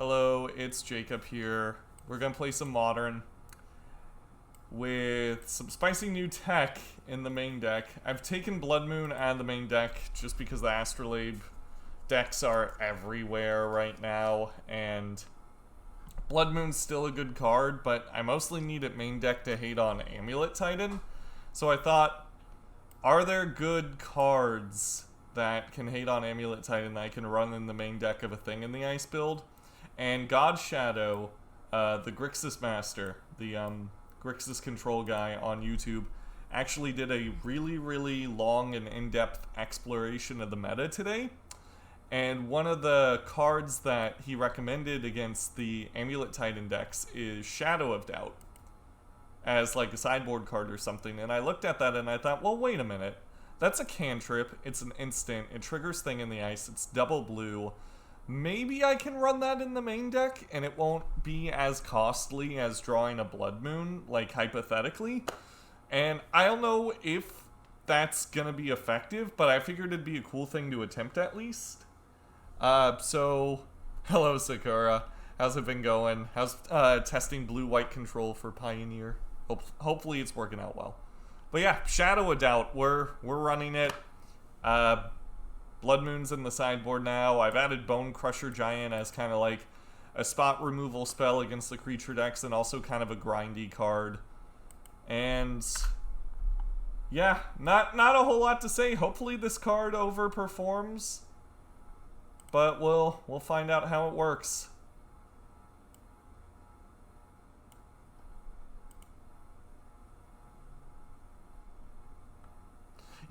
Hello, it's Jacob here. We're gonna play some Modern with some spicy new tech in the main deck. I've taken Blood Moon out of the main deck just because the Astrolabe decks are everywhere right now, and Blood Moon's still a good card, but I mostly need it main deck to hate on Amulet Titan. So I thought, are there good cards that can hate on Amulet Titan that I can run in the main deck of a Thing in the Ice build? And God Shadow, the Grixis Master, the Grixis control guy on YouTube, actually did a really long and in-depth exploration of the meta today. And one of the cards that he recommended against the Amulet Titan decks is Shadow of Doubt, as like a sideboard card or something. And I looked at that and I thought, well, wait a minute. That's a cantrip, it's an instant, it triggers Thing in the Ice, it's double blue. Maybe I can run that in the main deck and it won't be as costly as drawing a Blood Moon, like hypothetically. And I don't know if that's gonna be effective, but I figured it'd be a cool thing to attempt at least. So, hello Sakura. How's it been going? How's testing blue-white control for Pioneer? Hopefully it's working out well. But yeah, Shadow of Doubt, we're running it. Blood Moon's in the sideboard now. I've added Bonecrusher Giant as kind of like a spot removal spell against the creature decks and also kind of a grindy card. And yeah, not a whole lot to say. Hopefully this card overperforms, but we'll find out how it works.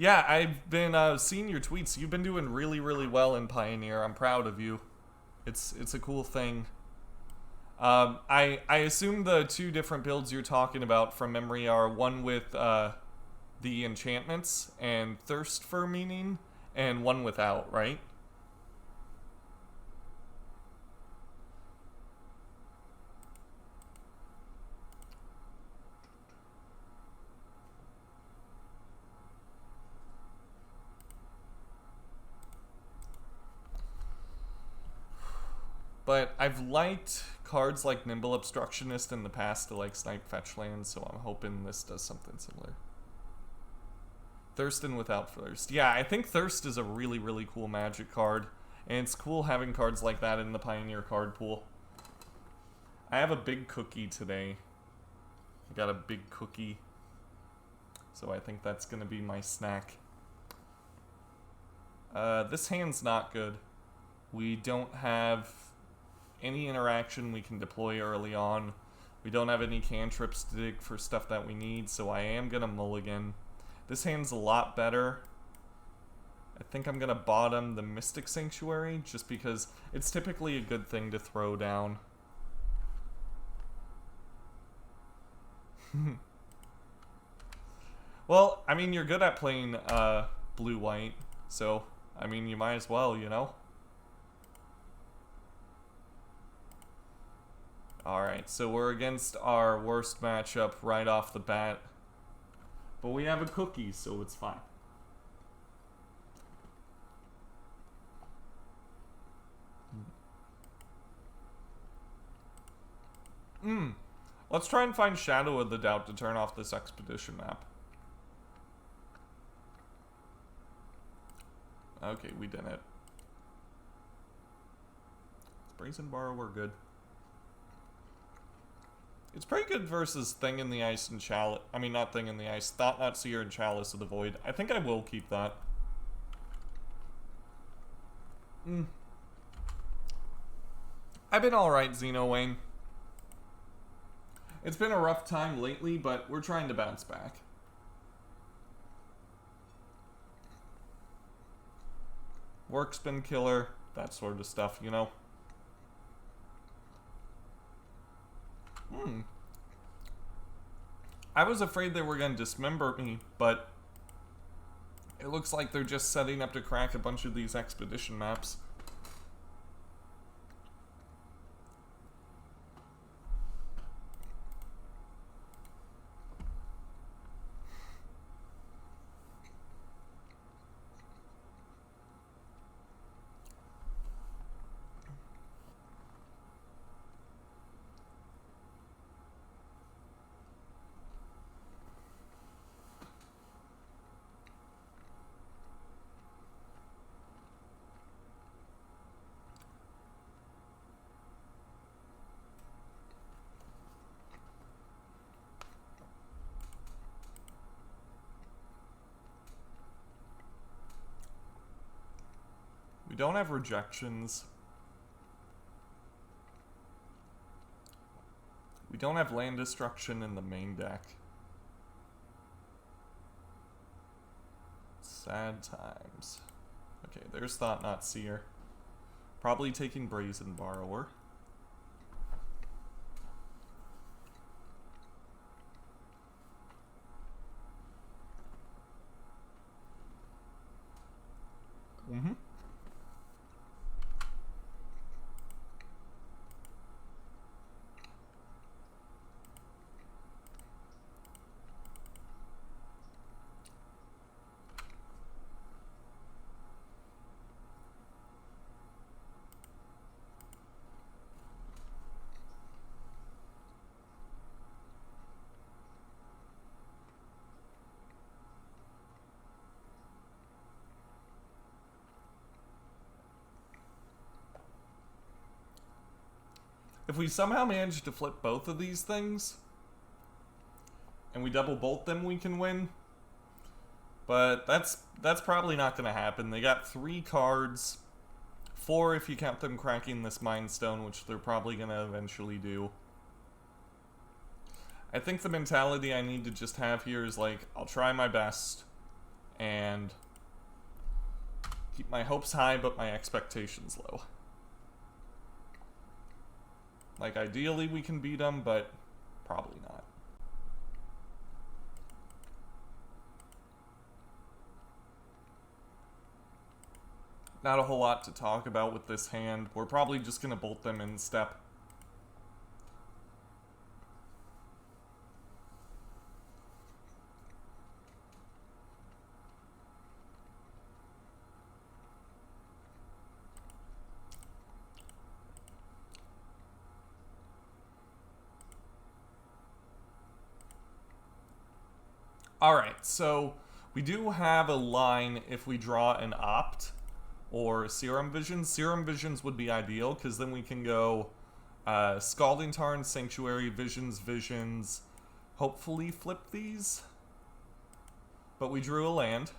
Yeah, I've been seeing your tweets. You've been doing really well in Pioneer. I'm proud of you. It's a cool thing. I assume the two different builds you're talking about from memory are one with the enchantments and Thirst for Meaning, and one without, right? But I've liked cards like Nimble Obstructionist in the past to like snipe fetch lands, so I'm hoping this does something similar. Thirst and without Thirst. Yeah, I think Thirst is a really cool Magic card, and it's cool having cards like that in the Pioneer card pool. I have a big cookie today. I got a big cookie, so I think that's gonna be my snack. This hand's not good. We don't have any interaction we can deploy early on. We don't have any cantrips to dig for stuff that we need, so I am gonna mulligan. This hand's a lot better. I think I'm gonna bottom the Mystic Sanctuary, just because it's typically a good thing to throw down. Well, I mean, you're good at playing blue-white, so, I mean, you might as well, you know? Alright, so we're against our worst matchup right off the bat. But we have a cookie, so it's fine. Let's try and find Shadow of the Doubt to turn off this expedition map. Okay, we did it. Is Brazen Borrower good? It's pretty good versus Thing in the Ice and Chalice. I mean, not Thing in the Ice. Thought-Knot Seer and Chalice of the Void. I think I will keep that. I've been alright, Xeno Wayne. It's been a rough time lately, but we're trying to bounce back. Work's been killer. That sort of stuff, you know? I was afraid they were going to dismember me, but it looks like they're just setting up to crack a bunch of these expedition maps. don't have rejections. We don't have land destruction in the main deck. Sad times. Okay, there's Thought Not Seer. Probably taking Brazen Borrower. Mm-hmm. If we somehow manage to flip both of these things, and we double bolt them, we can win. But that's probably not going to happen. They got 3 cards, 4 if you count them cracking this Mind Stone, which they're probably going to eventually do. I think the mentality I need to just have here is like, I'll try my best, and keep my hopes high, but my expectations low. Like, ideally we can beat them, but probably not. Not a whole lot to talk about with this hand. We're probably just going to bolt them in step. Alright, so we do have a line if we draw an Opt or Serum Visions. Serum Visions would be ideal, because then we can go Scalding Tarn, Sanctuary, Visions, Visions, hopefully flip these. But we drew a land.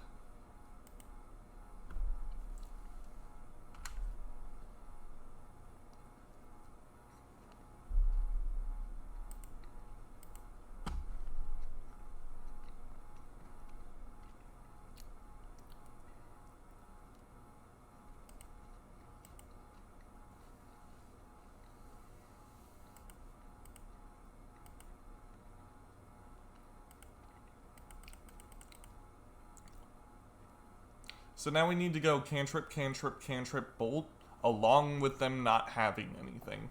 So now we need to go cantrip, cantrip, cantrip, bolt, along with them not having anything.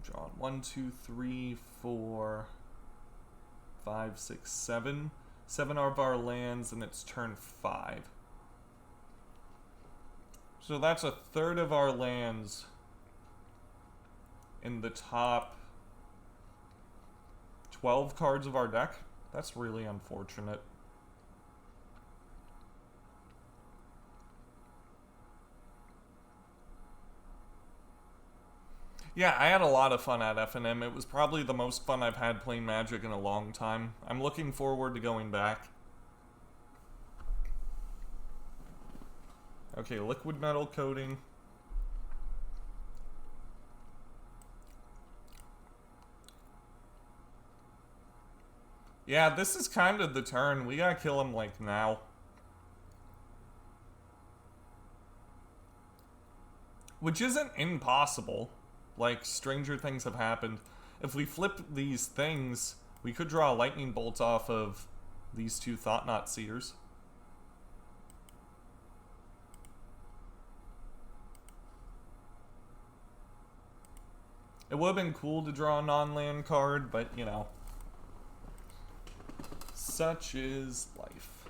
Drawn 1, 2, 3, 4, 5, 6, 7. 7 of our lands, and it's turn 5. So that's a third of our lands in the top 12 cards of our deck. That's really unfortunate. Yeah, I had a lot of fun at FNM. It was probably the most fun I've had playing Magic in a long time. I'm looking forward to going back. Okay, liquid metal coating. Yeah, this is kind of the turn. We gotta kill him, like, now. Which isn't impossible. Like, stranger things have happened. If we flip these things, we could draw a lightning bolt off of these 2 Thought Not Seers. It would have been cool to draw a non-land card, but, you know. Such is life.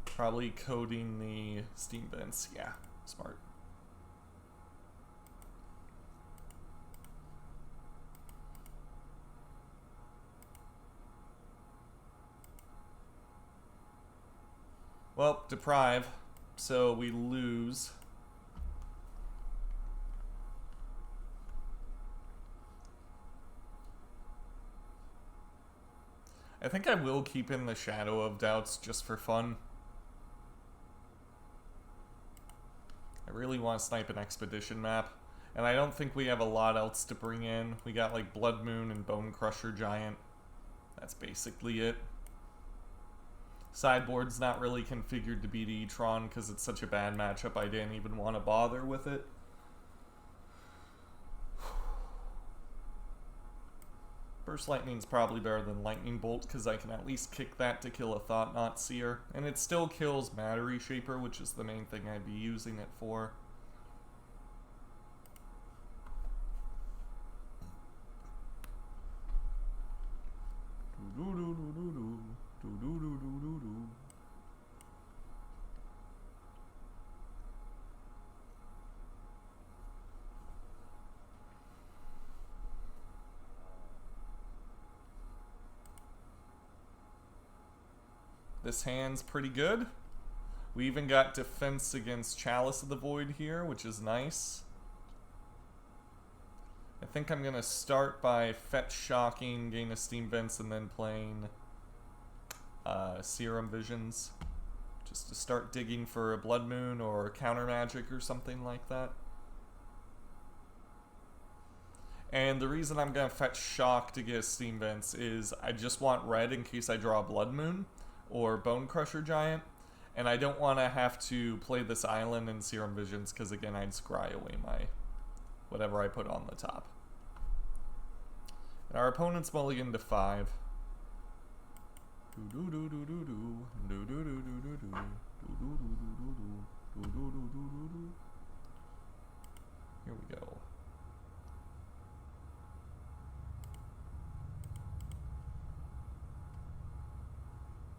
Probably coding the steam vents. Yeah, smart. Well, Deprive, so we lose. I think I will keep in the Shadow of Doubts just for fun. I really want to snipe an Expedition map. And I don't think we have a lot else to bring in. We got like Blood Moon and Bonecrusher Giant. That's basically it. Sideboard's not really configured to beat E-Tron because it's such a bad matchup I didn't even want to bother with it. Burst Lightning's probably better than Lightning Bolt because I can at least kick that to kill a Thought-Knot Seer. And it still kills Matter Reshaper, which is the main thing I'd be using it for. This hand's pretty good. We even got defense against Chalice of the Void here, which is nice. I think I'm going to start by Fetch Shocking, gain a Steam Vents, and then playing Serum Visions. Just to start digging for a Blood Moon or Counter Magic or something like that. And the reason I'm going to Fetch Shock to get a Steam Vents is I just want red in case I draw a Blood Moon or Bonecrusher Giant. And I don't want to have to play this island in Serum Visions because, again, I'd scry away my whatever I put on the top. And our opponent's mulligan to 5. Here we go.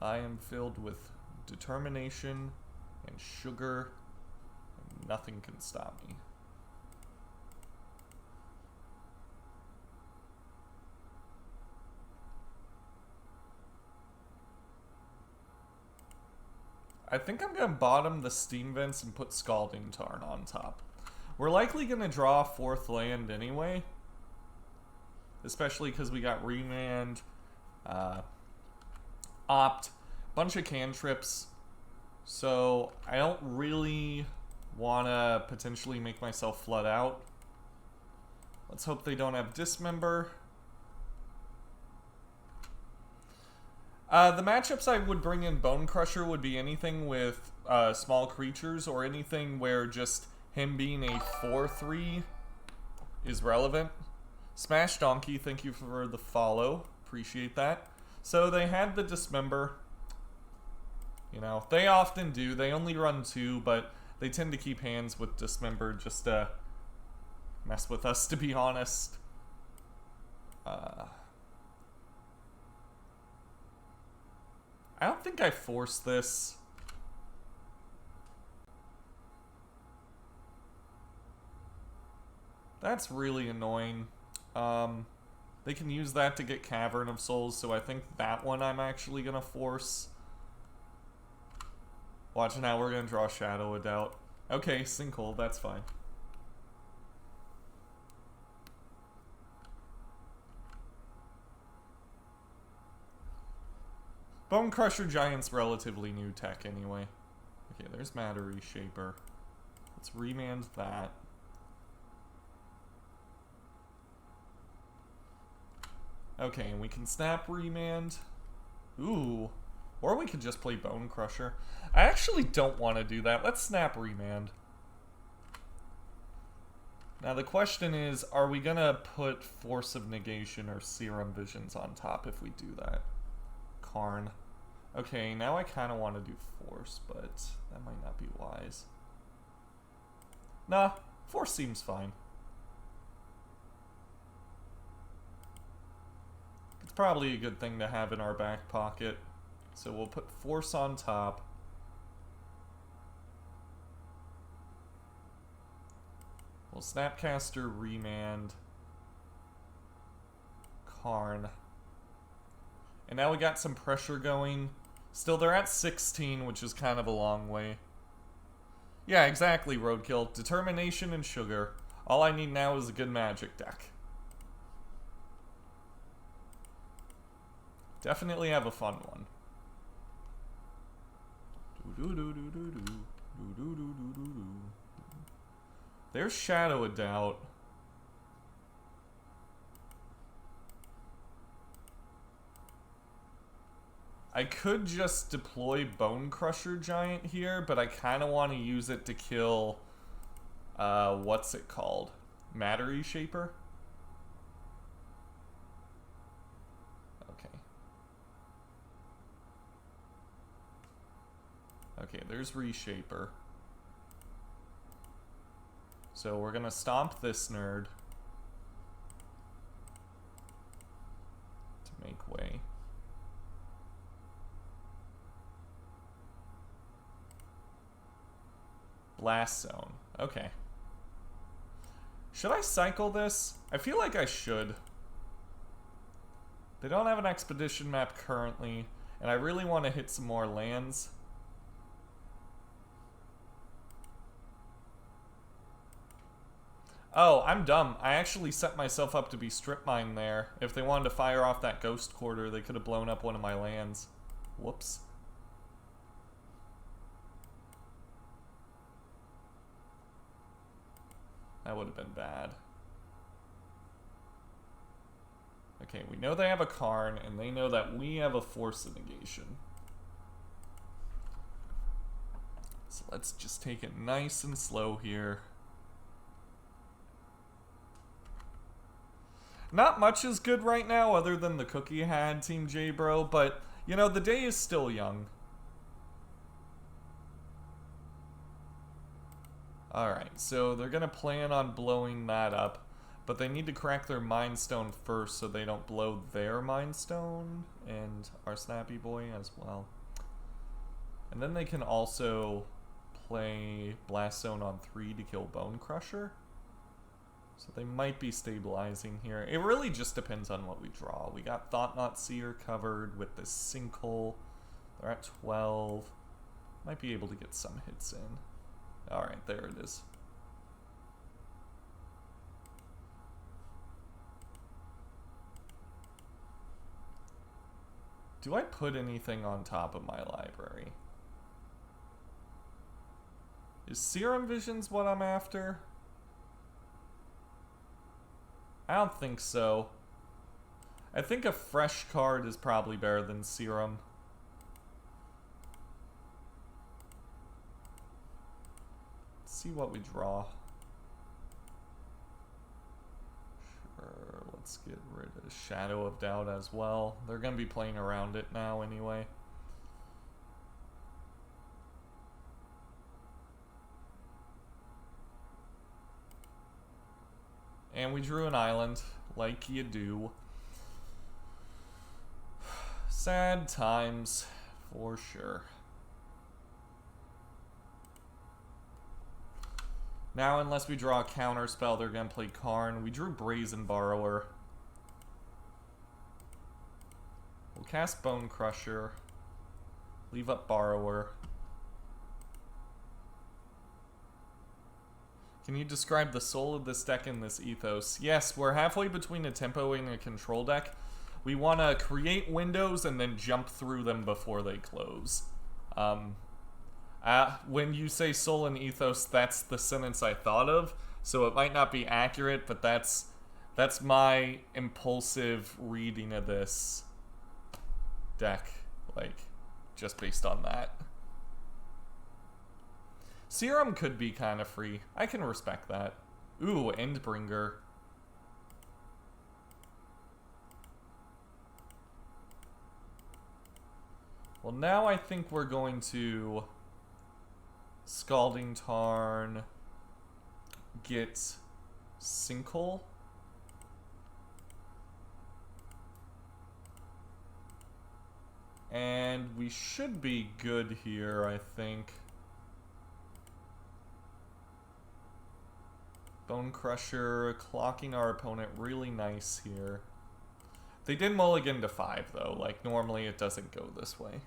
I am filled with determination and sugar, and nothing can stop me. I think I'm going to bottom the Steam Vents and put Scalding Tarn on top. We're likely going to draw a 4th land anyway. Especially because we got Remand, Opt, bunch of cantrips. So I don't really want to potentially make myself flood out. Let's hope they don't have Dismember. The matchups I would bring in Bonecrusher would be anything with small creatures or anything where just him being a 4/3 is relevant. Smash Donkey, thank you for the follow. Appreciate that. So they had the Dismember. You know, they often do. They only run 2, but they tend to keep hands with Dismember just to mess with us, to be honest. I don't think I forced this. That's really annoying. They can use that to get Cavern of Souls, so I think that one I'm actually going to force. Watch now, we're going to draw Shadow of Doubt. Okay, Sinkhole, that's fine. Bonecrusher Giant's relatively new tech anyway. Okay, there's Matter Reshaper. Let's remand that. Okay, and we can snap Remand. Ooh. Or we could just play Bonecrusher. I actually don't want to do that. Let's snap Remand. Now the question is, are we going to put Force of Negation or Serum Visions on top if we do that? Karn. Okay, now I kind of want to do Force, but that might not be wise. Nah, Force seems fine. It's probably a good thing to have in our back pocket. So we'll put Force on top. We'll Snapcaster Remand. Karn. And now we got some pressure going. Still, they're at 16, which is kind of a long way. Yeah, exactly, Roadkill. Determination and sugar. All I need now is a good magic deck. Definitely have a fun one. There's Shadow of Doubt. I could just deploy Bonecrusher Giant here, but I kind of want to use it to kill, what's it called? Matter Shaper? Okay. Okay, there's Reshaper. So we're gonna stomp this nerd to make way. Blast Zone. Okay. Should I cycle this? I feel like I should. They don't have an expedition map currently, and I really want to hit some more lands. Oh, I'm dumb. I actually set myself up to be strip mine there. If they wanted to fire off that ghost quarter, they could have blown up one of my lands. Whoops. That would have been bad. Okay, we know they have a Karn, and they know that we have a Force of Negation. So let's just take it nice and slow here. Not much is good right now other than the cookie you had, Team J-Bro, but, you know, the day is still young. Alright, so they're gonna plan on blowing that up, but they need to crack their Mind Stone first so they don't blow their Mind Stone and our Snappy Boy as well. And then they can also play Blast Zone on 3 to kill Bonecrusher. So they might be stabilizing here. It really just depends on what we draw. We got Thought-Knot Seer covered with this Sinkhole. They're at 12. Might be able to get some hits in. Alright, there it is. Do I put anything on top of my library? Is Serum Visions what I'm after? I don't think so. I think a fresh card is probably better than Serum. Let's see what we draw. Sure, let's get rid of Shadow of Doubt as well. They're going to be playing around it now anyway. And we drew an island, like you do. Sad times, for sure. Now, unless we draw a counter spell, they're going to play Karn. We drew Brazen Borrower. We'll cast Bonecrusher. Leave up Borrower. Can you describe the soul of this deck and this ethos? Yes, we're halfway between a tempo and a control deck. We want to create windows and then jump through them before they close. When you say soul and ethos, that's the sentence I thought of. So it might not be accurate, but that's my impulsive reading of this deck, like, just based on that. Serum could be kind of free. I can respect that. Ooh, Endbringer. Well, now I think we're going to Scalding Tarn, get Sinkhole. And we should be good here, I think. Bonecrusher, clocking our opponent really nice here. They did mulligan to 5, though. Like, normally it doesn't go this way.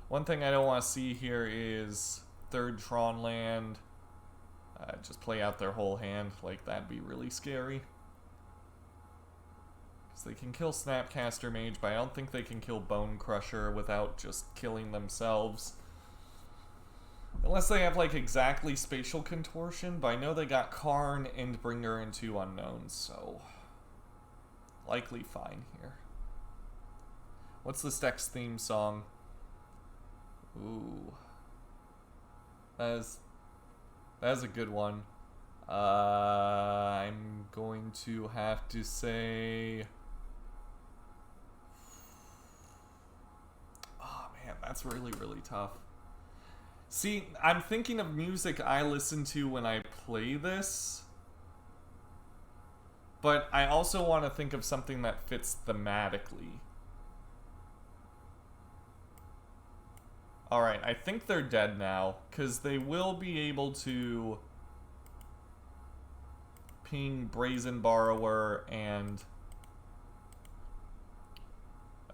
One thing I don't want to see here is third Tron land. Just play out their whole hand. Like, that'd be really scary. Because they can kill Snapcaster Mage, but I don't think they can kill Bonecrusher without just killing themselves. Unless they have, like, exactly Spatial Contortion, but I know they got Karn and Bringer into Unknowns, so... likely fine here. What's this deck's theme song? Ooh. That is a good one. I'm going to have to say... oh man, that's really, really tough. See, I'm thinking of music I listen to when I play this. But I also want to think of something that fits thematically. Alright, I think they're dead now, because they will be able to ping Brazen Borrower and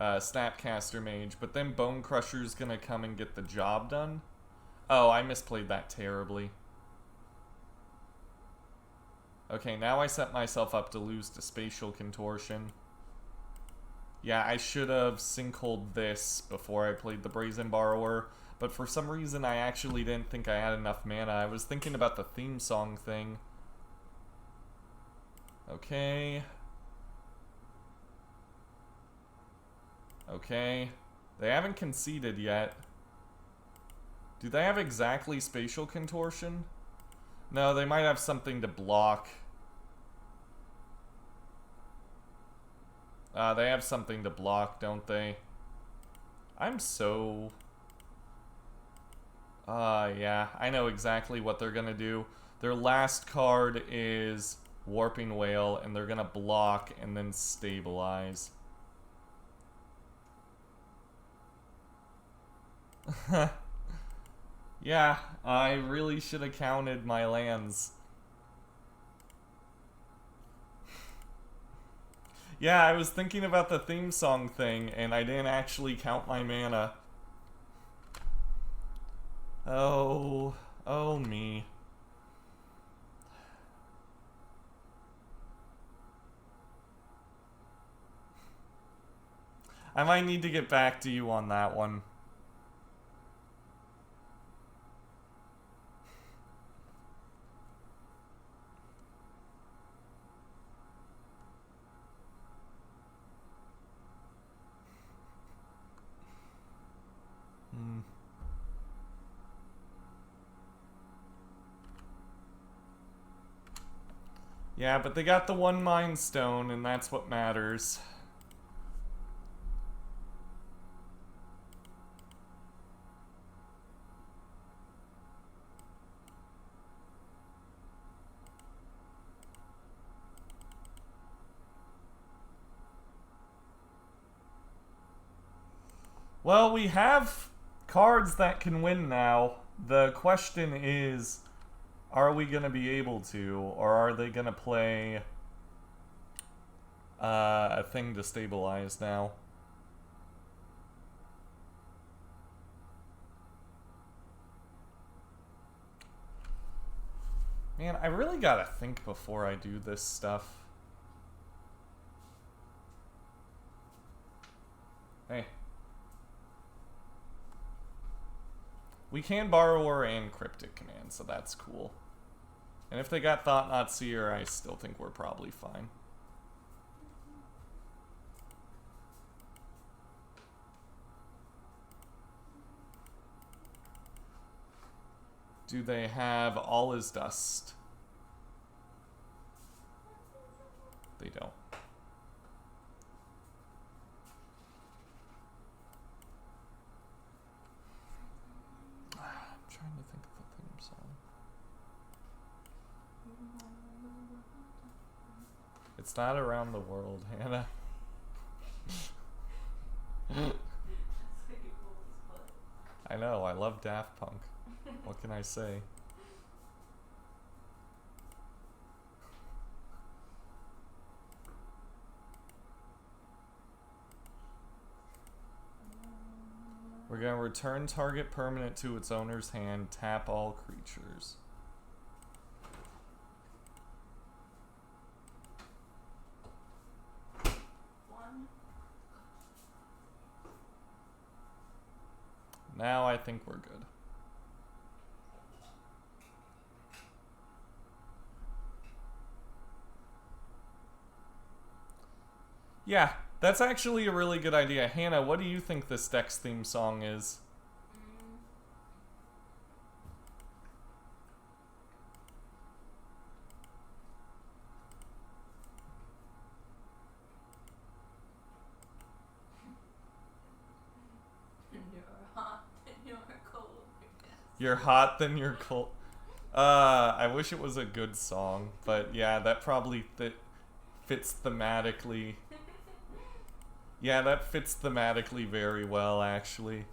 Snapcaster Mage, but then Bonecrusher's gonna come and get the job done. Oh, I misplayed that terribly. Okay, now I set myself up to lose to Spatial Contortion. Yeah, I should have sinkholed this before I played the Brazen Borrower, but for some reason I actually didn't think I had enough mana. I was thinking about the theme song thing. Okay. Okay. They haven't conceded yet. Do they have exactly Spatial Contortion? No, they might have something to block. They have something to block, don't they? I'm so... yeah, I know exactly what they're gonna do. Their last card is Warping Whale, and they're gonna block and then stabilize. Yeah, I really should have counted my lands. Yeah, I was thinking about the theme song thing, and I didn't actually count my mana. Oh me. I might need to get back to you on that one. Yeah, but they got the one Mind Stone, and that's what matters. Well, we have cards that can win now. The question is, are we going to be able to, or are they going to play a thing to stabilize now? Man, I really gotta think before I do this stuff. Hey. We can Borrower and Cryptic Command, so that's cool. And if they got Thought Not Seer, I still think we're probably fine. Do they have All Is Dust? They don't. I'm trying to think of the theme song. It's not Around the World, Hannah. I know, I love Daft Punk. What can I say? We're going to return target permanent to its owner's hand, tap all creatures. Now I think we're good. Yeah, that's actually a really good idea. Hannah, what do you think this deck's theme song is? You're hot, then you're cold. I wish it was a good song, but yeah, that probably fits thematically. Yeah, that fits thematically very well, actually.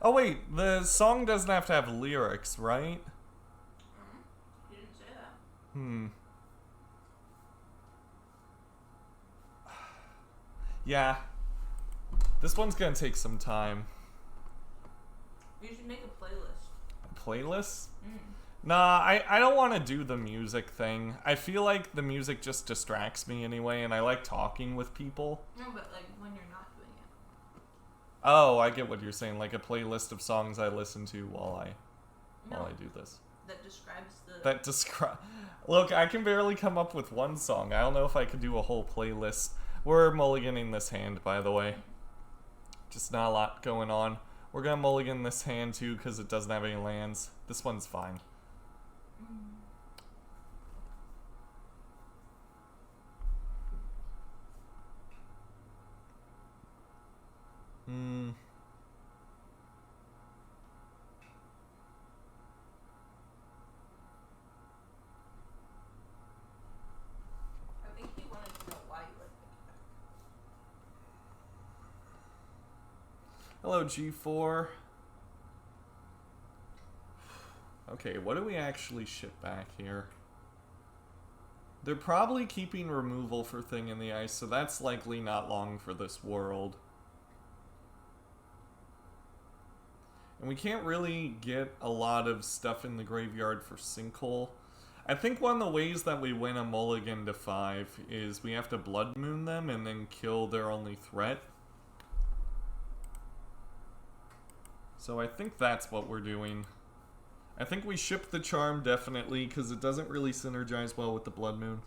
Oh wait, the song doesn't have to have lyrics, right? You didn't say that. Yeah. This one's gonna take some time. You should make a playlist. A playlist? Nah, I don't want to do the music thing. I feel like the music just distracts me anyway, and I like talking with people. No, but like when you're not doing it. Oh, I get what you're saying. Like a playlist of songs I listen to while I do this. That describes the... Look, I can barely come up with one song. I don't know if I could do a whole playlist. We're mulliganing this hand, by the way. Just not a lot going on. We're gonna mulligan this hand too because it doesn't have any lands. This one's fine. I think he wanted to know why you like it. Hello, G4. Okay, what do we actually ship back here? They're probably keeping removal for Thing in the Ice, so that's likely not long for this world. And we can't really get a lot of stuff in the graveyard for Sinkhole. I think one of the ways that we win a mulligan to 5 is we have to Blood Moon them and then kill their only threat. So I think that's what we're doing. I think we ship the Charm definitely, because it doesn't really synergize well with the Blood Moon.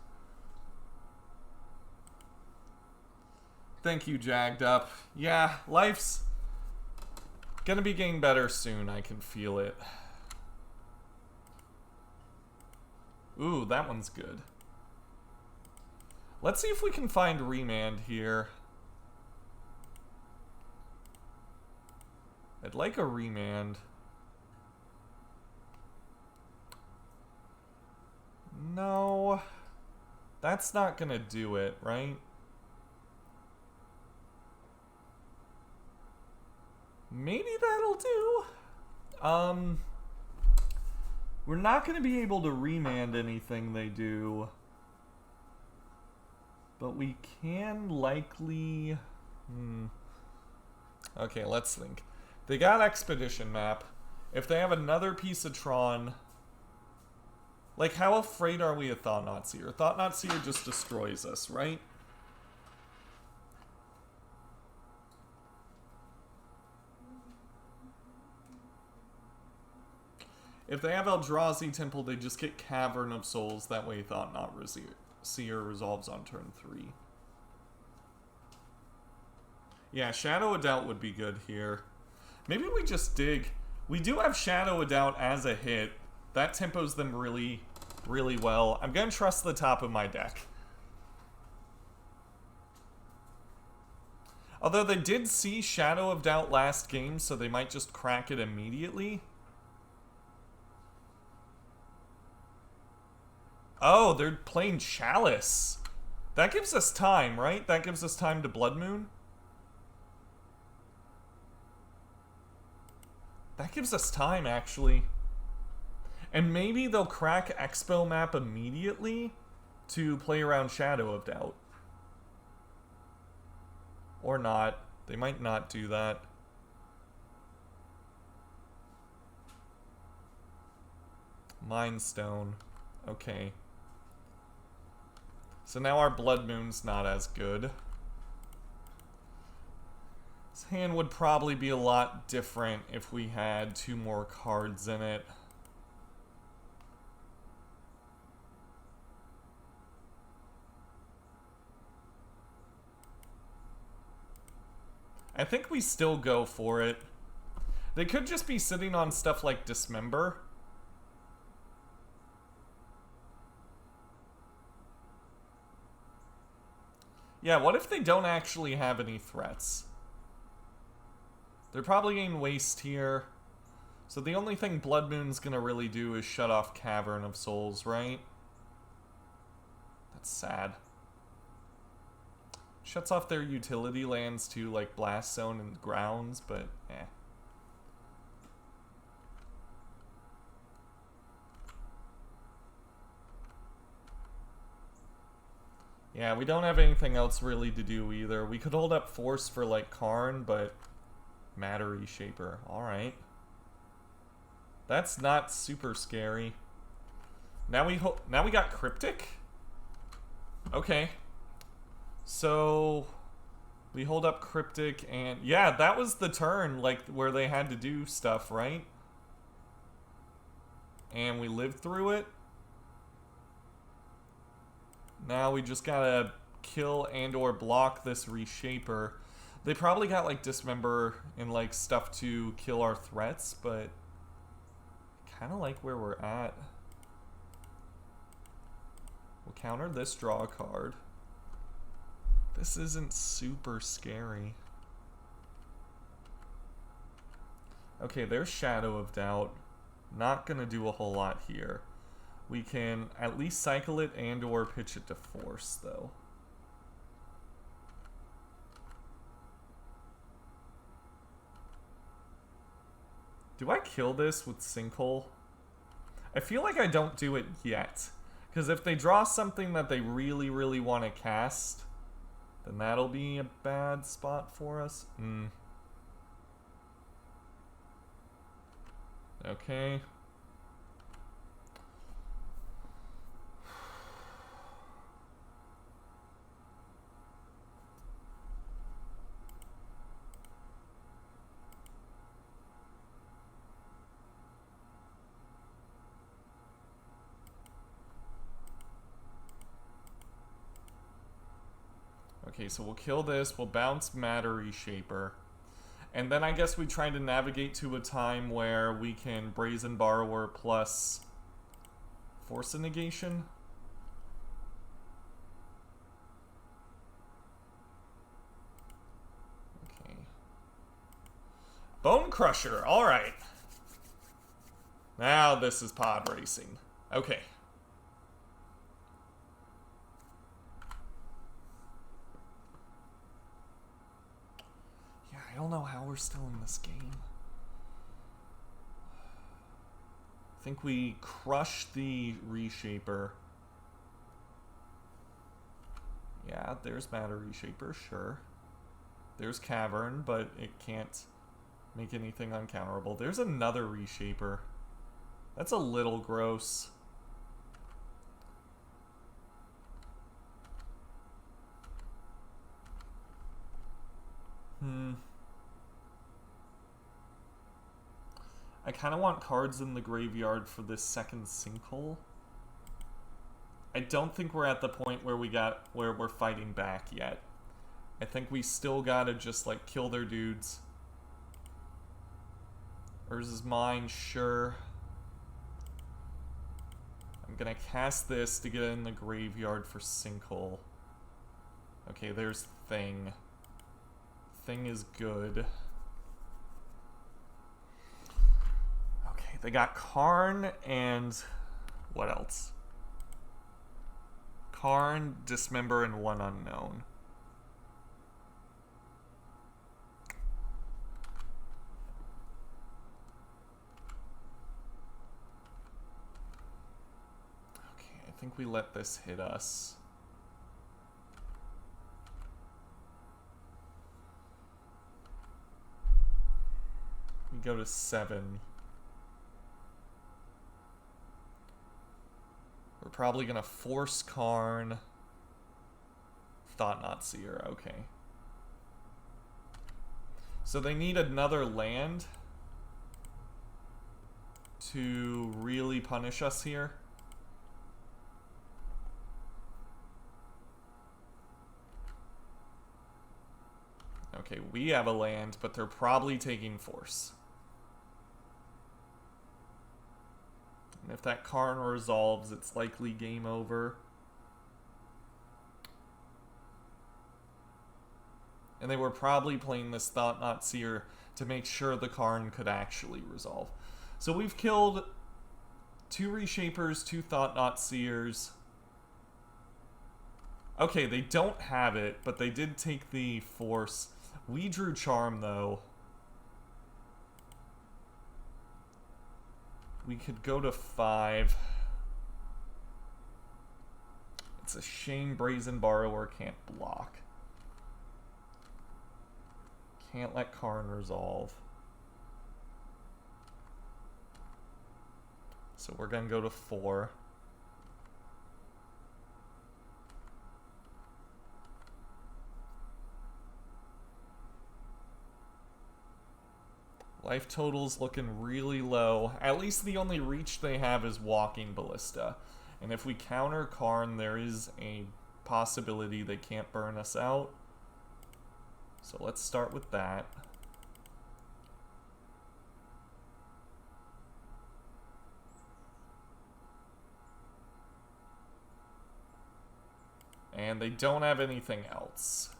Thank you, Jagged Up. Yeah, life's gonna be getting better soon, I can feel it. Ooh, that one's good. Let's see if we can find Remand here. I'd like a Remand. No, that's not gonna do it, right? Maybe that'll do. We're not gonna be able to Remand anything they do, but we can likely... Okay, let's think. They got Expedition Map. If they have another piece of Tron... Like, how afraid are we of Thought-Knot Seer? Thought-Knot Seer just destroys us, right? If they have Eldrazi Temple, they just get Cavern of Souls. That way Thought-Knot Seer resolves on turn 3. Yeah, Shadow of Doubt would be good here. Maybe we just dig. We do have Shadow of Doubt as a hit. That tempos them really, really well. I'm going to trust the top of my deck. Although they did see Shadow of Doubt last game, so they might just crack it immediately. Oh, they're playing Chalice. That gives us time, right? That gives us time to Blood Moon. That gives us time, actually. And maybe they'll crack Expo map immediately to play around Shadow of Doubt. Or not. They might not do that. Mind Stone. Okay. So now our Blood Moon's not as good. This hand would probably be a lot different if we had 2 more cards in it. I think we still go for it. They could just be sitting on stuff like Dismember. Yeah, what if they don't actually have any threats? They're probably getting waste here. So the only thing Blood Moon's gonna really do is shut off Cavern of Souls, right? That's sad. Shuts off their utility lands too, like Blast Zone and Grounds, but eh. Yeah, we don't have anything else really to do either. We could hold up Force for like Karn, but Matter Reshaper. Alright. That's not super scary. Now we got Cryptic? Okay. So we hold up Cryptic and yeah, that was the turn like where they had to do stuff, right? And we lived through it. Now we just gotta kill and or block this Reshaper. They probably got like Dismember and like stuff to kill our threats, but kind of like where we're at. We'll counter this, draw a card. This isn't super scary. Okay, there's Shadow of Doubt. Not gonna do a whole lot here. We can at least cycle it and or pitch it to Force, though. Do I kill this with Sinkhole? I feel like I don't do it yet. Because if they draw something that they really, really want to cast, then that'll be a bad spot for us. Okay. Okay, so we'll kill this, we'll bounce Matter Reshaper. And then I guess we try to navigate to a time where we can Brazen Borrower plus Force of Negation. Okay. Bonecrusher, alright. Now this is pod racing. Okay. I don't know how we're still in this game. I think we crush the Reshaper. Yeah, there's Matter Reshaper, sure. There's Cavern, but it can't make anything uncounterable. There's another Reshaper. That's a little gross. I kind of want cards in the graveyard for this second Sinkhole. I don't think we're at the point where we're fighting back yet. I think we still gotta just like kill their dudes. Hers is mine, sure. I'm gonna cast this to get it in the graveyard for Sinkhole. Okay, there's Thing. Thing is good. They got Karn and what else? Karn, Dismember, and one unknown. Okay, I think we let this hit us. We go to 7. We're probably gonna force Karn. Thought Not Seer, okay. So they need another land to really punish us here. Okay, we have a land, but they're probably taking force. And if that Karn resolves, it's likely game over. And they were probably playing this Thought Not Seer to make sure the Karn could actually resolve. So we've killed 2 Reshapers, 2 Thought Not Seers. Okay, they don't have it, but they did take the Force. We drew Charm, though. We could go to 5. It's a shame Brazen Borrower can't block. Can't let Karn resolve. So we're gonna go to 4. Life total's looking really low. At least the only reach they have is Walking Ballista. And if we counter Karn, there is a possibility they can't burn us out. So let's start with that. And they don't have anything else.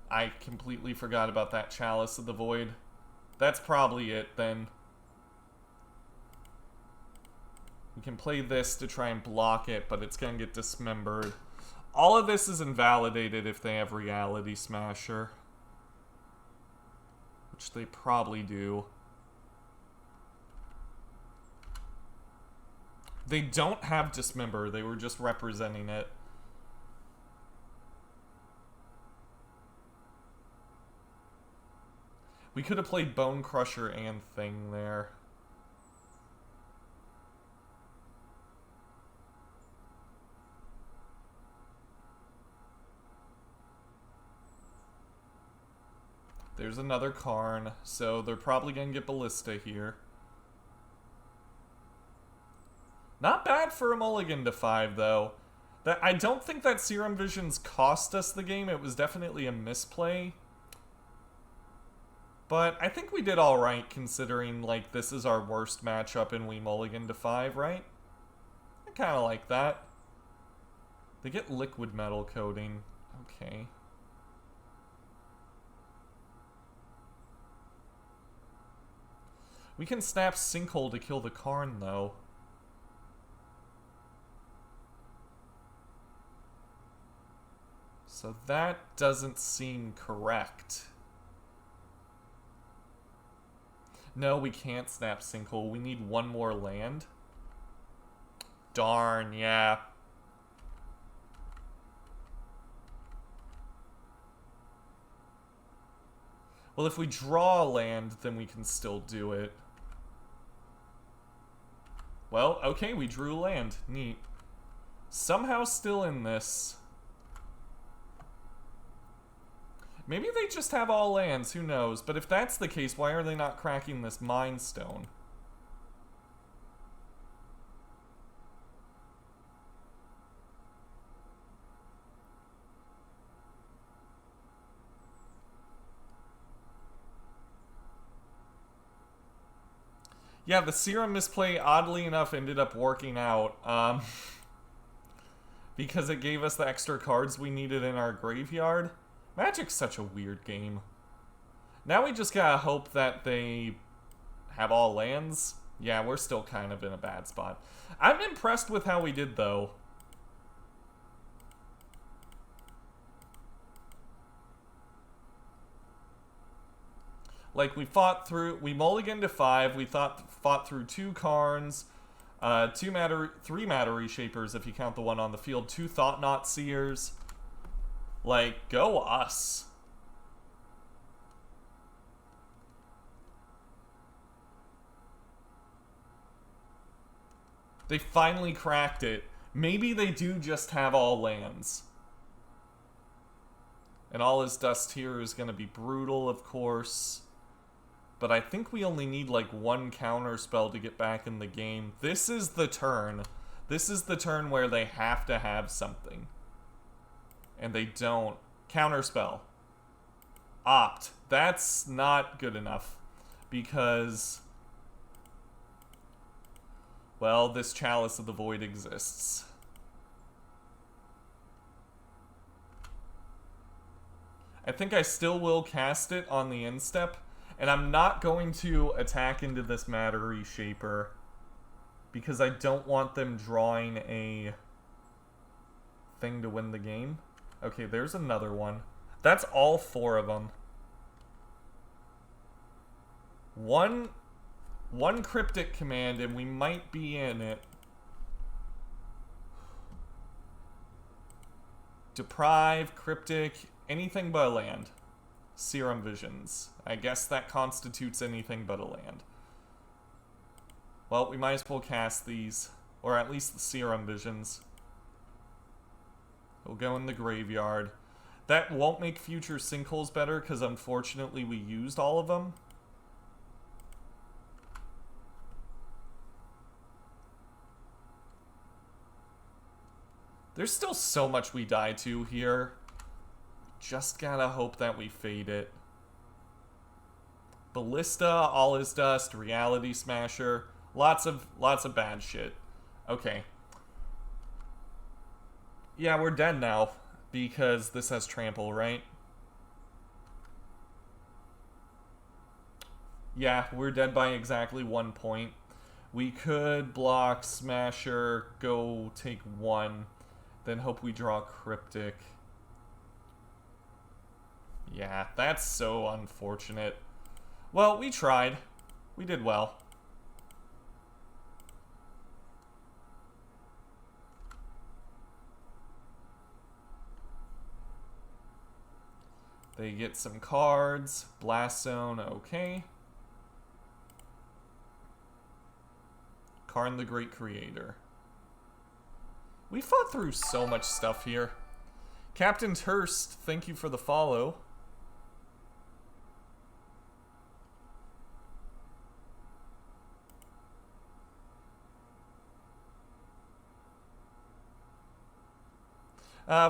I completely forgot about that Chalice of the Void. That's probably it, then. We can play this to try and block it, but it's gonna get dismembered. All of this is invalidated if they have Reality Smasher. Which they probably do. They don't have Dismember, they were just representing it. We could have played Bonecrusher and Thing there. There's another Karn, so they're probably going to get Ballista here. Not bad for a mulligan to 5, though. I don't think that Serum Visions cost us the game. It was definitely a misplay. But I think we did alright considering, like, this is our worst matchup and we mulligan to 5, right? I kind of like that. They get Liquid Metal Coating. Okay. We can snap Sinkhole to kill the Karn, though. So that doesn't seem correct. No, we can't snap Sinkhole. We need one more land. Darn, yeah. Well, if we draw a land, then we can still do it. Well, okay, we drew land. Neat. Somehow still in this. Maybe they just have all lands, who knows? But if that's the case, why are they not cracking this Mind Stone? Yeah, the Serum misplay, oddly enough, ended up working out. Because it gave us the extra cards we needed in our graveyard. Magic's such a weird game. Now we just gotta hope that they have all lands. Yeah, we're still kind of in a bad spot. I'm impressed with how we did, though. Like, we mulliganed to 5, we fought through 2 Karns, 3 Matter Reshapers if you count the one on the field, 2 Thought-Knot Seers. Like, go us. They finally cracked it. Maybe they do just have all lands. And all his dust here is going to be brutal, of course. But I think we only need like 1 counter spell to get back in the game. This is the turn. This is the turn where they have to have something. And they don't. Counter spell. Opt. That's not good enough. Because, well, this Chalice of the Void exists. I think I still will cast it on the instep. And I'm not going to attack into this Matter Reshaper because I don't want them drawing a thing to win the game. Okay, there's another one. That's all 4 of them. One Cryptic Command and we might be in it. Deprive, Cryptic, anything but a land. Serum Visions. I guess that constitutes anything but a land. Well, we might as well cast these. Or at least the Serum Visions. We'll go in the graveyard. That won't make future sinkholes better, because unfortunately we used all of them. There's still so much we die to here. Just gotta hope that we fade it. Ballista, All Is Dust, Reality Smasher. Lots of bad shit. Okay. Yeah, we're dead now. Because this has trample, right? Yeah, we're dead by exactly 1 point. We could block Smasher, go take 1, then hope we draw Cryptic. Yeah, that's so unfortunate. Well, we tried. We did well. They get some cards. Blast Zone, okay. Karn the Great Creator. We fought through so much stuff here. Captain Turst, thank you for the follow.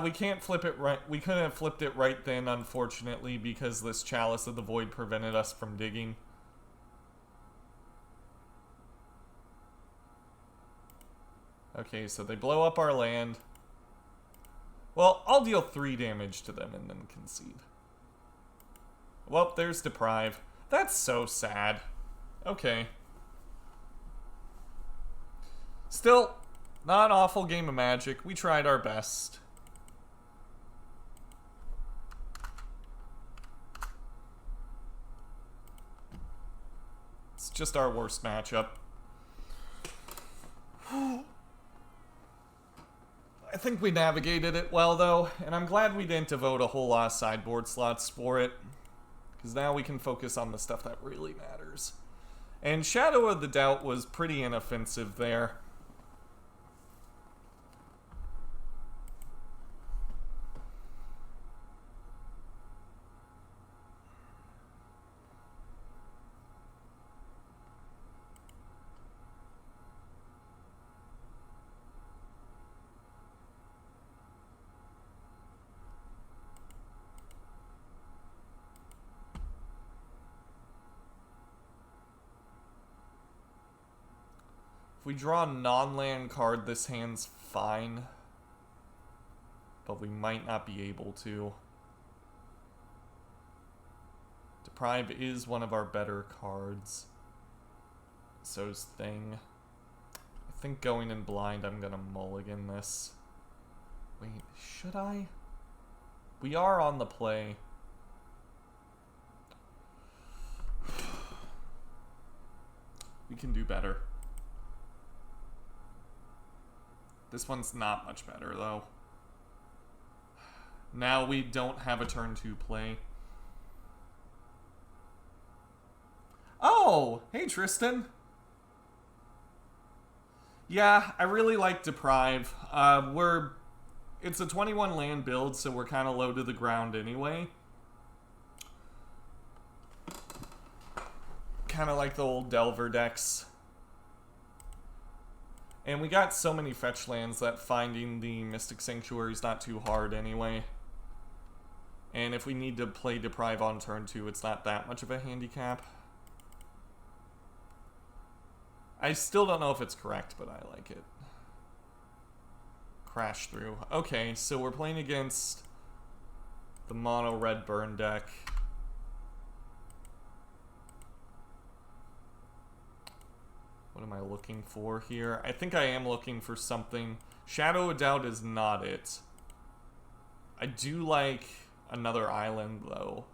We can't flip it right. We couldn't have flipped it right then, unfortunately, because this Chalice of the Void prevented us from digging. Okay, so they blow up our land. Well, I'll deal 3 damage to them and then concede. Well, there's Deprive. That's so sad. Okay. Still, not an awful game of Magic. We tried our best. It's just our worst matchup. I think we navigated it well, though, and I'm glad we didn't devote a whole lot of sideboard slots for it, because now we can focus on the stuff that really matters. And Shadow of the Doubt was pretty inoffensive there. If we draw a non-land card, this hand's fine. But we might not be able to. Deprive is one of our better cards. So's Thing. I think going in blind, I'm gonna mulligan this. Wait, should I? We are on the play. We can do better. This one's not much better, though. Now we don't have a turn 2 play. Oh! Hey, Tristan! Yeah, I really like Deprive. It's a 21 land build, so we're kind of low to the ground anyway. Kind of like the old Delver decks. And we got so many fetch lands that finding the Mystic Sanctuary is not too hard anyway. And if we need to play Deprive on turn 2, it's not that much of a handicap. I still don't know if it's correct, but I like it. Crash through. Okay, so we're playing against the mono red burn deck. What am I looking for here? I think I am looking for something. Shadow of Doubt is not it. I do like another island, though.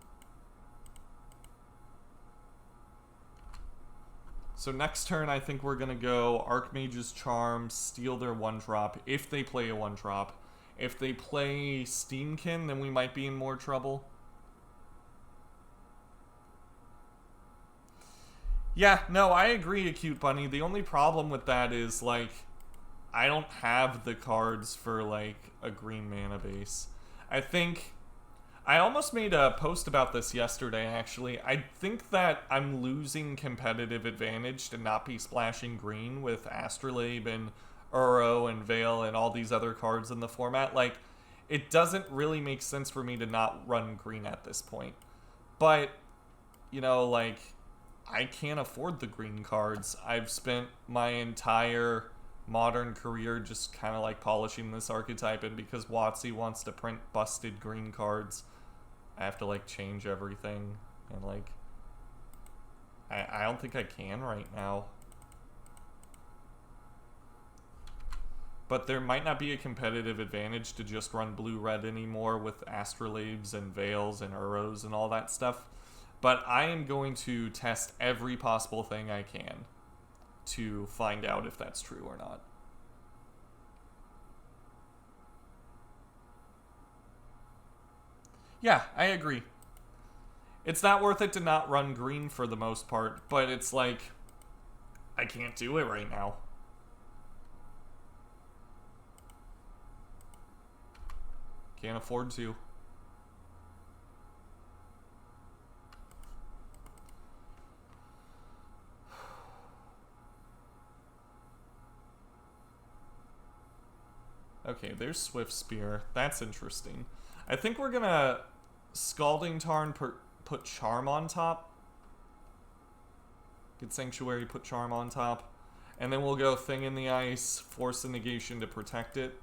So next turn, I think we're going to go Archmage's Charm, steal their 1-drop, if they play a 1-drop. If they play Steamkin, then we might be in more trouble. Yeah, no, I agree, Acute Bunny. The only problem with that is, like, I don't have the cards for, like, a green mana base. I almost made a post about this yesterday, actually. I think that I'm losing competitive advantage to not be splashing green with Astrolabe and Uro and Veil and all these other cards in the format. Like, it doesn't really make sense for me to not run green at this point. But, you know, like, I can't afford the green cards. I've spent my entire Modern career just kind of like polishing this archetype, and because WotC wants to print busted green cards, I have to like change everything, and like I don't think I can right now. But there might not be a competitive advantage to just run blue-red anymore with Astrolabes and Veils and Uros and all that stuff. But I am going to test every possible thing I can to find out if that's true or not. Yeah, I agree. It's not worth it to not run green for the most part, but it's like, I can't do it right now. Can't afford to. Okay, there's Swift Spear. That's interesting. I think we're gonna Scalding Tarn, put Charm on top. Get Sanctuary, put Charm on top. And then we'll go Thing in the Ice, Force of Negation to protect it.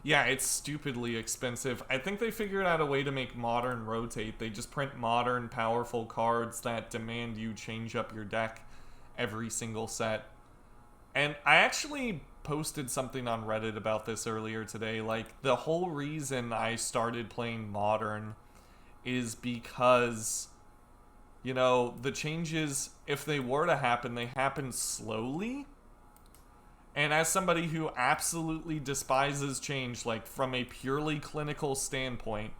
Yeah, it's stupidly expensive. I think they figured out a way to make Modern rotate. They just print Modern powerful cards that demand you change up your deck every single set. And I actually posted something on Reddit about this earlier today. Like, the whole reason I started playing Modern is because, you know, the changes, if they were to happen, they happen slowly. And as somebody who absolutely despises change, like, from a purely clinical standpoint,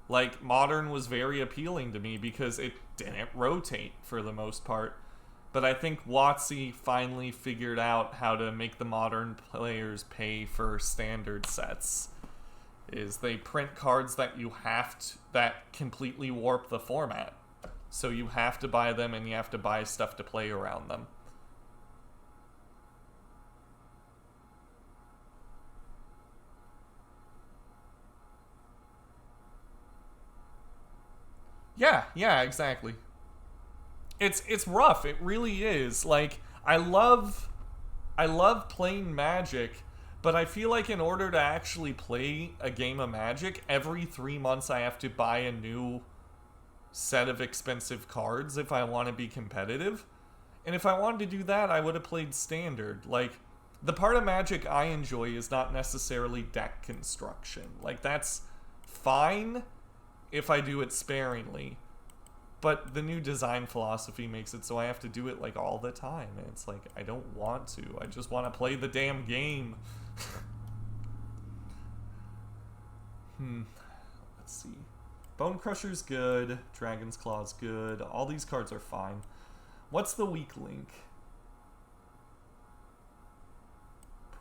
like, Modern was very appealing to me because it didn't rotate for the most part. But I think WotC finally figured out how to make the Modern players pay for standard sets. Is they print cards that you have to, that completely warp the format. So you have to buy them, and you have to buy stuff to play around them. Yeah, exactly. It's rough. It really is. Like, I love I love playing Magic, but I feel like in order to actually play a game of Magic, every 3 months I have to buy a new set of expensive cards if I want to be competitive. And if I wanted to do that, I would have played Standard. Like, the part of Magic I enjoy is not necessarily deck construction. Like, that's fine if I do it sparingly. But the new design philosophy makes it so I have to do it, like, all the time. And it's like, I don't want to. I just want to play the damn game. Let's see. Bonecrusher's good. Dragon's Claw's good. All these cards are fine. What's the weak link?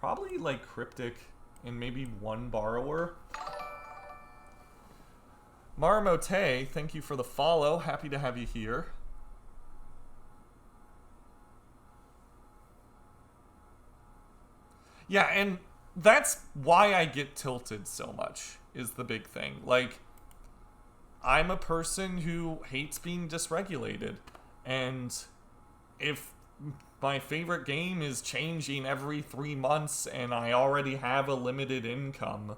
Probably, like, Cryptic and maybe one Borrower. Maramote, thank you for the follow. Happy to have you here. Yeah, and that's why I get tilted so much, is the big thing. Like, I'm a person who hates being dysregulated. And if my favorite game is changing every 3 months and I already have a limited income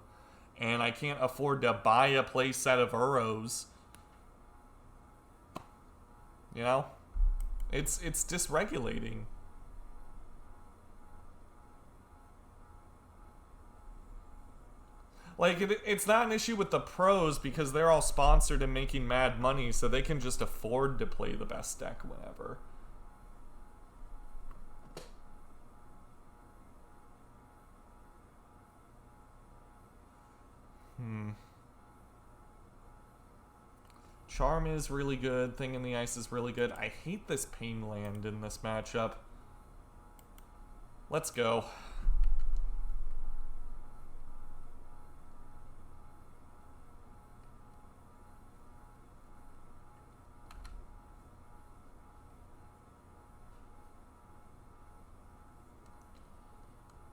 and I can't afford to buy a playset of Uros, you know? It's dysregulating. Like, it's not an issue with the pros because they're all sponsored and making mad money, so they can just afford to play the best deck whenever. Charm is really good. Thing in the Ice is really good. I hate this Pain land in this matchup. Let's go.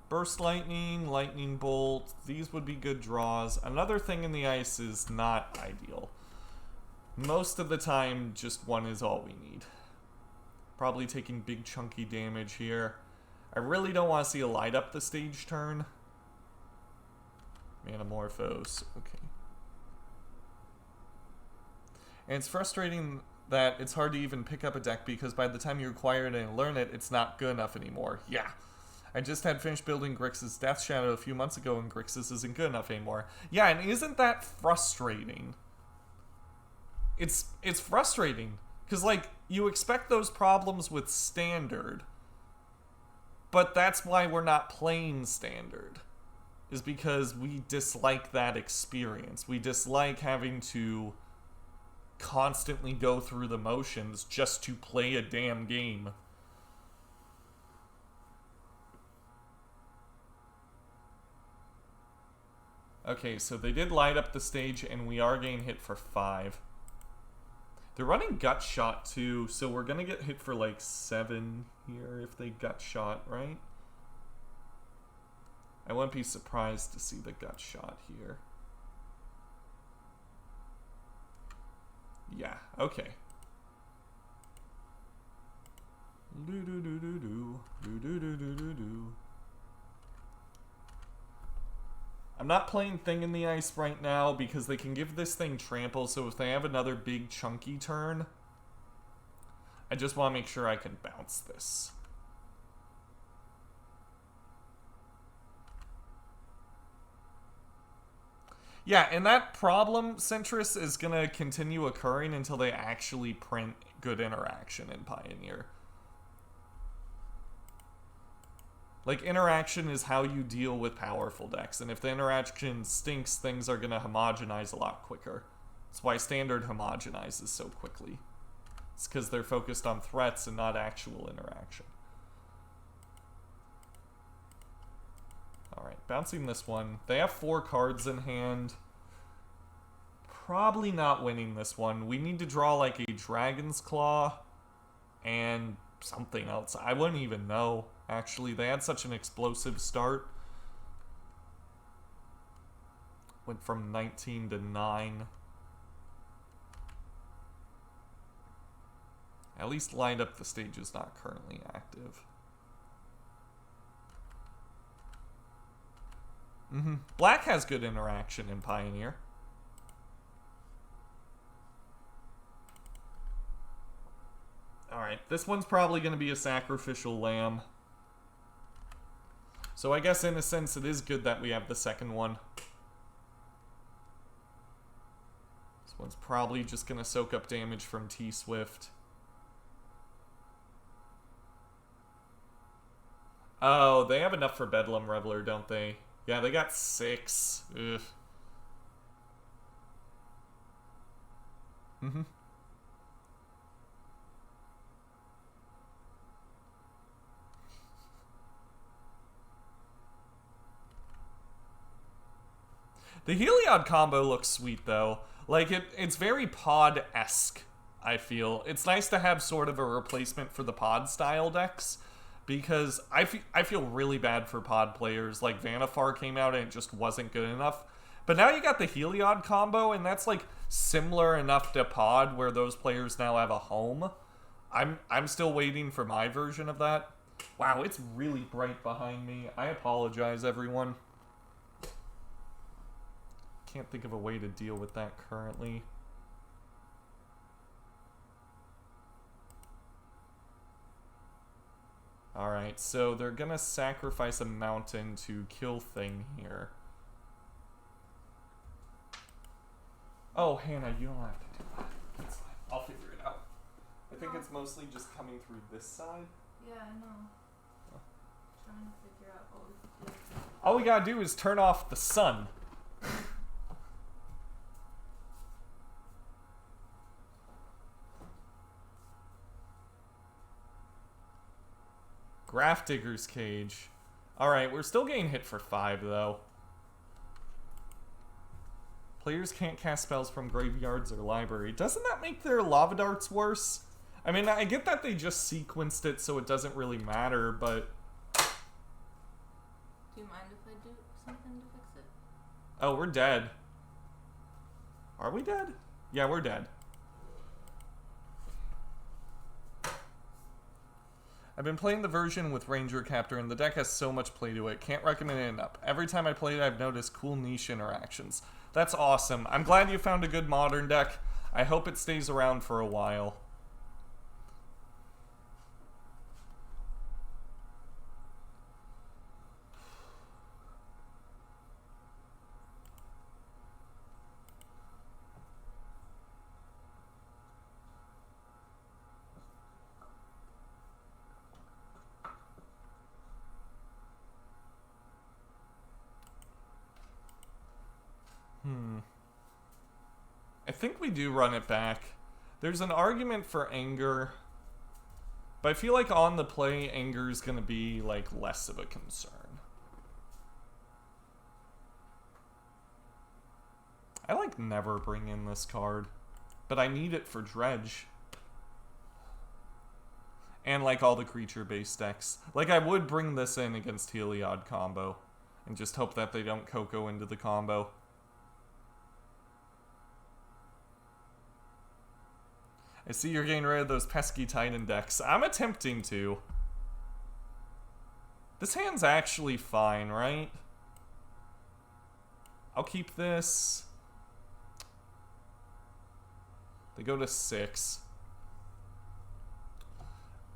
Burst Lightning, Lightning Bolt, these would be good draws. Another Thing in the Ice is not ideal. Most of the time, just one is all we need. Probably taking big chunky damage here. I really don't want to see a light up the stage turn. Manamorphose, okay. And it's frustrating that it's hard to even pick up a deck because by the time you acquire it and learn it, it's not good enough anymore. Yeah. I just had finished building Grixis Death Shadow a few months ago and Grixis isn't good enough anymore. Yeah, and isn't that frustrating? It's frustrating. Because, like, you expect those problems with Standard. But that's why we're not playing Standard. Is because we dislike that experience. We dislike having to constantly go through the motions just to play a damn game. Okay, so they did light up the stage, and we are getting hit for 5. They're running Gut Shot, too, so we're gonna get hit for, like, 7 here if they Gut Shot, right? I wouldn't be surprised to see the Gut Shot here. Yeah, okay. Do-do-do-do-do. Do-do-do-do-do-do. I'm not playing Thing in the Ice right now because they can give this thing trample, so if they have another big chunky turn, I just want to make sure I can bounce this. Yeah, and that problem, Centris, is going to continue occurring until they actually print good interaction in Pioneer. Like, interaction is how you deal with powerful decks, and if the interaction stinks, things are going to homogenize a lot quicker. That's why Standard homogenizes so quickly. It's because they're focused on threats and not actual interaction. Alright, bouncing this one. They have 4 cards in hand. Probably not winning this one. We need to draw, like, a Dragon's Claw and something else. I wouldn't even know. Actually, they had such an explosive start. Went from 19 to 9. At least Light Up the Stage is not currently active. Black has good interaction in Pioneer. Alright, this one's probably going to be a sacrificial lamb. So I guess in a sense it is good that we have the second one. This one's probably just going to soak up damage from T-Swift. Oh, they have enough for Bedlam Reveler, don't they? Yeah, they got 6. Ugh. The Heliod combo looks sweet, though. Like, it's very pod-esque, I feel. It's nice to have sort of a replacement for the pod-style decks, because I feel really bad for pod players. Like, Vanifar came out and it just wasn't good enough. But now you got the Heliod combo, and that's, like, similar enough to pod, where those players now have a home. I'm still waiting for my version of that. Wow, it's really bright behind me. I apologize, everyone. Can't think of a way to deal with that currently. Alright, so they're gonna sacrifice a mountain to kill Thing here. Oh, Hannah, you don't have to do that. That's fine. I'll figure it out. I think it's mostly just coming through this side. Yeah, I know. Oh. Trying to figure out what we could do. All we gotta do is turn off the sun. Grafdigger's Cage. Alright, we're still getting hit for 5, though. Players can't cast spells from graveyards or library. Doesn't that make their Lava Darts worse? I mean, I get that they just sequenced it so it doesn't really matter, but... Do you mind if I do something to fix it? Oh, we're dead. Are we dead? Yeah, we're dead. I've been playing the version with Ranger Captor, and the deck has so much play to it. Can't recommend it enough. Every time I play it, I've noticed cool niche interactions. That's awesome. I'm glad you found a good modern deck. I hope it stays around for a while. I think we do run it back. There's an argument for Anger, but I feel like on the play, Anger is going to be, like, less of a concern. I, like, never bring in this card, but I need it for Dredge. And, like, all the creature-based decks. Like, I would bring this in against Heliod combo, and just hope that they don't Coco into the combo. I see you're getting rid of those pesky Titan decks. I'm attempting to. This hand's actually fine, right? I'll keep this. They go to 6.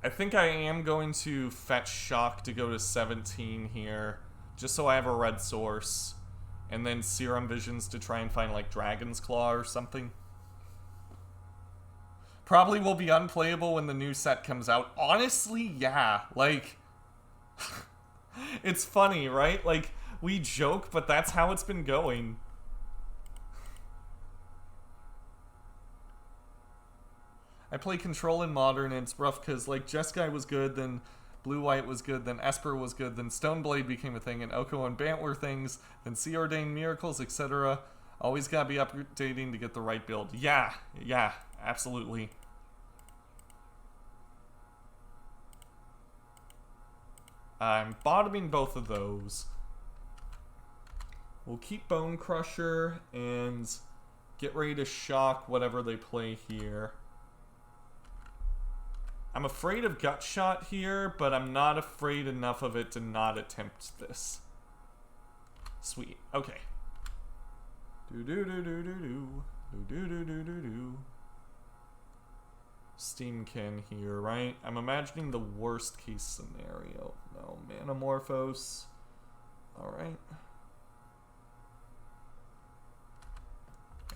I think I am going to fetch Shock to go to 17 here, just so I have a red source. And then Serum Visions to try and find, like, Dragon's Claw or something. Probably will be unplayable when the new set comes out. Honestly, yeah. Like, it's funny, right? Like, we joke, but that's how it's been going. I play Control in Modern, and it's rough because, like, Jeskai was good, then Blue-White was good, then Esper was good, then Stoneblade became a thing, and Oko and Bant were things, then Sea Ordained Miracles, etc. Always gotta be updating to get the right build. Yeah, absolutely. I'm bottoming both of those. We'll keep Bonecrusher and get ready to shock whatever they play here. I'm afraid of Gut Shot here, but I'm not afraid enough of it to not attempt this. Sweet. Okay. Do do do do do do do do do do do. Steamkin here, right? I'm imagining the worst case scenario. No, Manamorphose. Alright.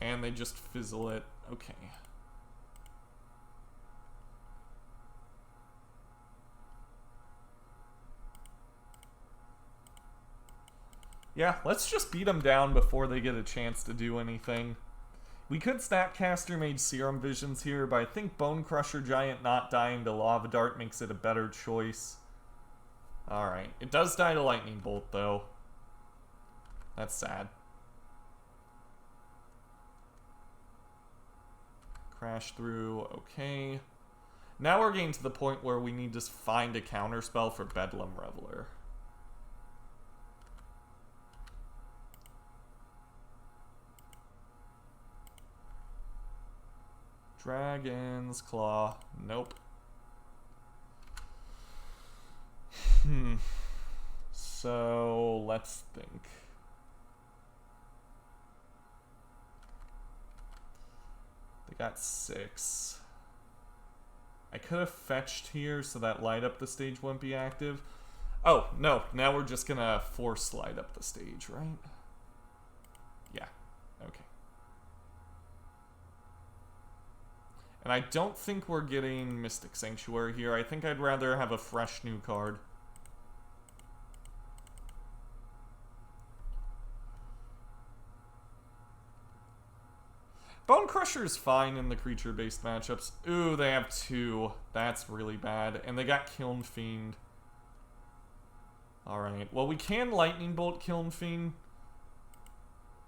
And they just fizzle it. Okay. Yeah, let's just beat them down before they get a chance to do anything. We could Snapcaster Mage Serum Visions here, but I think Bonecrusher Giant not dying to Lava Dart makes it a better choice. Alright. It does die to Lightning Bolt, though. That's sad. Crash through. Okay. Now we're getting to the point where we need to find a counterspell for Bedlam Reveler. Dragon's Claw. Nope. So, let's think. They got 6. I could have fetched here so that light up the stage wouldn't be active. Oh, no. Now we're just gonna force light up the stage, right? Yeah. Okay. And I don't think we're getting Mystic Sanctuary here. I think I'd rather have a fresh new card. Bonecrusher's fine in the creature-based matchups. Ooh, they have 2. That's really bad. And they got Kiln Fiend. Alright. Well, we can Lightning Bolt Kiln Fiend.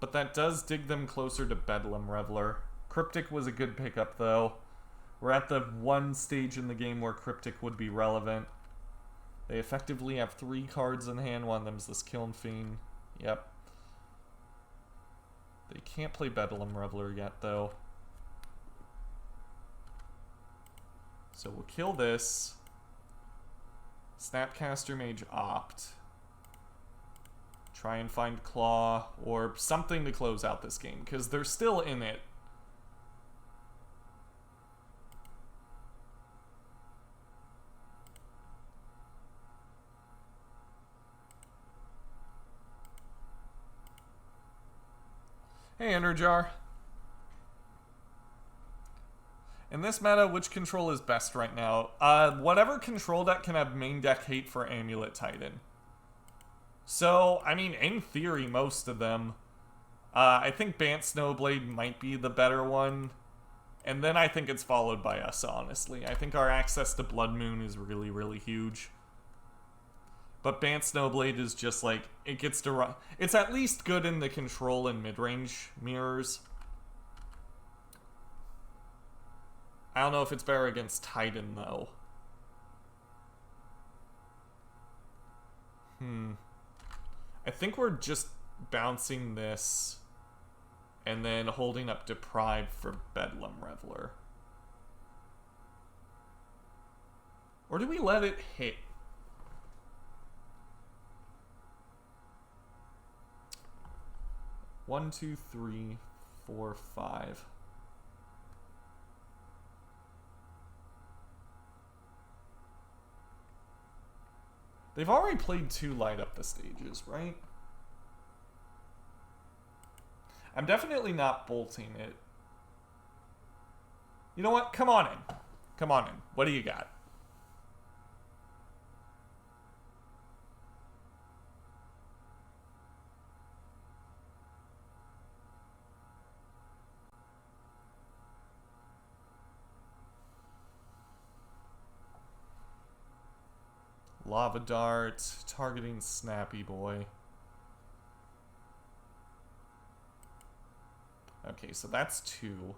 But that does dig them closer to Bedlam Reveler. Cryptic was a good pickup, though. We're at the one stage in the game where Cryptic would be relevant. They effectively have 3 cards in hand. One of them's this Kiln Fiend. Yep. They can't play Bedlam Reveler yet, though. So we'll kill this. Snapcaster Mage Opt. Try and find Claw or something to close out this game, because they're still in it. Hey, Enerjar. In this meta, which control is best right now? Whatever control deck can have main deck hate for Amulet Titan. So, I mean, in theory, most of them. I think Bant Snowblade might be the better one. And then I think it's followed by us, honestly. I think our access to Blood Moon is really, really huge. But Bant Snowblade is just like, it gets to run. It's at least good in the control and mid-range mirrors. I don't know if it's better against Titan, though. I think we're just bouncing this and then holding up Deprive for Bedlam Reveler. Or do we let it hit? One, 2, 3, 4, 5. They've already played 2 light up the stages, right? I'm definitely not bolting it. You know what? Come on in. Come on in. What do you got? Lava Dart, targeting Snappy Boy. Okay, so that's 2.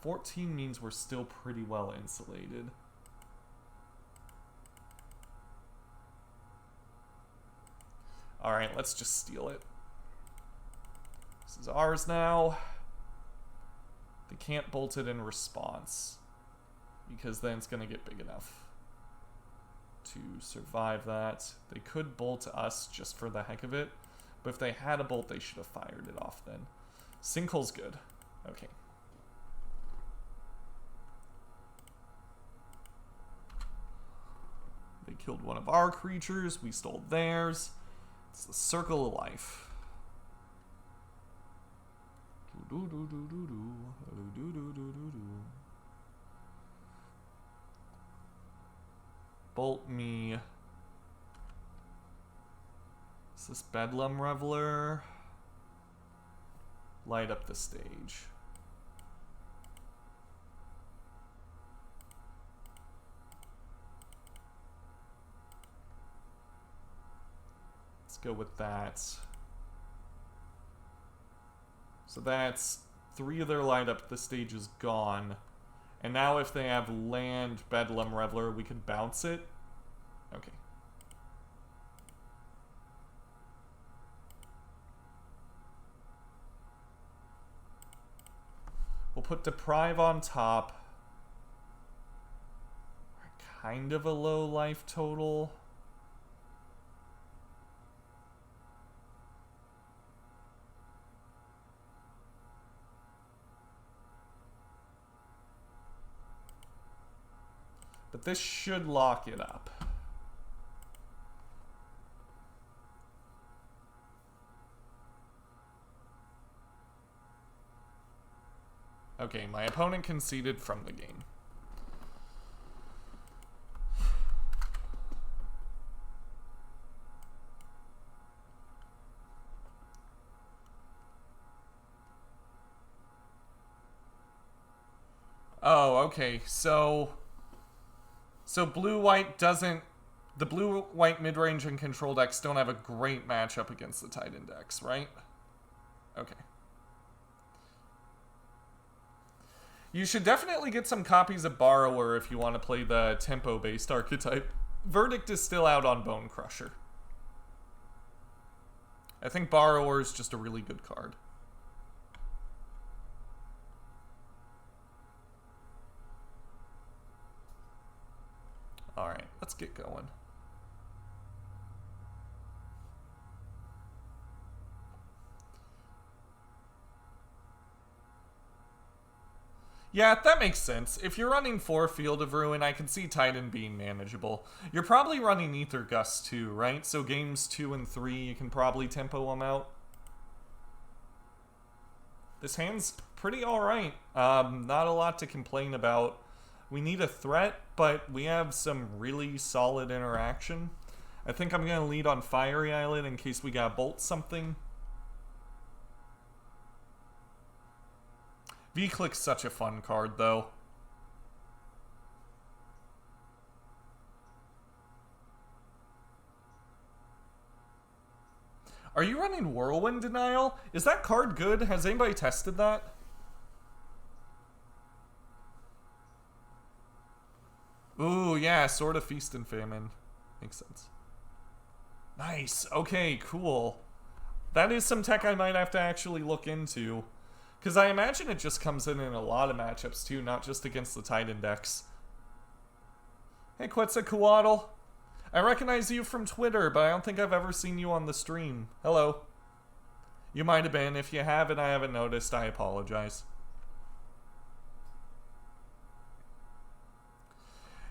14 means we're still pretty well insulated. Alright, let's just steal it. This is ours now. They can't bolt it in response, because then it's going to get big enough. to survive that. They could bolt us just for the heck of it, but if they had a bolt, they should have fired it off then. Sinkhole's good. Okay. They killed one of our creatures. We stole theirs. It's the circle of life. Bolt me. Is this Bedlam Reveler? Light up the stage. Let's go with that. So that's 3 of their light up the stage is gone. And now if they have land Bedlam Reveler, we can bounce it. Okay. We'll put Deprive on top. Kind of a low life total. But this should lock it up. Okay, my opponent conceded from the game. Oh, okay, so blue-white doesn't... The blue-white mid-range and control decks don't have a great matchup against the Titan decks, right? Okay. You should definitely get some copies of Borrower if you want to play the tempo-based archetype. Verdict is still out on Bonecrusher. I think Borrower is just a really good card. Alright, let's get going. Yeah, that makes sense. If you're running 4 Field of Ruin, I can see Titan being manageable. You're probably running Aether Gust too, right? So games 2 and 3, you can probably tempo them out. This hand's pretty alright. Not a lot to complain about. We need a threat, but we have some really solid interaction. I think I'm going to lead on Fiery Islet in case we got bolt something. V-Click's such a fun card, though. Are you running Whirlwind Denial? Is that card good? Has anybody tested that? Ooh, yeah, Sword of Feast and Famine. Makes sense. Nice. Okay, cool. That is some tech I might have to actually look into. Because I imagine it just comes in a lot of matchups, too, not just against the Titan decks. Hey, Quetzalcoatl. I recognize you from Twitter, but I don't think I've ever seen you on the stream. Hello. You might have been. If you haven't, I haven't noticed. I apologize.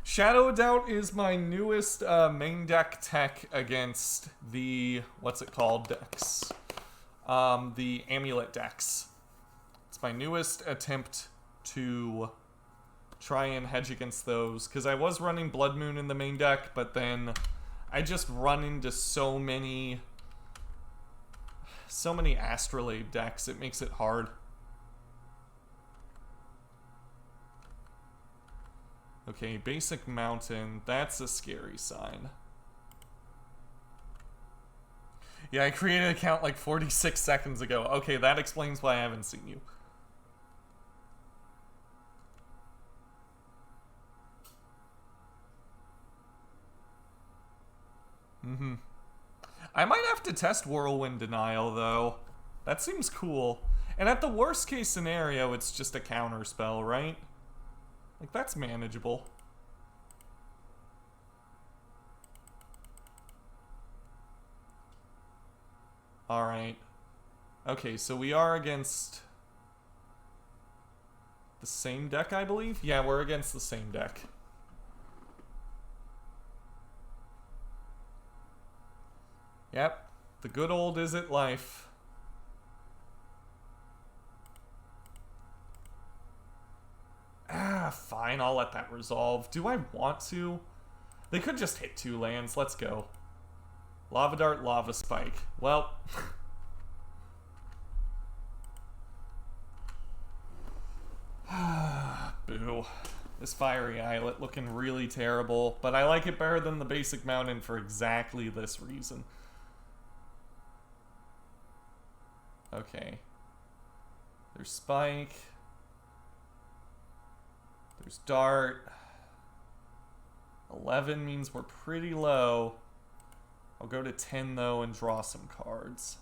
Shadow Doubt is my newest main deck tech against the, what's it called, decks? The Amulet decks. It's my newest attempt to try and hedge against those, because I was running Blood Moon in the main deck, but then I just run into so many Astrolabe decks, it makes it hard. Okay, Basic Mountain, that's a scary sign. Yeah, I created an account like 46 seconds ago. Okay, that explains why I haven't seen you. I might have to test Whirlwind Denial, though. That seems cool. And at the worst case scenario, it's just a counter spell, right? Like, that's manageable. Alright. Okay, so we are against the same deck, I believe? Yeah, we're against the same deck. Yep. The good old Is It life. Ah, fine, I'll let that resolve. Do I want to? They could just hit 2 lands. Let's go. Lava Dart, Lava Spike. Well... Boo. This Fiery Islet looking really terrible, but I like it better than the basic mountain for exactly this reason. Okay. There's Spike. There's Dart. 11 means we're pretty low. I'll go to 10 though and draw some cards.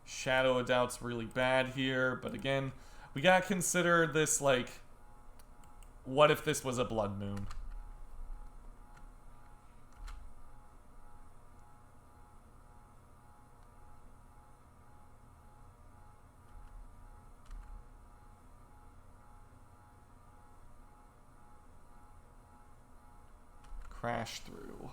Shadow of Doubt's really bad here, but again, we gotta consider this like, what if this was a Blood Moon? Crash through.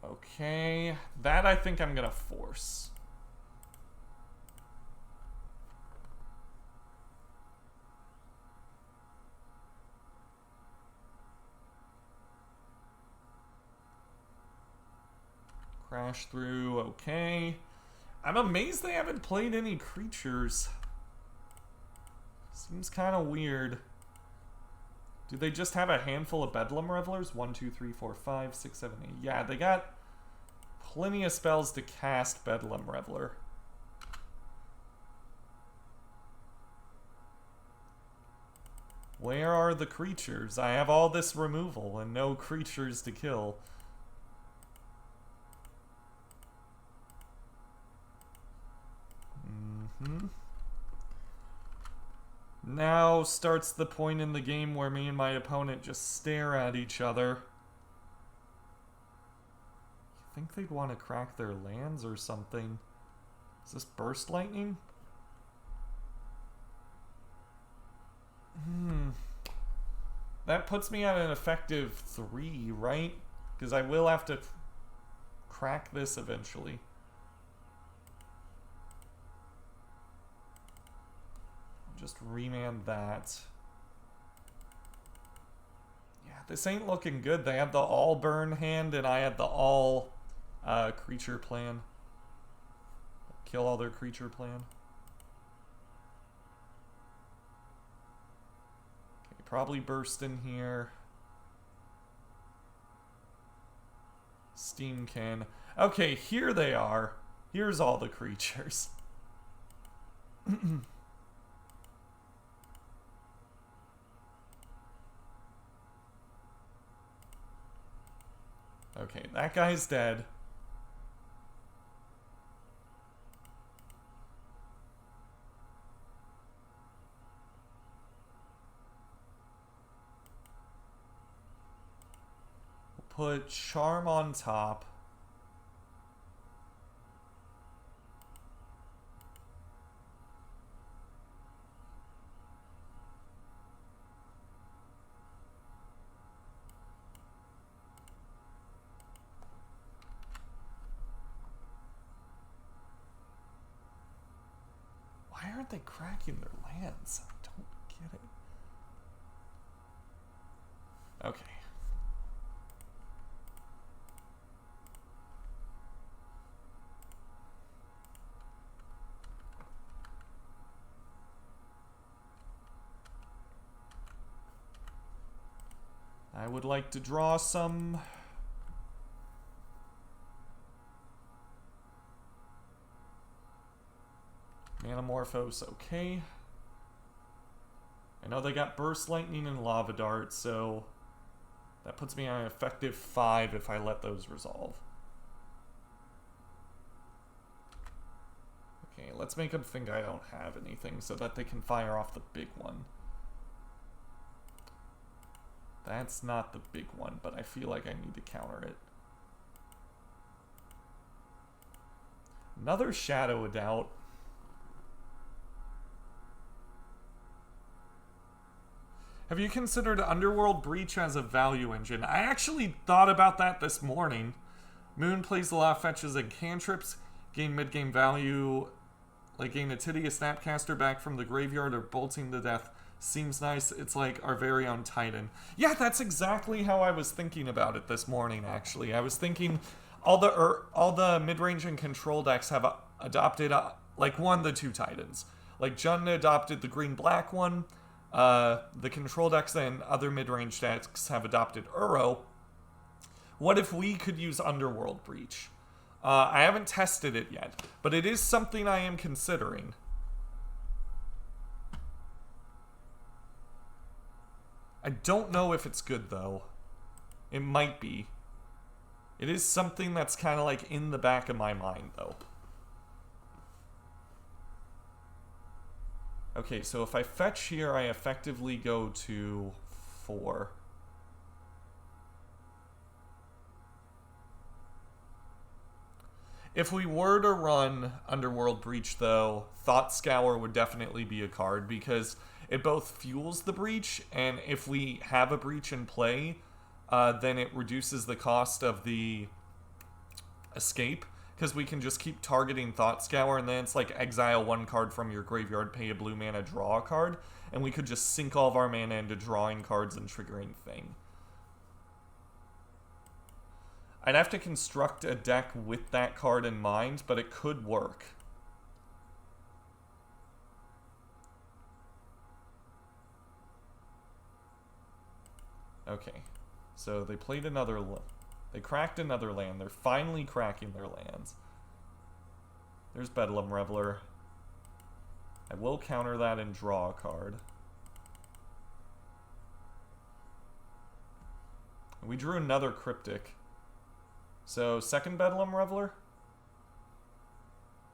Okay, that I think I'm gonna force. Crash through, okay. I'm amazed they haven't played any creatures. Seems kind of weird. Do they just have a handful of Bedlam Revelers? 1, 2, 3, 4, 5, 6, 7, 8. Yeah, they got plenty of spells to cast Bedlam Reveler. Where are the creatures? I have all this removal and no creatures to kill. Now starts the point in the game where me and my opponent just stare at each other. You think they'd want to crack their lands or something? Is this Burst Lightning? That puts me at an effective 3, right? Because I will have to crack this eventually. Just remand that. Yeah, this ain't looking good. They had the all burn hand and I had the all creature plan. Kill all their creature plan. Okay, probably burst in here. Steam can. Okay, here they are. Here's all the creatures. Okay, that guy's dead. We'll put Charm on top. Why aren't they cracking their lands? I don't get it. Okay. I would like to draw some... Manamorphose, okay. I know they got Burst Lightning and Lava Dart, so that puts me on an effective 5 if I let those resolve. Okay, let's make them think I don't have anything so that they can fire off the big one. That's not the big one, but I feel like I need to counter it. Another Shadow of Doubt. Have you considered Underworld Breach as a value engine? I actually thought about that this morning. Moon plays a lot of fetches and cantrips, gain mid-game value, like gain a Tidious Snapcaster back from the graveyard or Bolting to Death. Seems nice. It's like our very own Titan. Yeah, that's exactly how I was thinking about it this morning, actually. I was thinking all the mid-range and control decks have adopted, like, one of the two Titans. Like, Jund adopted the green-black one. The control decks and other mid-range decks have adopted Uro. What if we could use Underworld Breach? I haven't tested it yet, but it is something I am considering. I don't know if it's good, though. It might be. It is something that's kind of like in the back of my mind, though. Okay, so if I fetch here, I effectively go to 4. If we were to run Underworld Breach, though, Thought Scour would definitely be a card, because it both fuels the Breach, and if we have a Breach in play, then it reduces the cost of the escape, because we can just keep targeting Thought Scour, and then it's like exile one card from your graveyard, pay a blue mana, draw a card, and we could just sink all of our mana into drawing cards and triggering thing. I'd have to construct a deck with that card in mind, but it could work. Okay, so they played another... They cracked another land. They're finally cracking their lands. There's Bedlam Reveler. I will counter that and draw a card. We drew another Cryptic. So, second Bedlam Reveler?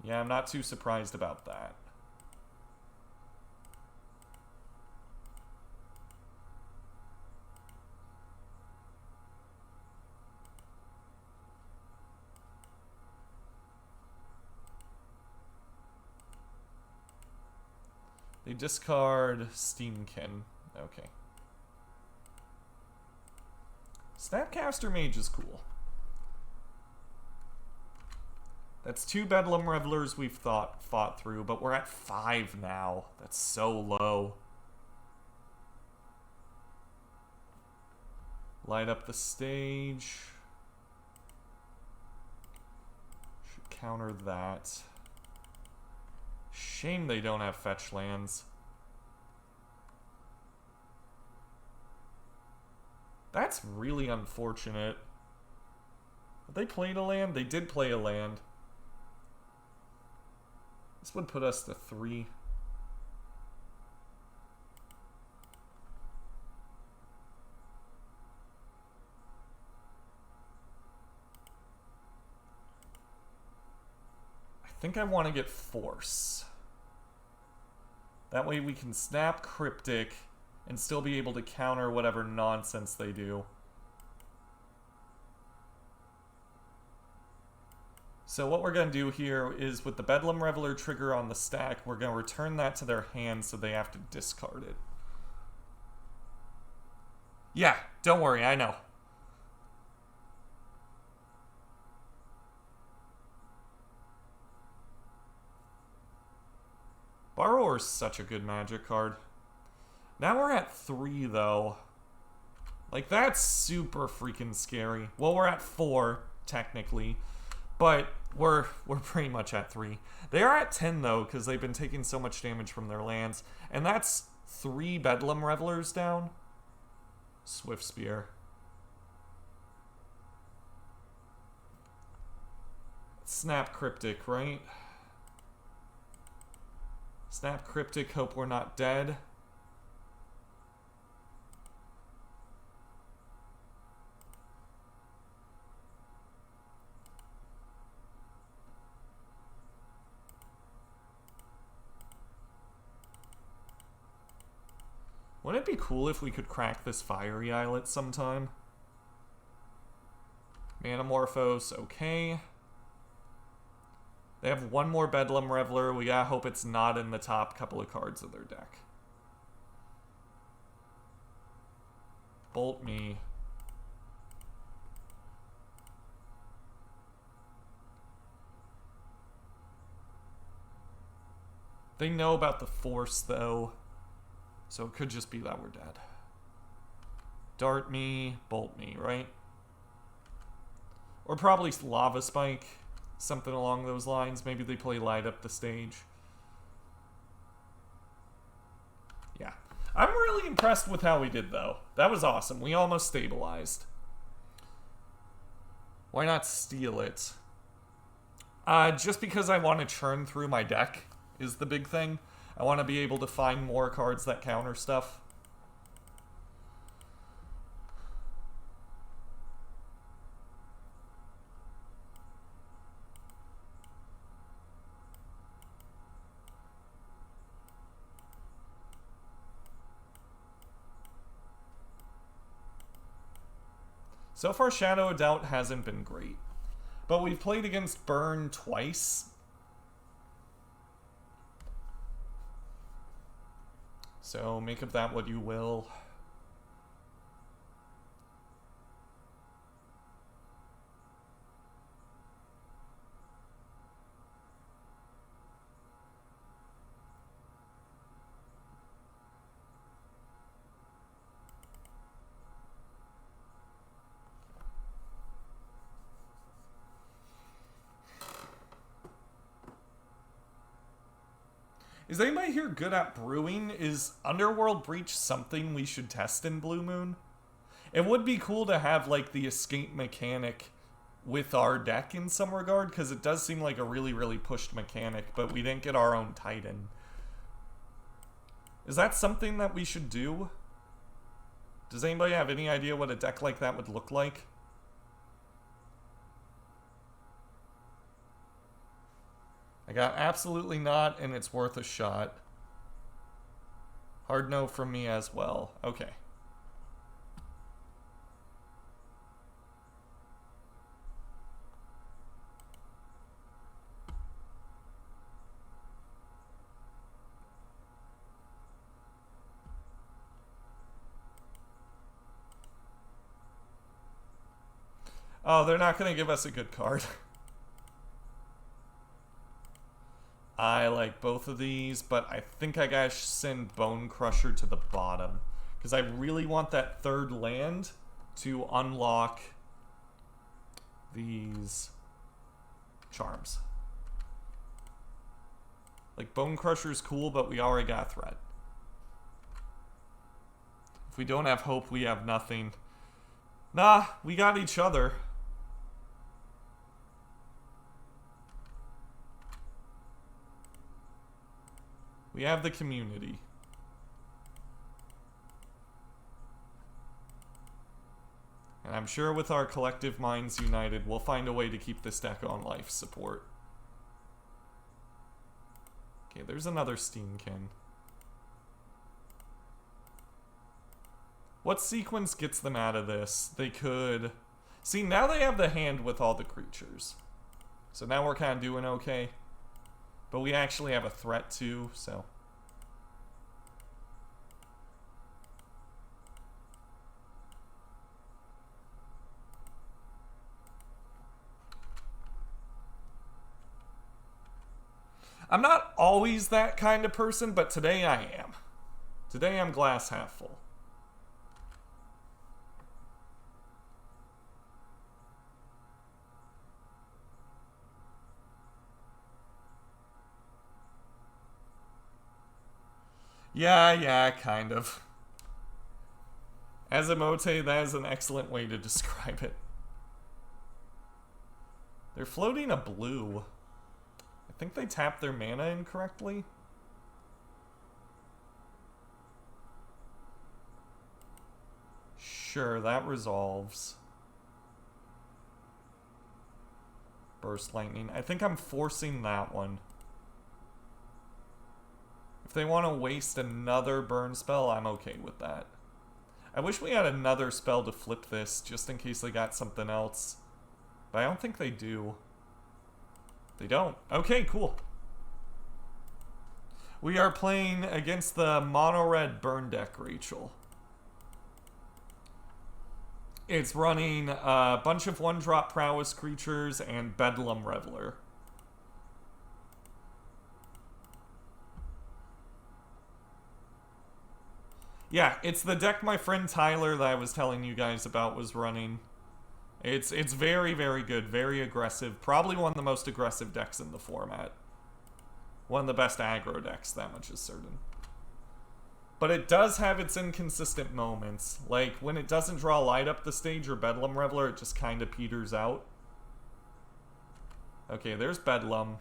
Yeah, I'm not too surprised about that. They discard Steamkin. Okay. Snapcaster Mage is cool. That's 2 Bedlam Revelers we've fought through, but we're at 5 now. That's so low. Light up the stage. Should counter that. Shame they don't have fetch lands. That's really unfortunate. They played a land? They did play a land. This would put us to 3. I think I want to get Force. That way we can snap Cryptic and still be able to counter whatever nonsense they do. So what we're going to do here is with the Bedlam Reveler trigger on the stack, we're going to return that to their hand so they have to discard it. Yeah, don't worry, I know. Borrower's such a good Magic card. Now we're at 3, though. Like, that's super freaking scary. Well, we're at 4, technically. But we're pretty much at 3. They are at 10, though, because they've been taking so much damage from their lands. And that's 3 Bedlam Revelers down. Swift Spear. Snap Cryptic, right? Snap Cryptic, hope we're not dead. What Wouldn't it be cool if we could crack this Fiery Islet sometime? Manamorphose, okay. They have one more Bedlam Reveler. We gotta hope it's not in the top couple of cards of their deck. Bolt me. They know about the Force, though. So it could just be that we're dead. Dart me, bolt me, right? Or probably Lava Spike. Something along those lines. Maybe they play Light Up the Stage. Yeah. I'm really impressed with how we did, though. That was awesome. We almost stabilized. Why not steal it? Just because I want to churn through my deck is the big thing. I want to be able to find more cards that counter stuff. So far, Shadow of Doubt hasn't been great. But we've played against Burn twice. So make of that what you will. Is anybody here good at brewing? Is Underworld Breach something we should test in Blue Moon? It would be cool to have, like, the escape mechanic with our deck in some regard, because it does seem like a really, really pushed mechanic, but we didn't get our own Titan. Is that something that we should do? Does anybody have any idea what a deck like that would look like? I got absolutely not, and it's worth a shot. Hard no from me as well. Okay. Oh, they're not going to give us a good card. I like both of these, but I think I gotta send Bonecrusher to the bottom. Because I really want that third land to unlock these charms. Like, Bonecrusher's cool, but we already got a threat. If we don't have hope, we have nothing. Nah, we got each other. We have the community. And I'm sure with our collective minds united, we'll find a way to keep this deck on life support. Okay, there's another Steamkin. What sequence gets them out of this? They could... See, now they have the hand with all the creatures. So now we're kind of doing okay. But we actually have a threat too, so... I'm not always that kind of person, but today I am. Today I'm glass half full. Yeah, kind of. As Emote, that is an excellent way to describe it. They're floating a blue. I think they tapped their mana incorrectly. Sure, that resolves. Burst Lightning. I think I'm forcing that one. If they want to waste another burn spell, I'm okay with that. I wish we had another spell to flip this, just in case they got something else. But I don't think they do. They don't. Okay, cool. We are playing against the mono-red burn deck, Rachel. It's running a bunch of one-drop prowess creatures and Bedlam Reveler. Yeah, it's the deck my friend Tyler that I was telling you guys about was running. It's very, very good, very aggressive. Probably one of the most aggressive decks in the format. One of the best aggro decks, that much is certain. But it does have its inconsistent moments. Like, when it doesn't draw Light Up the Stage or Bedlam Reveler, it just kind of peters out. Okay, there's Bedlam.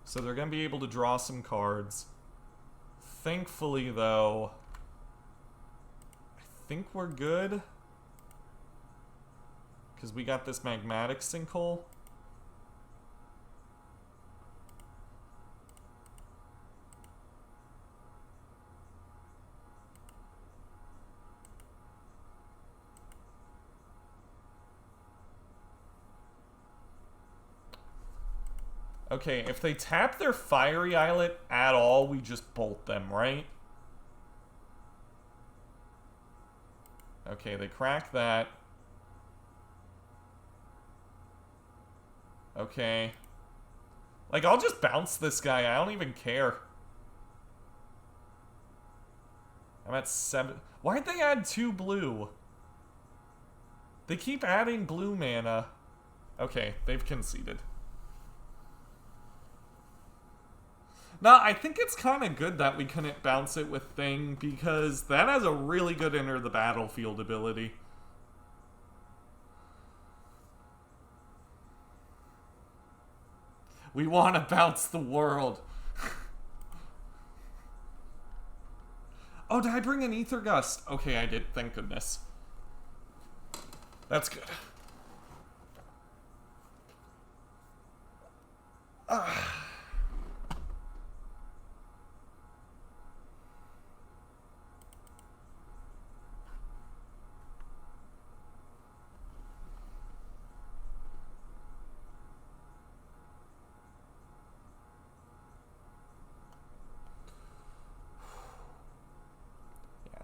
So they're going to be able to draw some cards. Thankfully, though, I think we're good. Because we got this Magmatic Sinkhole. Okay, if they tap their Fiery Islet at all, we just bolt them, right? Okay, they crack that. Okay. Like, I'll just bounce this guy. I don't even care. I'm at 7. Why'd they add 2 blue? They keep adding blue mana. Okay, they've conceded. No, I think it's kind of good that we couldn't bounce it with Thing, because that has a really good enter the battlefield ability. We want to bounce the world. Oh, did I bring an Aether Gust? Okay, I did, thank goodness. That's good.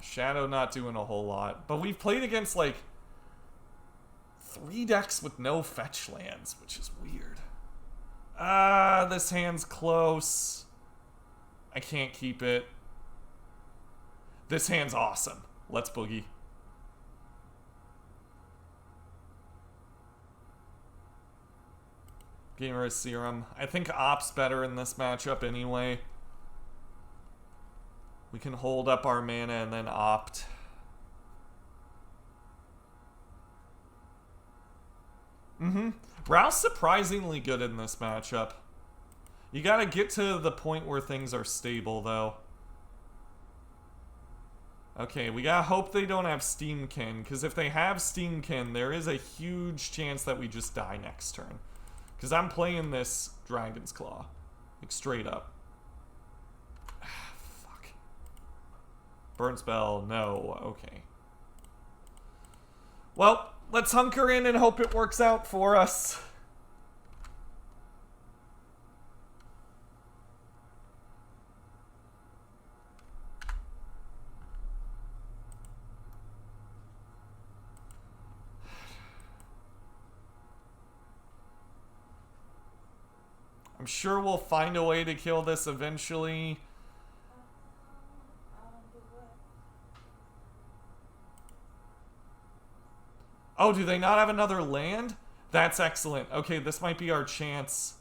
Shadow not doing a whole lot. But we've played against, like, 3 decks with no fetch lands, which is weird. This hand's close. I can't keep it. This hand's awesome. Let's boogie. Gamer's Serum. I think Op's better in this matchup anyway. We can hold up our mana and then opt. Rao's surprisingly good in this matchup. You gotta get to the point where things are stable, though. Okay, we gotta hope they don't have Steamkin, because if they have Steamkin, there is a huge chance that we just die next turn. Because I'm playing this Dragon's Claw. Like, straight up. Burn spell, no, okay. Well, let's hunker in and hope it works out for us. I'm sure we'll find a way to kill this eventually. Oh, do they not have another land? That's excellent. Okay, this might be our chance.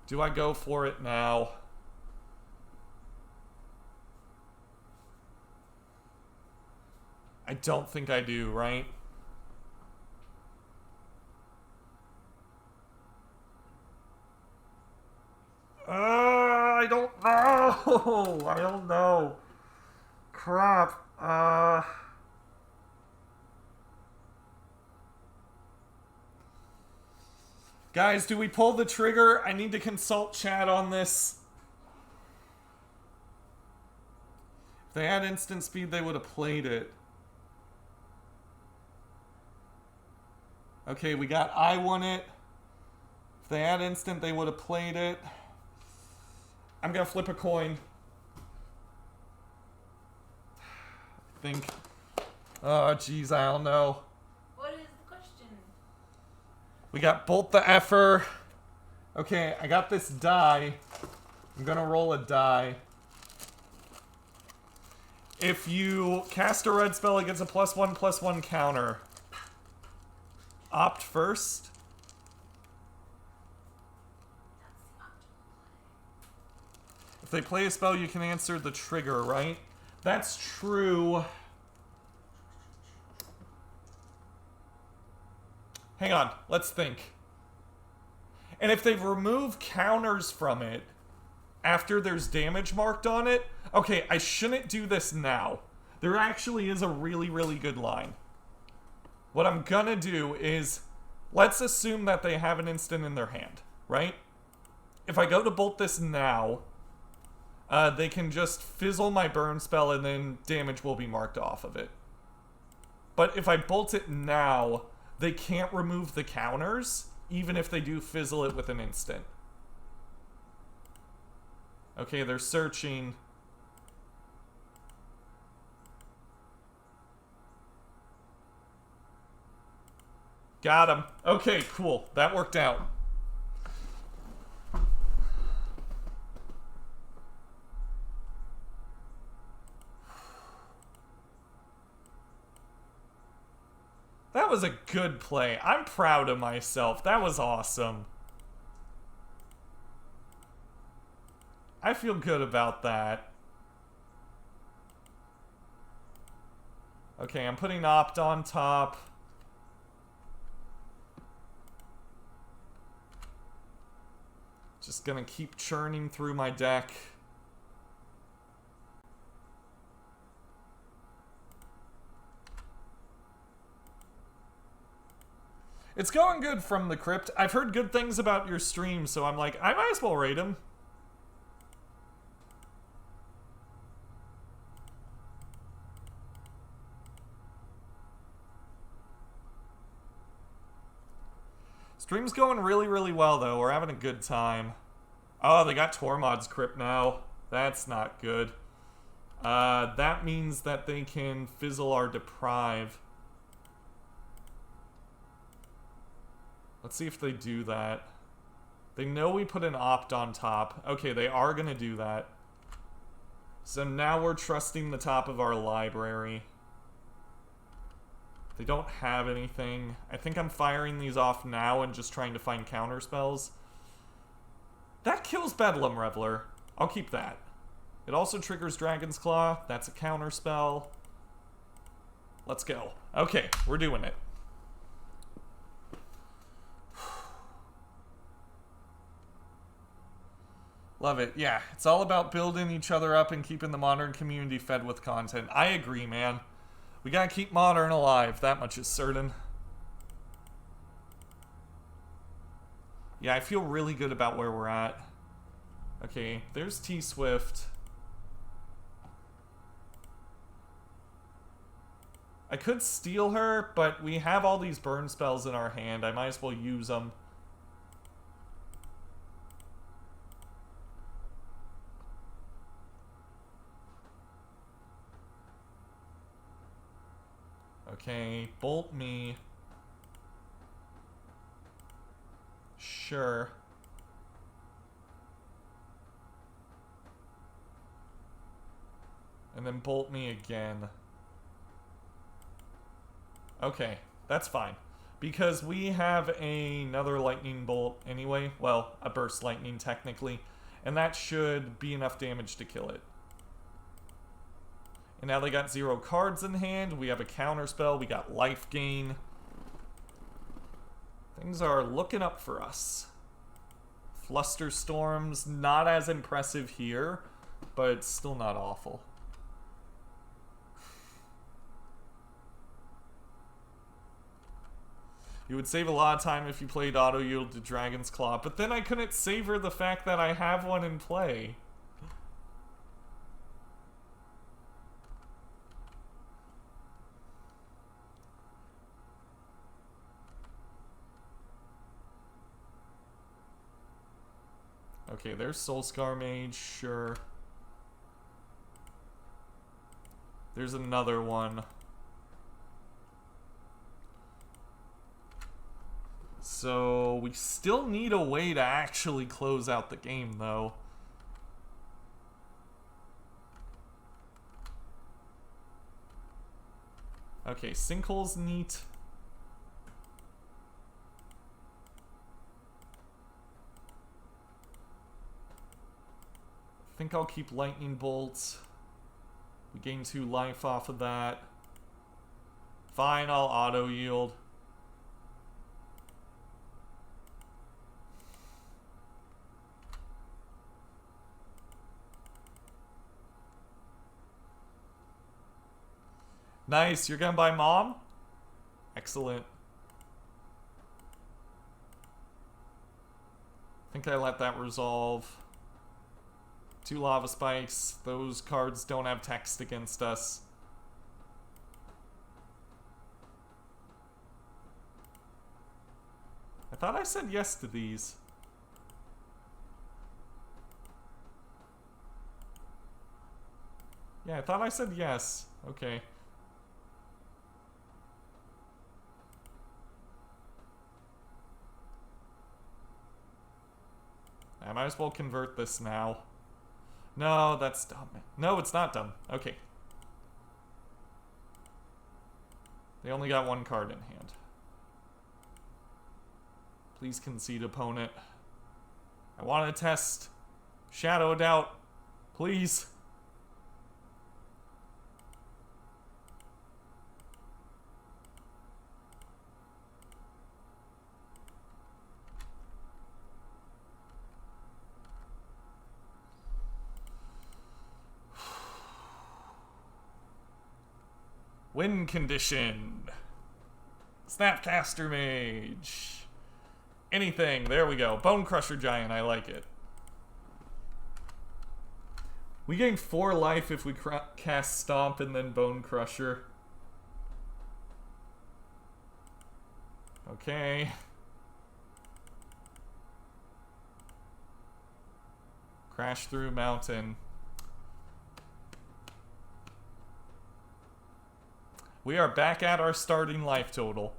Do I go for it now? I don't think I do, right? know. I don't know. Crap. Guys, do we pull the trigger? I need to consult chat on this. If they had instant speed, they would have played it. Okay, we got I won it. If they had instant, they would have played it. I'm gonna flip a coin. I think. Oh, jeez, I don't know. What is the question? We got Bolt the Effer. Okay, I got this die. I'm gonna roll a die. If you cast a red spell, it gets a +1/+1 counter. Opt first. If they play a spell, you can answer the trigger, right? That's true. Hang on, let's think. And if they've removed counters from it after there's damage marked on it, okay, I shouldn't do this now. There actually is a really, really good line. What I'm gonna do is, let's assume that they have an instant in their hand, right? If I go to bolt this now, they can just fizzle my burn spell and then damage will be marked off of it. But if I bolt it now, they can't remove the counters, even if they do fizzle it with an instant. Okay, they're searching. Got him. Okay, cool. That worked out. That was a good play. I'm proud of myself. That was awesome. I feel good about that. Okay, I'm putting Opt on top. Just gonna keep churning through my deck. It's going good from the crypt. I've heard good things about your stream, so I'm like, I might as well raid him. Stream's going really, really well, though. We're having a good time. Oh, they got Tormod's crypt now. That's not good. That means that they can fizzle our Deprive. Let's see if they do that. They know we put an Opt on top. Okay, they are going to do that. So now we're trusting the top of our library. They don't have anything. I think I'm firing these off now and just trying to find counter spells. That kills Bedlam Reveler. I'll keep that. It also triggers Dragon's Claw. That's a counter spell. Let's go. Okay, we're doing it. Love it. Yeah, it's all about building each other up and keeping the Modern community fed with content. I agree, man. We gotta keep Modern alive. That much is certain. Yeah, I feel really good about where we're at. Okay, there's T-Swift. I could steal her, but we have all these burn spells in our hand. I might as well use them. Okay, bolt me. Sure. And then bolt me again. Okay, that's fine. Because we have another lightning bolt anyway. Well, a burst lightning technically. And that should be enough damage to kill it. And now they got 0 cards in hand. We have a counter spell. We got life gain. Things are looking up for us. Flusterstorm's not as impressive here. but it's still not awful. You would save a lot of time if you played auto yield to Dragon's Claw, but then I couldn't savor the fact that I have one in play. Okay, there's Soulscar Mage, sure. There's another one. So, we still need a way to actually close out the game, though. Okay, Sinkhole's neat. I think I'll keep Lightning Bolts. We gain 2 life off of that. Fine, I'll auto yield. Nice, you're gonna buy Mom? Excellent. I think I let that resolve. 2 Lava Spikes. Those cards don't have text against us. I thought I said yes to these. Yeah, I thought I said yes. Okay. I might as well convert this now. No, that's dumb. No, it's not dumb. Okay. They only got 1 card in hand. Please concede, opponent. I want to test Shadow of Doubt. Please. Win condition. Snapcaster Mage. Anything. There we go. Bonecrusher Giant. I like it. We gain 4 life if we cast Stomp and then Bonecrusher. Okay. Crash through mountain. We are back at our starting life total.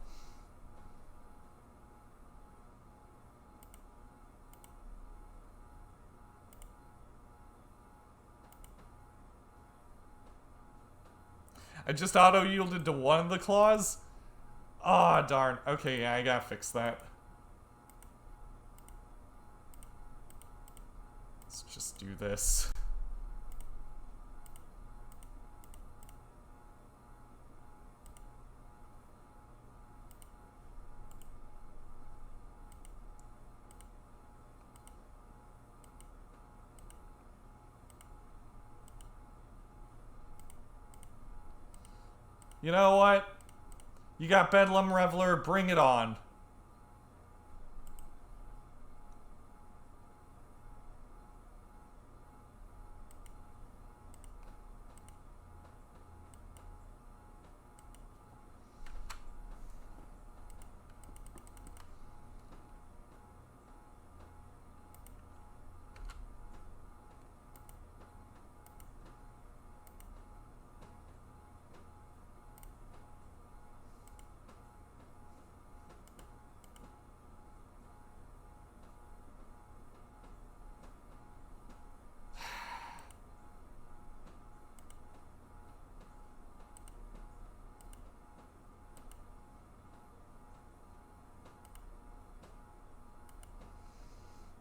I just auto-yielded to one of the claws? Ah, oh, darn. Okay, yeah, I gotta fix that. Let's just do this. You know what? You got Bedlam Reveler, bring it on.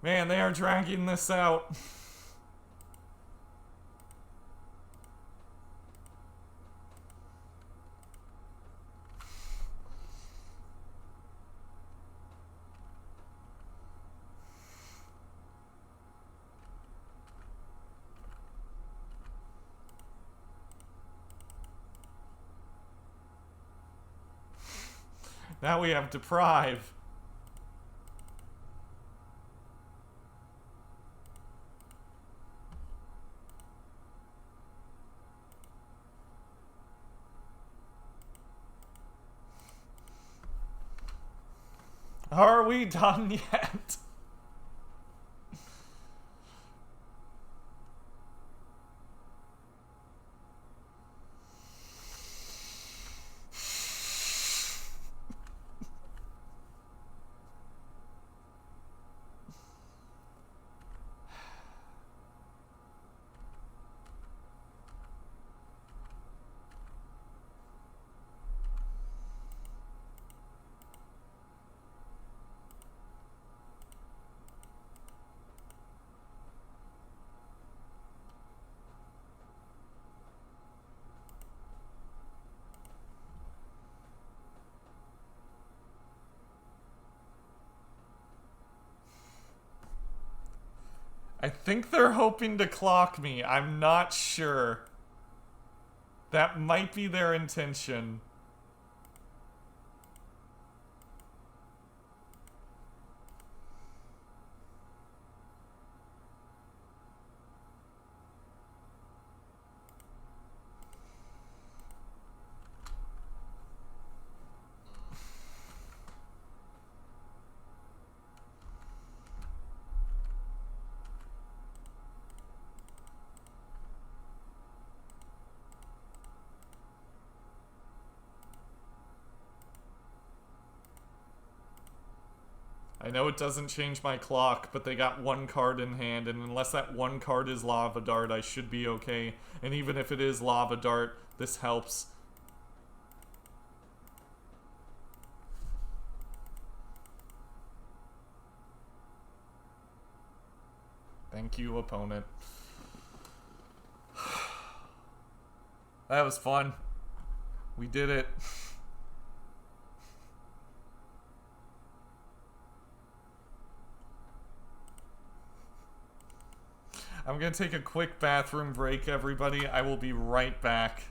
Man, they are dragging this out. Now we have Deprive. Are we done yet? I think they're hoping to clock me. I'm not sure. That might be their intention. I know it doesn't change my clock, but they got one card in hand, and unless that one card is Lava Dart, I should be okay. And even if it is Lava Dart, this helps. Thank you, opponent. That was fun. We did it. I'm gonna take a quick bathroom break, everybody. I will be right back.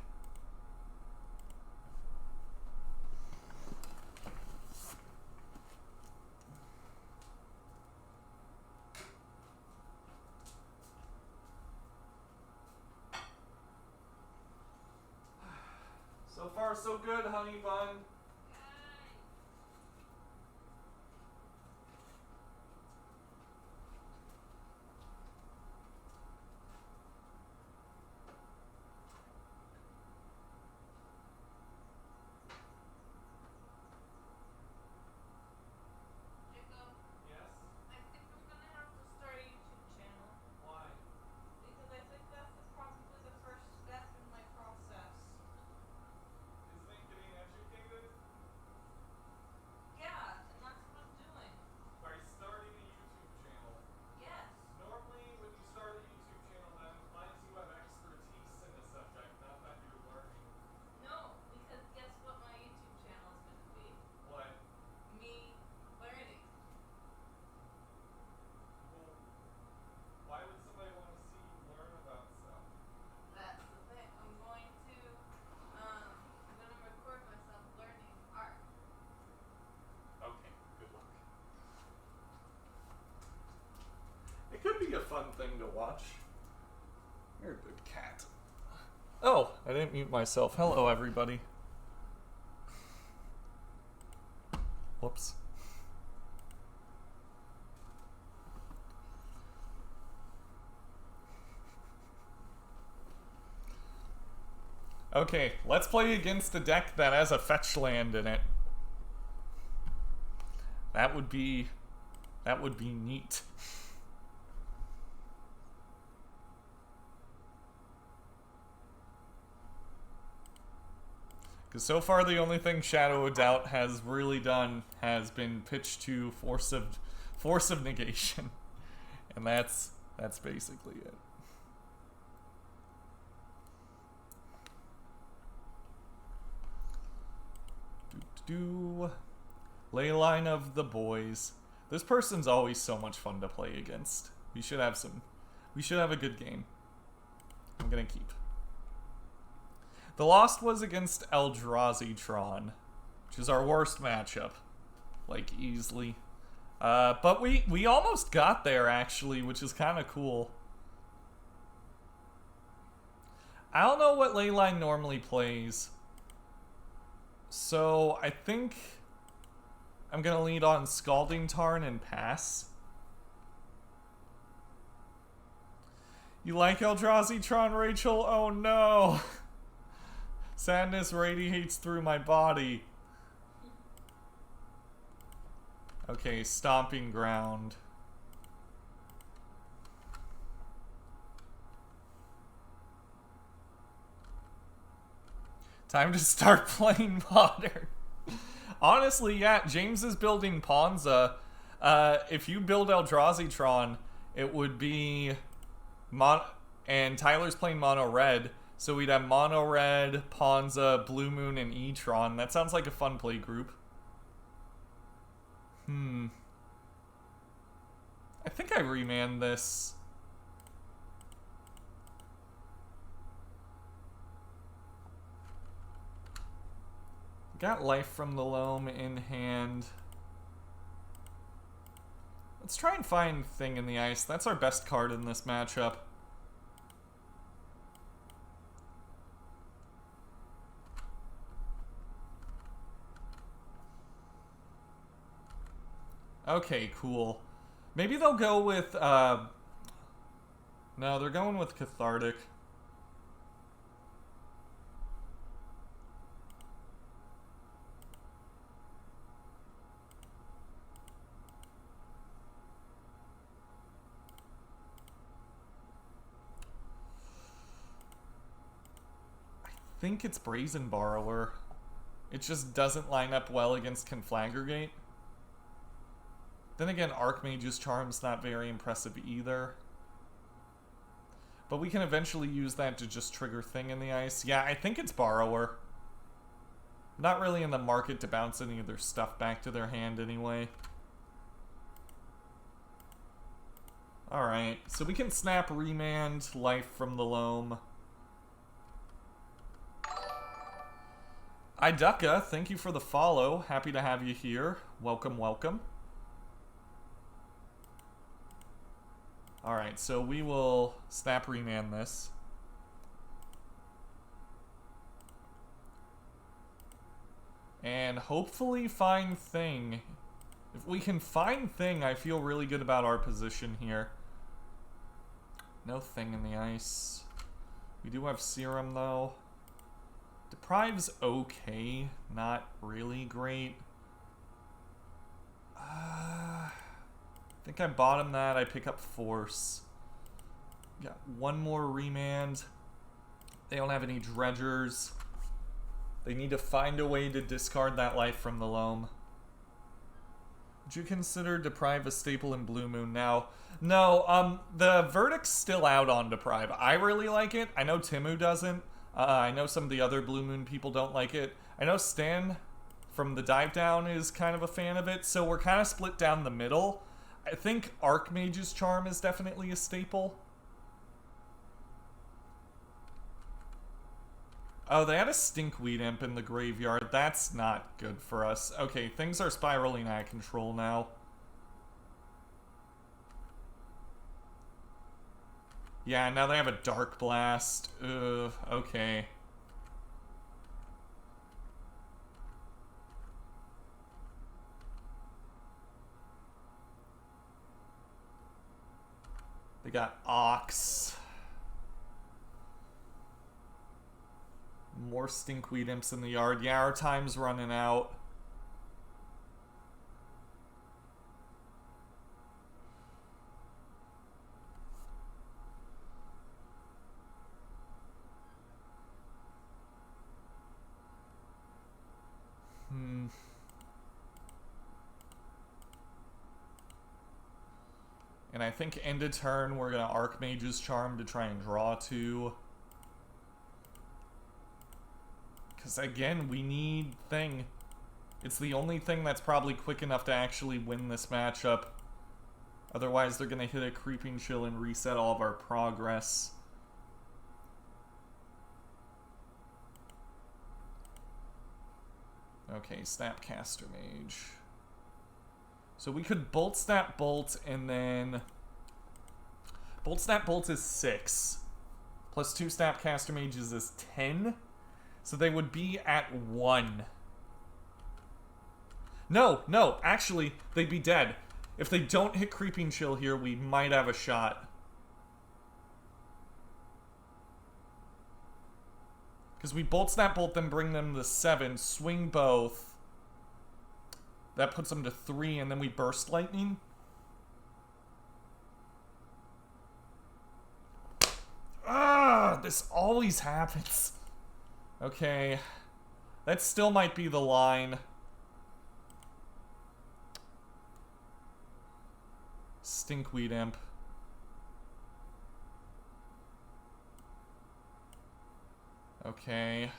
So far, so good, honey bun. Could be a fun thing to watch. You're a good cat. Oh, I didn't mute myself. Hello, everybody. Whoops. Okay, let's play against a deck that has a fetch land in it. That would be neat. Because so far the only thing Shadow of Doubt has really done has been pitched to Force of Negation. And that's basically it. Leyline of the Boys. This person's always so much fun to play against. We should have a good game. I'm gonna keep. The lost was against Eldrazi Tron, which is our worst matchup, like easily. But we almost got there actually, which is kind of cool. I don't know what Leyline normally plays, so I think I'm gonna lead on Scalding Tarn and pass. You like Eldrazi Tron, Rachel? Oh no! Sadness radiates through my body. Okay, Stomping Ground. Time to start playing Modern. Honestly, yeah, James is building Ponza. If you build Eldrazi Tron, it would be and Tyler's playing Mono Red, so we'd have Mono Red, Ponza, Blue Moon, and E-Tron. That sounds like a fun play group. I think I remand this. Got Life from the Loam in hand. Let's try and find Thing in the Ice. That's our best card in this matchup. Okay, cool. Maybe they'll go with, no, they're going with Cathartic. I think it's Brazen Borrower. It just doesn't line up well against Conflagrate. Then again, Archmage's Charm's not very impressive either. But we can eventually use that to just trigger Thing in the Ice. Yeah, I think it's Borrower. Not really in the market to bounce any of their stuff back to their hand anyway. Alright, so we can snap Remand, Life from the Loam. Iducka, thank you for the follow. Happy to have you here. Welcome, welcome. Alright, so we will snap Remand this. And hopefully find Thing. If we can find Thing, I feel really good about our position here. No Thing in the Ice. We do have Serum, though. Deprive's okay. Not really great. I think I bottom that. I pick up Force. Got one more Remand. They don't have any Dredgers. They need to find a way to discard that Life from the Loam. Would you consider Deprive a staple in Blue Moon now? No, the verdict's still out on Deprive. I really like it. I know Timu doesn't. I know some of the other Blue Moon people don't like it. I know Stan from the Dive Down is kind of a fan of it, so we're kind of split down the middle. I think Archmage's Charm is definitely a staple. Oh, they had a Stinkweed Imp in the graveyard. That's not good for us. Okay, things are spiraling out of control now. Yeah, now they have a Dark Blast. Ugh, okay. They got Ox. More Stinkweed Imps in the yard. Yeah, our time's running out. And I think end of turn, we're going to Archmage's Charm to try and draw two. Because again, we need Thing. It's the only thing that's probably quick enough to actually win this matchup. Otherwise, they're going to hit a Creeping Chill and reset all of our progress. Okay, Snapcaster Mage. So we could Bolt Snap Bolt and then... Bolt Snap Bolt is 6. Plus 2 Snapcaster Mages is 10. So they would be at 1. No, actually, they'd be dead. If they don't hit Creeping Chill here, we might have a shot. Because we Bolt Snap Bolt them, bring them to 7, swing both. That puts them to 3, and then we Burst Lightning. Ah, this always happens. Okay. That still might be the line. Stinkweed Imp. Okay.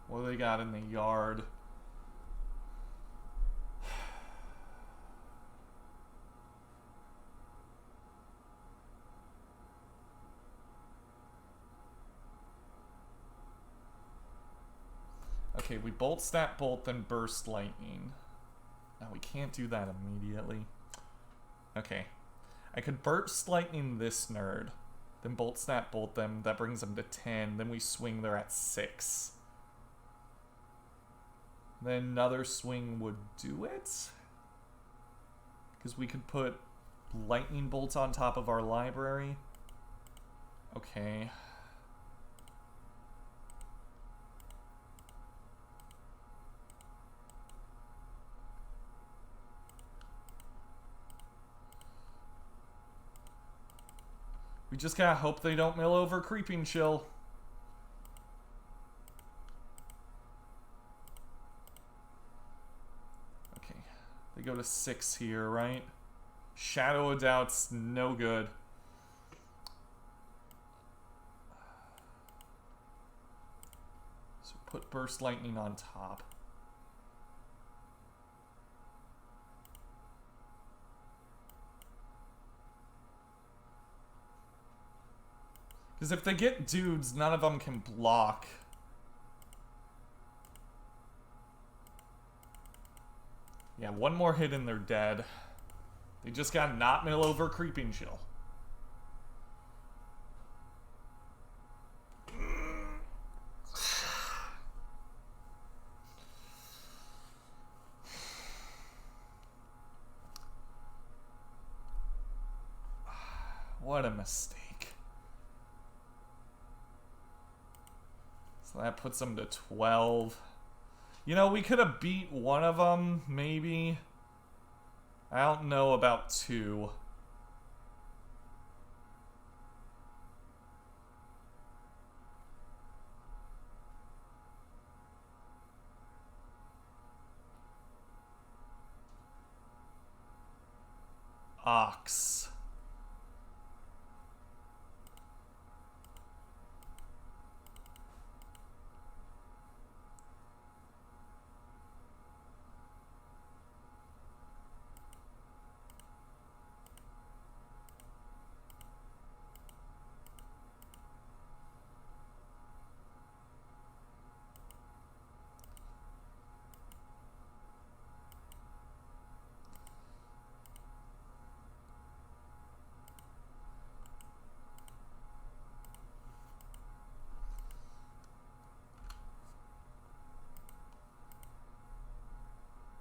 What do they got in the yard? Okay, we Bolt Snap Bolt, then Burst Lightning. Now we can't do that immediately. Okay. I could Burst Lightning this nerd, then Bolt Snap Bolt them, that brings them to 10, then we swing, they're at 6. Then another swing would do it? Because we could put Lightning Bolts on top of our library. Okay. We just gotta hope they don't mill over Creeping Chill. Okay, they go to 6 here, right? Shadow of Doubt's no good. So put Burst Lightning on top. Because if they get dudes, none of them can block. Yeah, one more hit and they're dead. They just got not mill over Creeping Chill. What a mistake. So that puts them to 12. You know, we could have beat one of them, maybe. I don't know about 2. Ox.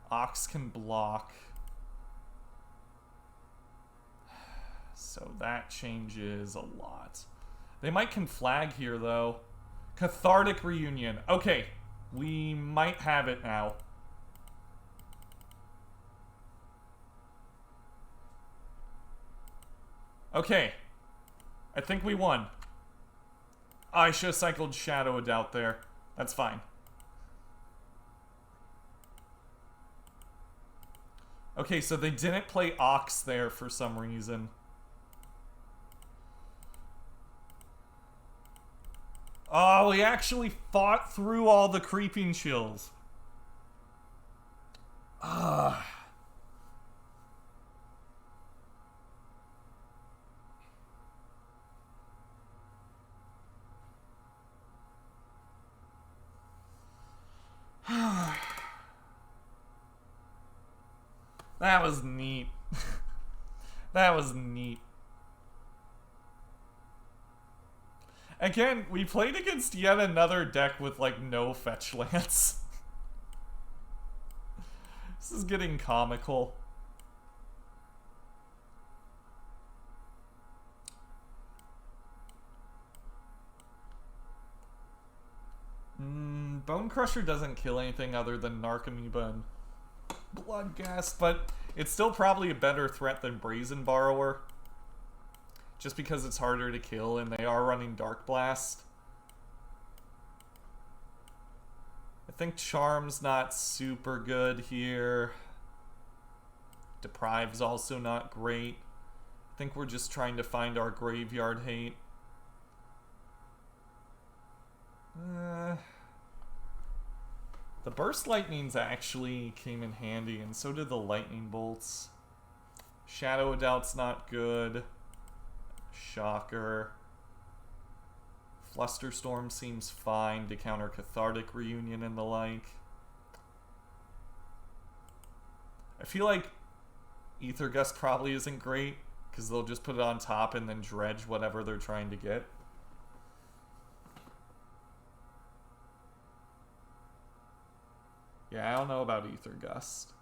Ox can block. So that changes a lot. They might can flag here, though. Cathartic Reunion. Okay, we might have it now. Okay. I think we won. Oh, I should have cycled Shadow of Doubt there. That's fine. Okay, so they didn't play Ox there for some reason. Oh, we actually fought through all the Creeping Chills. Ah. That was neat. That was neat. Again, we played against yet another deck with, like, no fetch lands. This is getting comical. Bonecrusher doesn't kill anything other than Narcomoeba and Bloodghast, but it's still probably a better threat than Brazen Borrower. Just because it's harder to kill and they are running Dark Blast. I think Charm's not super good here. Deprive's also not great. I think we're just trying to find our graveyard hate. The Burst Lightnings actually came in handy, and so did the Lightning Bolts. Shadow of Doubt's not good. Shocker. Flusterstorm seems fine to counter Cathartic Reunion and the like. I feel like Aether Gust probably isn't great, because they'll just put it on top and then dredge whatever they're trying to get. Yeah, I don't know about Aether Gust.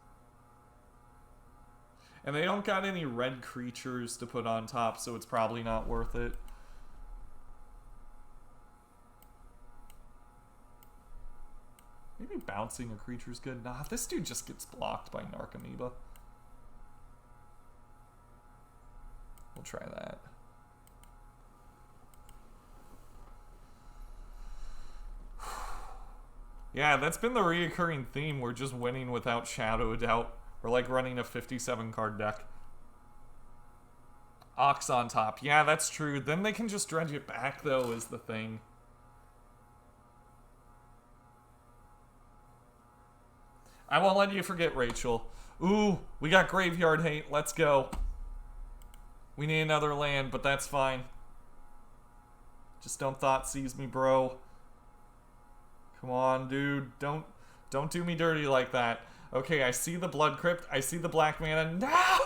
And they don't got any red creatures to put on top, so it's probably not worth it. Maybe bouncing a creature's good. Nah, this dude just gets blocked by Narcomoeba. We'll try that. Yeah, that's been the reoccurring theme. We're just winning without Shadow of Doubt. We're like running a 57 card deck. Ox on top. Yeah, that's true. Then they can just dredge it back, though, is the thing. I won't let you forget, Rachel. Ooh, we got Graveyard Hate. Let's go. We need another land, but that's fine. Just don't Thoughtseize me, bro. Come on, dude. Don't do me dirty like that. Okay, I see the Blood Crypt. I see the black mana. No!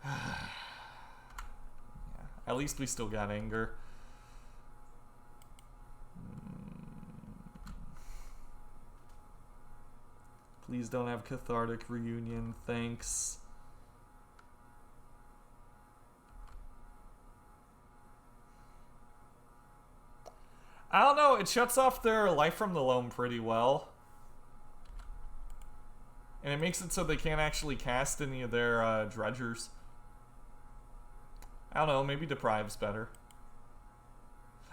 Yeah, at least we still got Anger. Please don't have Cathartic Reunion. Thanks. I don't know, it shuts off their Life from the Loam pretty well. And it makes it so they can't actually cast any of their dredgers. I don't know, maybe Deprive's better.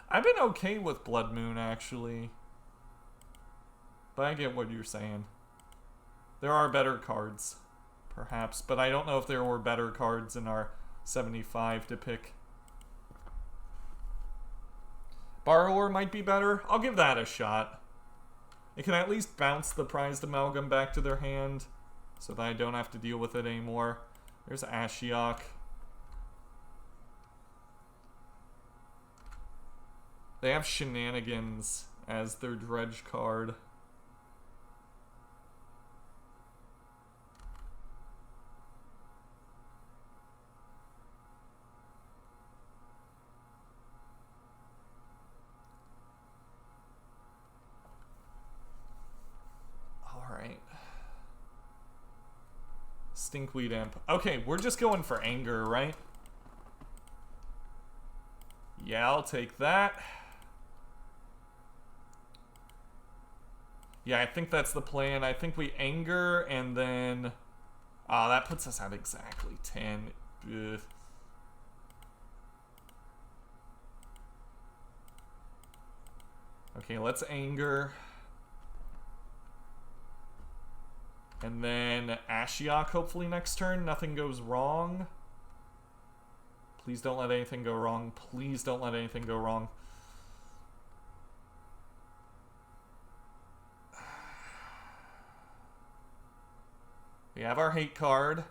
I've been okay with Blood Moon, actually. But I get what you're saying. There are better cards, perhaps. But I don't know if there were better cards in our 75 to pick. Borrower might be better. I'll give that a shot. It can at least bounce the prized amalgam back to their hand so that I don't have to deal with it anymore. There's Ashiok. They have Shenanigans as their dredge card. Stinkweed Imp. Okay, we're just going for Anger, right? Yeah, I'll take that. Yeah, I think that's the plan. I think we Anger and then... that puts us at exactly 10. Ugh. Okay, let's Anger. And then Ashiok, hopefully next turn. Nothing goes wrong. Please don't let anything go wrong. Please don't let anything go wrong. We have our hate card.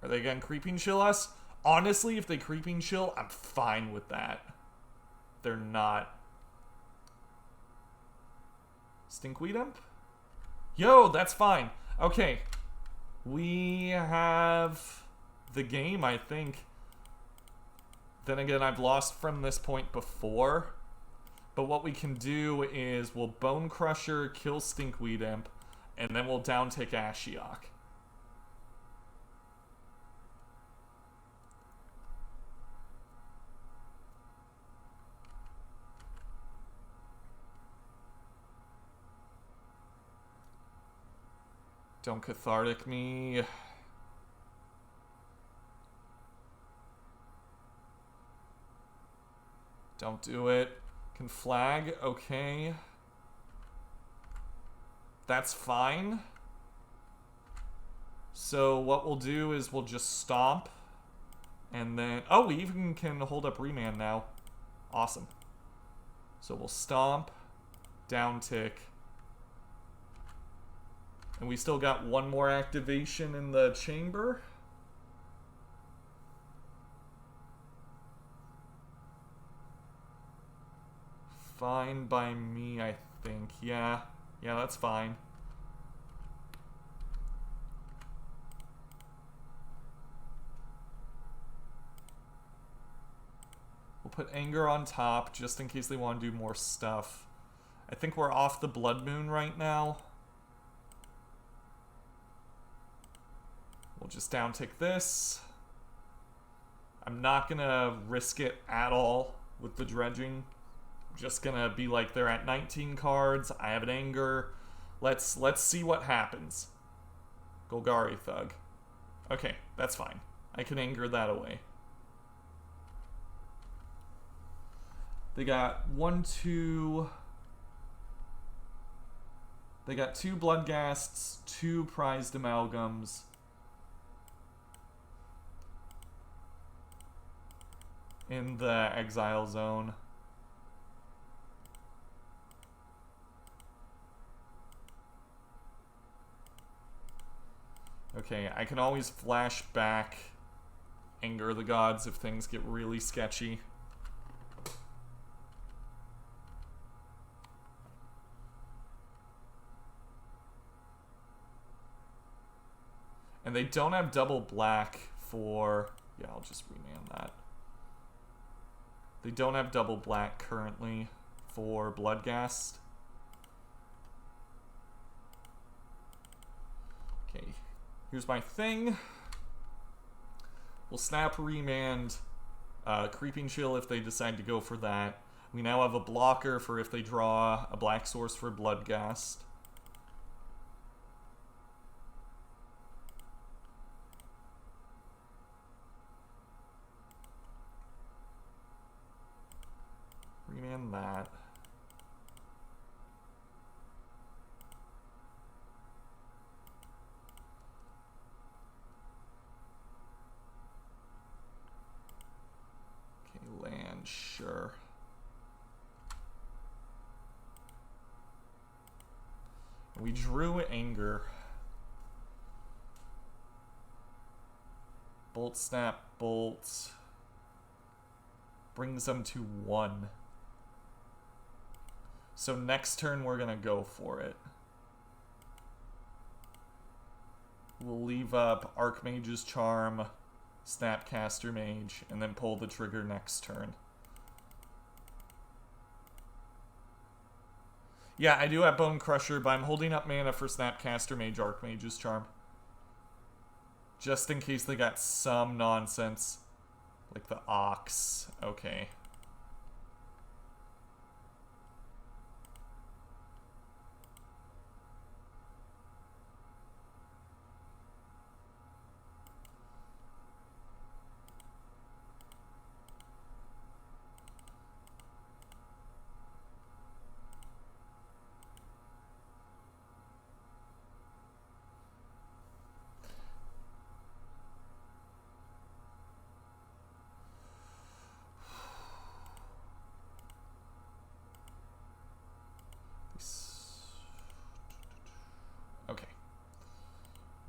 Are they gonna creeping chill us? Honestly, if they creeping chill, I'm fine with that. They're not. Stinkweed Imp? Yo, that's fine. Okay. We have the game, I think. Then again, I've lost from this point before. But what we can do is we'll Bonecrusher, kill Stinkweed Imp, and then we'll down-tick Ashiok. Don't cathartic me. Don't do it. Can flag, okay. That's fine. So what we'll do is we'll just stomp. And then, oh, we even can hold up Remand now. Awesome. So we'll stomp, down tick. And we still got one more activation in the chamber. Fine by me, I think. Yeah, that's fine. We'll put Anger on top just in case they want to do more stuff. I think we're off the Blood Moon right now. We'll just down-tick this. I'm not gonna risk it at all with the dredging. I'm just gonna be like, they're at 19 cards. I have an Anger. Let's see what happens. Golgari Thug. Okay, that's fine. I can Anger that away. They got 1, 2. They got 2 Bloodghasts, 2 Prized Amalgams. In the exile zone. Okay, I can always flash back, Anger the Gods if things get really sketchy. And they don't have double black for... Yeah, I'll just Remand that. They don't have double black currently for Bloodghast. Okay, here's my thing. We'll snap Remand, Creeping Chill if they decide to go for that. We now have a blocker for if they draw a black source for Bloodghast. Remand that. Okay, land, sure. We drew Anger. Bolt, snap, bolt. Brings them to 1. So next turn we're gonna go for it. We'll leave up Archmage's Charm, Snapcaster Mage, and then pull the trigger next turn. Yeah, I do have Bonecrusher, but I'm holding up mana for Snapcaster Mage, Archmage's Charm. Just in case they got some nonsense. Like the Ox. Okay.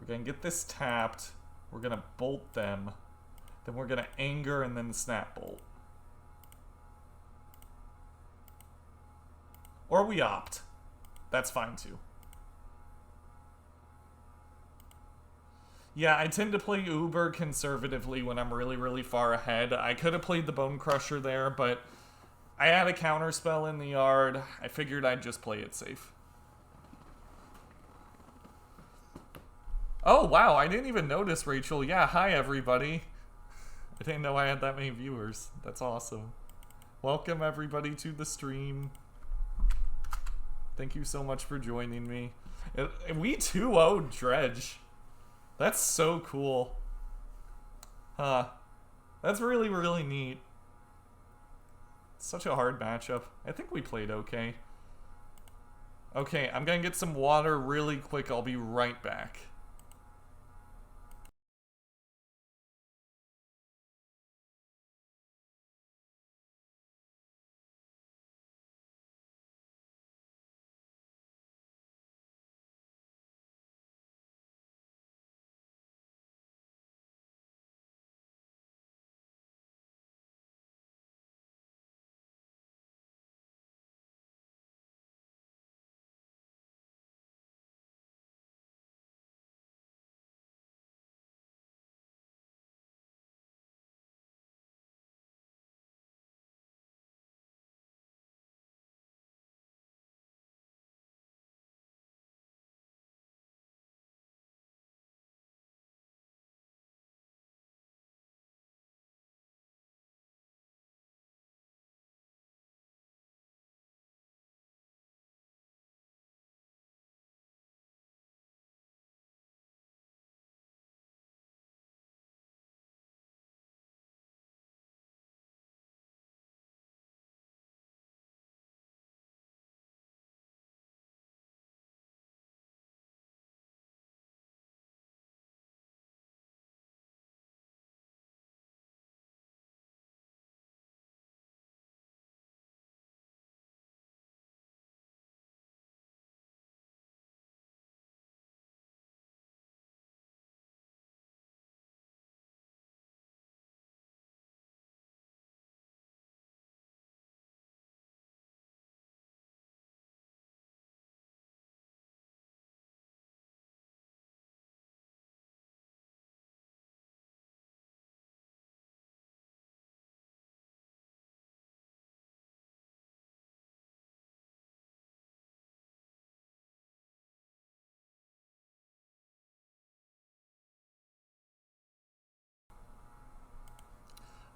We're gonna get this tapped. We're gonna bolt them. Then we're gonna anger and then snap bolt. Or we opt. That's fine too. Yeah, I tend to play uber conservatively when I'm really, really far ahead. I could have played the Bonecrusher there, but I had a counterspell in the yard. I figured I'd just play it safe. Oh, wow, I didn't even notice, Rachel. Yeah, hi, everybody. I didn't know I had that many viewers. That's awesome. Welcome, everybody, to the stream. Thank you so much for joining me. We 2-0'd Dredge. That's so cool. Huh. That's really, really neat. Such a hard matchup. I think we played okay. Okay, I'm gonna get some water really quick. I'll be right back.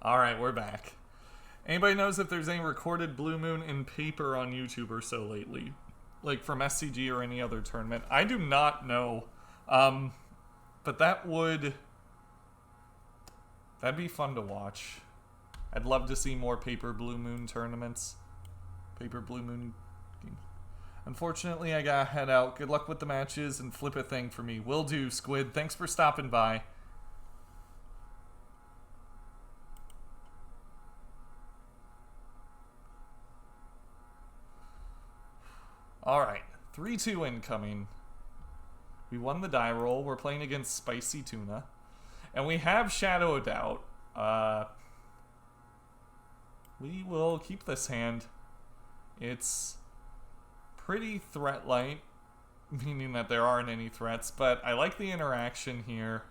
Alright, we're back. Anybody knows if there's any recorded Blue Moon in paper on YouTube or so lately? Like from SCG or any other tournament? I do not know. But that'd be fun to watch. I'd love to see more paper Blue Moon tournaments. Paper Blue Moon game. Unfortunately, I gotta head out. Good luck with the matches and flip a thing for me. Will do, Squid. Thanks for stopping by. Alright, 3-2 incoming. We won the die roll. We're playing against Spicy Tuna. And we have Shadow of Doubt. We will keep this hand. It's pretty threat light, meaning that there aren't any threats, but I like the interaction here.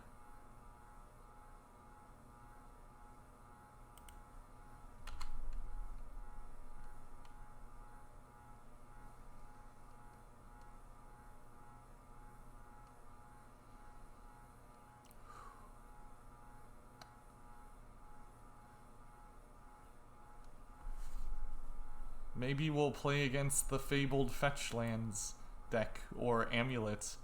Maybe we'll play against the Fabled Fetchlands deck or Amulet.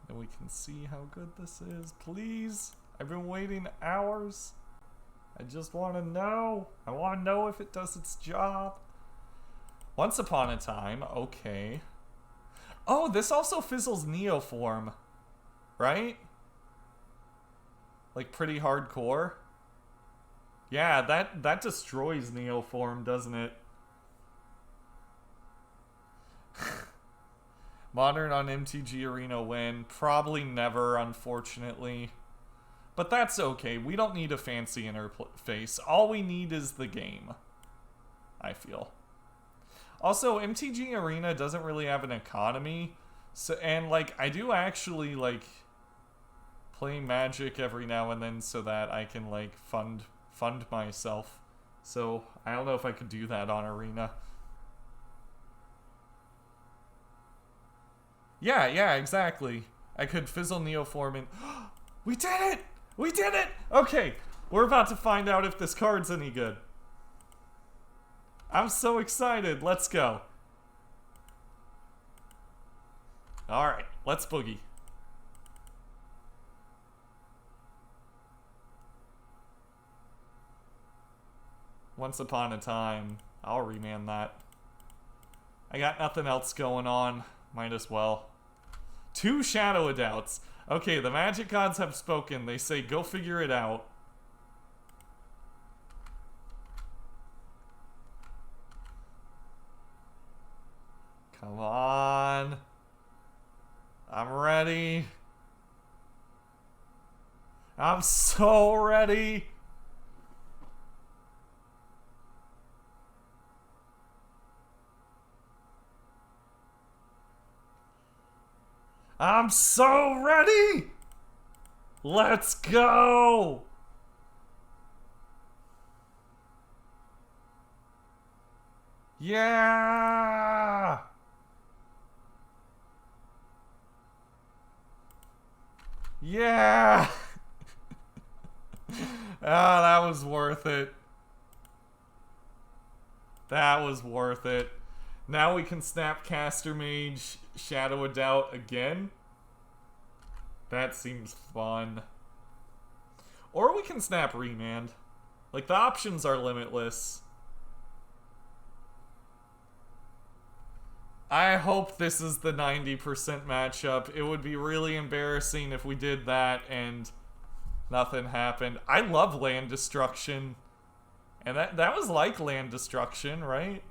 And we can see how good this is. Please! I've been waiting hours. I just want to know. I want to know if it does its job. Once upon a time, okay. Oh, this also fizzles Neoform. Right? Like pretty hardcore. Yeah, that destroys Neoform, doesn't it? Modern on MTG Arena win. Probably never, unfortunately. But that's okay. We don't need a fancy interface. All we need is the game, I feel. Also, MTG Arena doesn't really have an economy. So, and, like, I do actually, like, play Magic every now and then so that I can, like, fund myself. So, I don't know if I could do that on Arena. Yeah, exactly. I could Fizzle Neoform and... We did it! We did it! Okay, we're about to find out if this card's any good. I'm so excited. Let's go. Alright, let's boogie. Once upon a time. I'll remand that. I got nothing else going on. Might as well. 2 Shadow of Doubts. Okay, the Magic Gods have spoken. They say, go figure it out. Come on. I'm ready. I'm so ready. I'm so ready! Let's go! Yeah! Yeah! Ah, that was worth it. That was worth it. Now we can Snapcaster Mage Shadow of Doubt again. That seems fun. Or we can snap Remand. Like, the options are limitless. I hope this is the 90% matchup. It would be really embarrassing if we did that and nothing happened. I love land destruction. And that was like land destruction, right?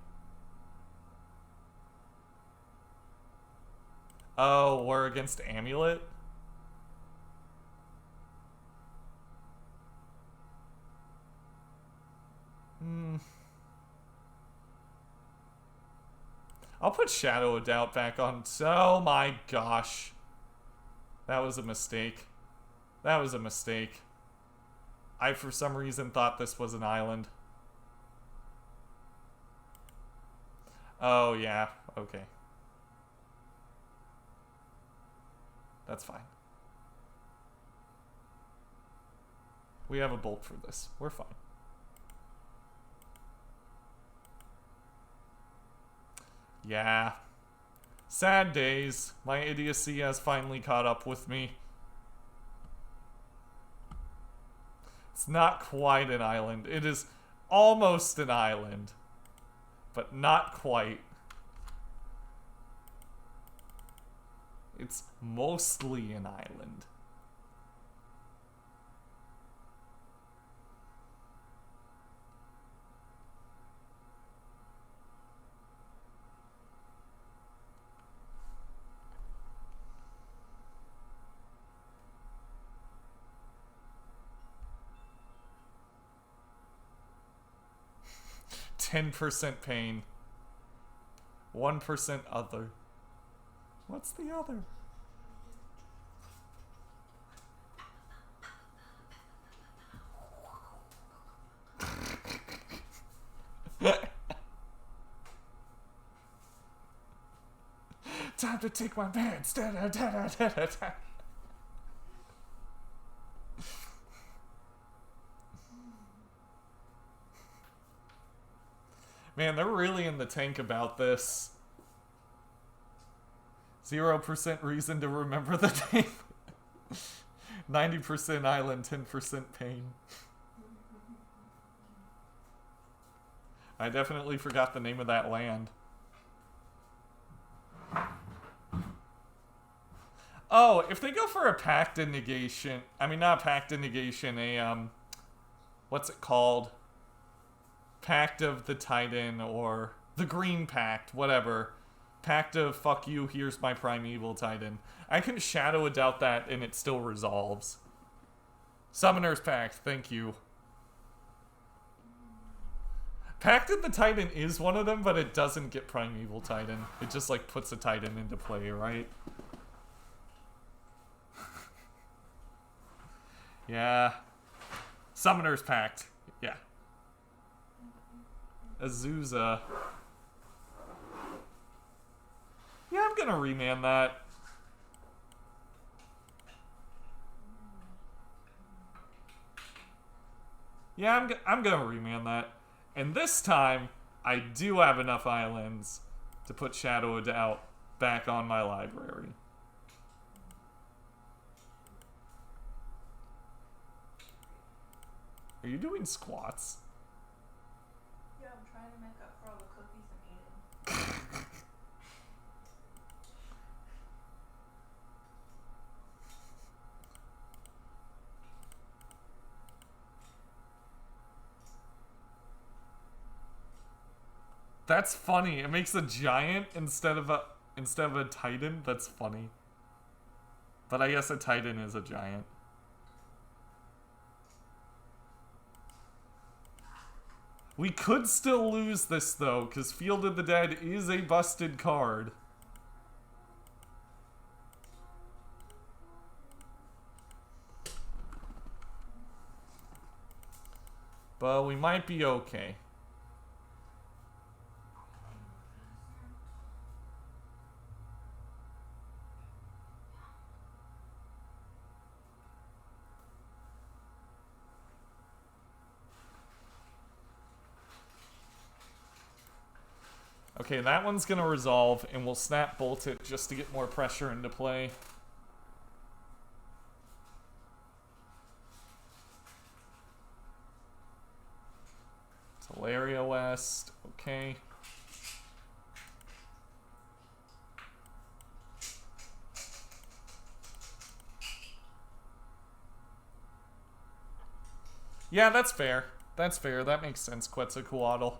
Oh, we're against Amulet? I'll put Shadow of Doubt back on. Oh my gosh. That was a mistake. That was a mistake. I, for some reason, thought this was an island. Oh, yeah. Okay. That's fine. We have a bolt for this. We're fine. Yeah. Sad days. My idiocy has finally caught up with me. It's not quite an island. It is almost an island. But not quite. It's mostly an island. %10 pain. 1% other. What's the other? Time to take my meds. Da, da, da, da, da, da, da. Man, they're really in the tank about this. 0% reason to remember the name. 90% island, 10% pain. I definitely forgot the name of that land. Oh, if they go for a Pact of Negation... I mean, not a Pact of Negation, a, what's it called? Pact of the Titan, or the Green Pact, whatever. Pact of fuck you, here's my Primeval Titan. I can Shadow a Doubt that and it still resolves. Summoner's Pact, thank you. Pact of the Titan is one of them, but it doesn't get Primeval Titan. It just like puts a Titan into play, right? Yeah. Summoner's Pact. Yeah. Azusa. Yeah, I'm gonna remand that. Yeah, I'm gonna remand that. And this time, I do have enough islands to put Shadow of Doubt back on my library. Are you doing squats? Yeah, I'm trying to make up for all the cookies I'm eating. That's funny. It makes a giant instead of a titan. That's funny. But I guess a titan is a giant. We could still lose this though, because Field of the Dead is a busted card. But we might be okay. Okay, that one's gonna resolve, and we'll snap bolt it just to get more pressure into play. Teleria West, okay. Yeah, that's fair. That's fair. That makes sense, Quetzalcoatl.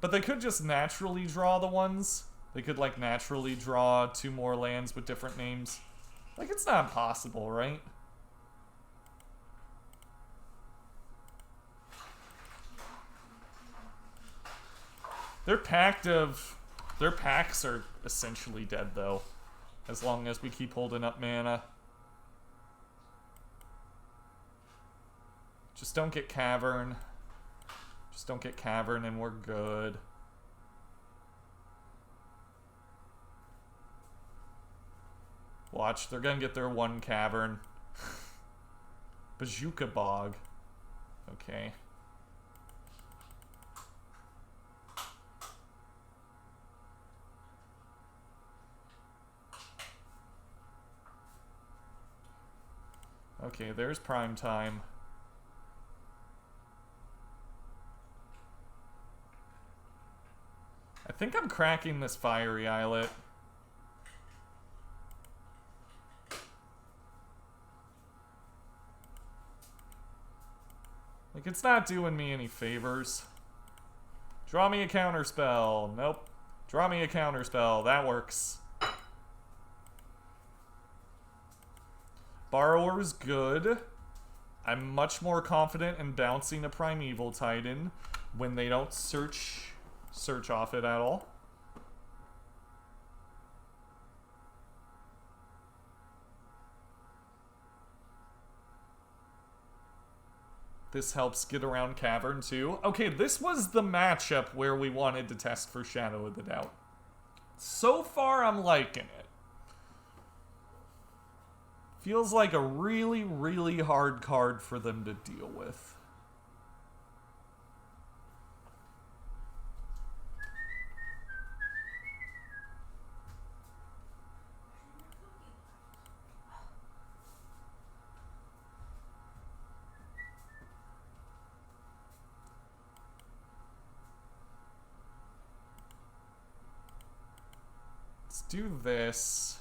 But they could just naturally draw the ones. They could, like, naturally draw 2 more lands with different names. Like, it's not impossible, right? Their packs are essentially dead, though. As long as we keep holding up mana. Just don't get Cavern. Just don't get Cavern and we're good. Watch, they're gonna get their 1 Cavern. Bazooka Bog. Okay. Okay, there's prime time. I think I'm cracking this Fiery Islet. Like, it's not doing me any favors. Draw me a counterspell. Nope. Draw me a counterspell. That works. Borrower's good. I'm much more confident in bouncing a Primeval Titan when they don't search off it at all. This helps get around Cavern too. Okay, this was the matchup where we wanted to test for Shadow of the Doubt. So far, I'm liking it. Feels like a really, really hard card for them to deal with. Let's do this.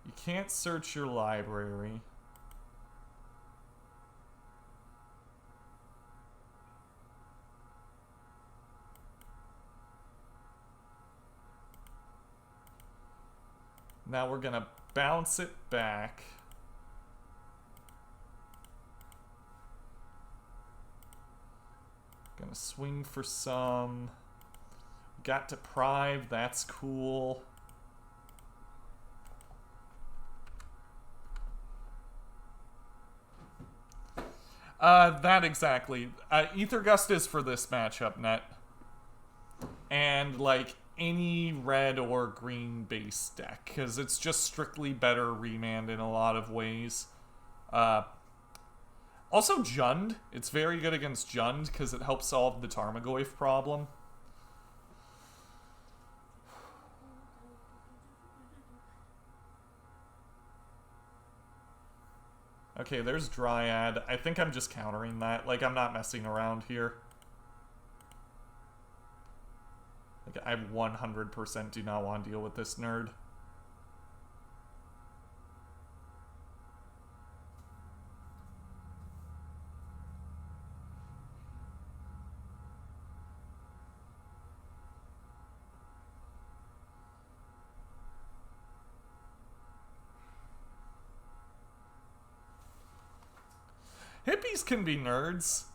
You can't search your library. Now we're gonna bounce it back. Gonna swing for some. Got Deprive, that's cool. That exactly. Aether Gust is for this matchup, net. And, like, any red or green base deck, because it's just strictly better Remand in a lot of ways. Also Jund. It's very good against Jund, because it helps solve the Tarmogoyf problem. Okay, there's Dryad. I think I'm just countering that. Like, I'm not messing around here. Like, I 100% do not want to deal with this nerd. Hippies can be nerds.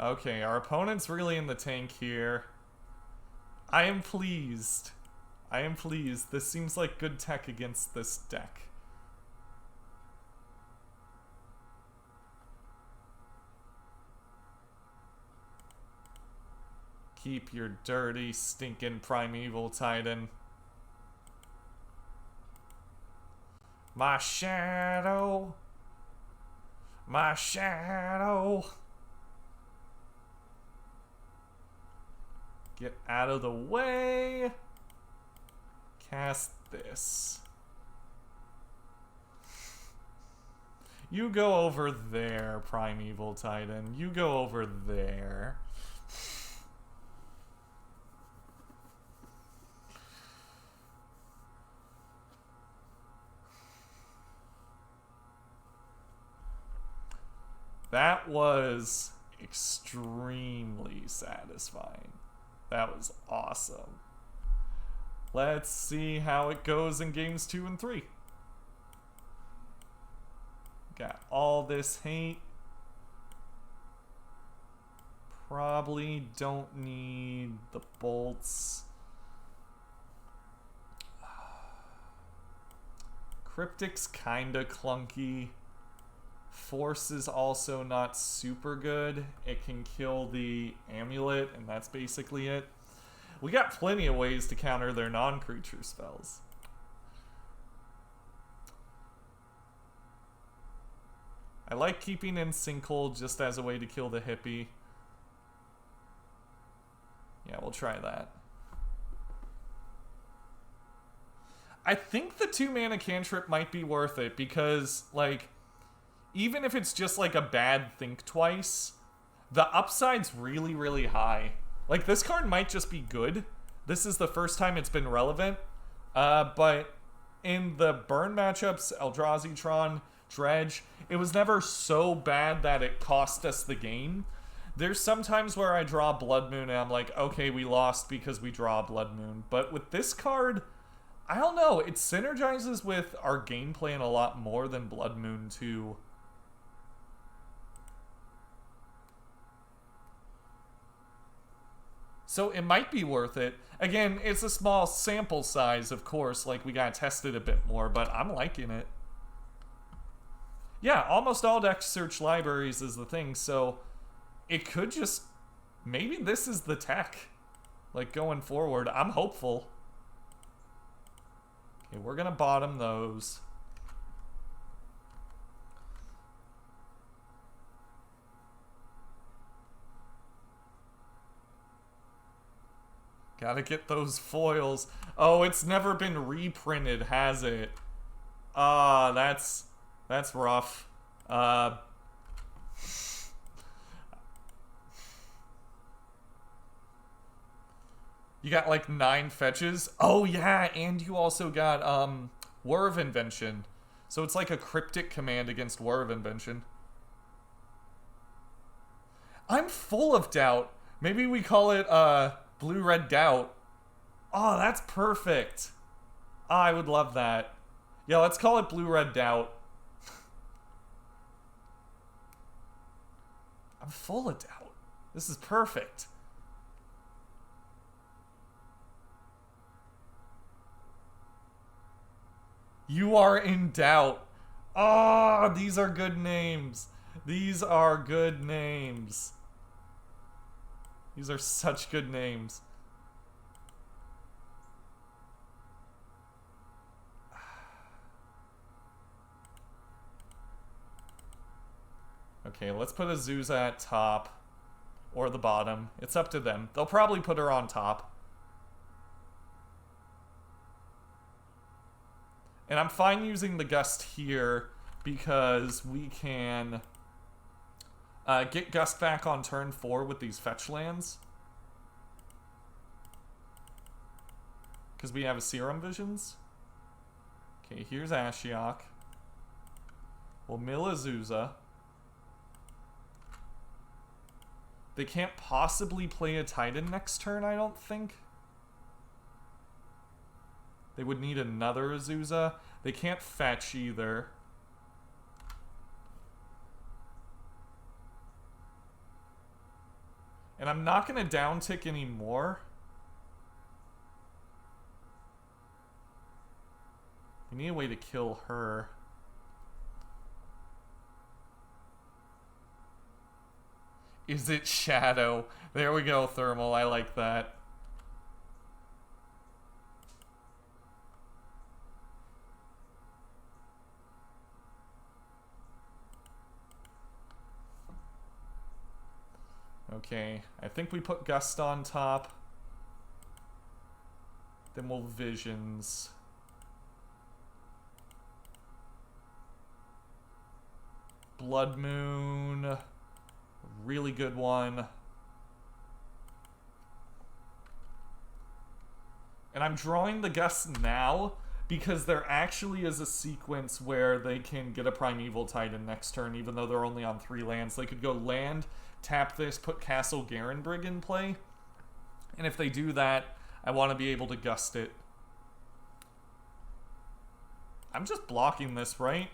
Okay, our opponent's really in the tank here. I am pleased. I am pleased. This seems like good tech against this deck. Keep your dirty, stinking Primeval Titan. My shadow. My shadow. Get out of the way. Cast this. You go over there, Primeval Titan. You go over there. That was extremely satisfying. That was awesome. Let's see how it goes in games 2 and 3. Got all this hate. Probably don't need the bolts. Cryptic's kinda clunky. Force is also not super good. It can kill the amulet, and that's basically it. We got plenty of ways to counter their non-creature spells. I like keeping in Sinkhole just as a way to kill the hippie. Yeah, we'll try that. I think the 2-mana cantrip might be worth it because, like, even if it's just like a bad think twice, the upside's really, really high. Like, this card might just be good. This is the first time it's been relevant. But in the burn matchups, Eldrazi Tron, Dredge, it was never so bad that it cost us the game. There's some times where I draw Blood Moon and I'm like, okay, we lost because we draw Blood Moon. But with this card, I don't know. It synergizes with our game plan a lot more than Blood Moon 2. So it might be worth it. Again, it's a small sample size, of course. Like, we gotta test it a bit more, but I'm liking it. Yeah, almost all deck search libraries is the thing, so it could just... Maybe this is the tech, like, going forward. I'm hopeful. Okay, we're gonna bottom those. Gotta get those foils. Oh, it's never been reprinted, has it? Ah, that's rough. You got like 9 fetches. Oh yeah, and you also got Whir of Invention. So it's like a Cryptic Command against Whir of Invention. I'm full of doubt. Maybe we call it blue-red doubt. Oh, that's perfect. Oh, I would love that. Yeah, let's call it blue-red doubt. I'm full of doubt. This is perfect. You are in doubt. Oh, these are good names. These are good names. These are such good names. Okay, let's put Azusa at top. Or the bottom. It's up to them. They'll probably put her on top. And I'm fine using the Gust here because we can get Gust back on turn 4 with these fetch lands. Because we have a Serum Visions. Okay, here's Ashiok. We'll mill Azusa. They can't possibly play a Titan next turn, I don't think. They would need another Azusa. They can't fetch either. And I'm not going to downtick anymore. We need a way to kill her. Is it Shadow? There we go, Thermal. I like that. Okay, I think we put Gust on top. Then we'll Visions. Blood Moon. Really good one. And I'm drawing the Gust now because there actually is a sequence where they can get a Primeval Titan next turn, even though they're only on 3 lands. They could go land, tap this, put Castle Garenbrig in play. And if they do that, I want to be able to Gust it. I'm just blocking this, right?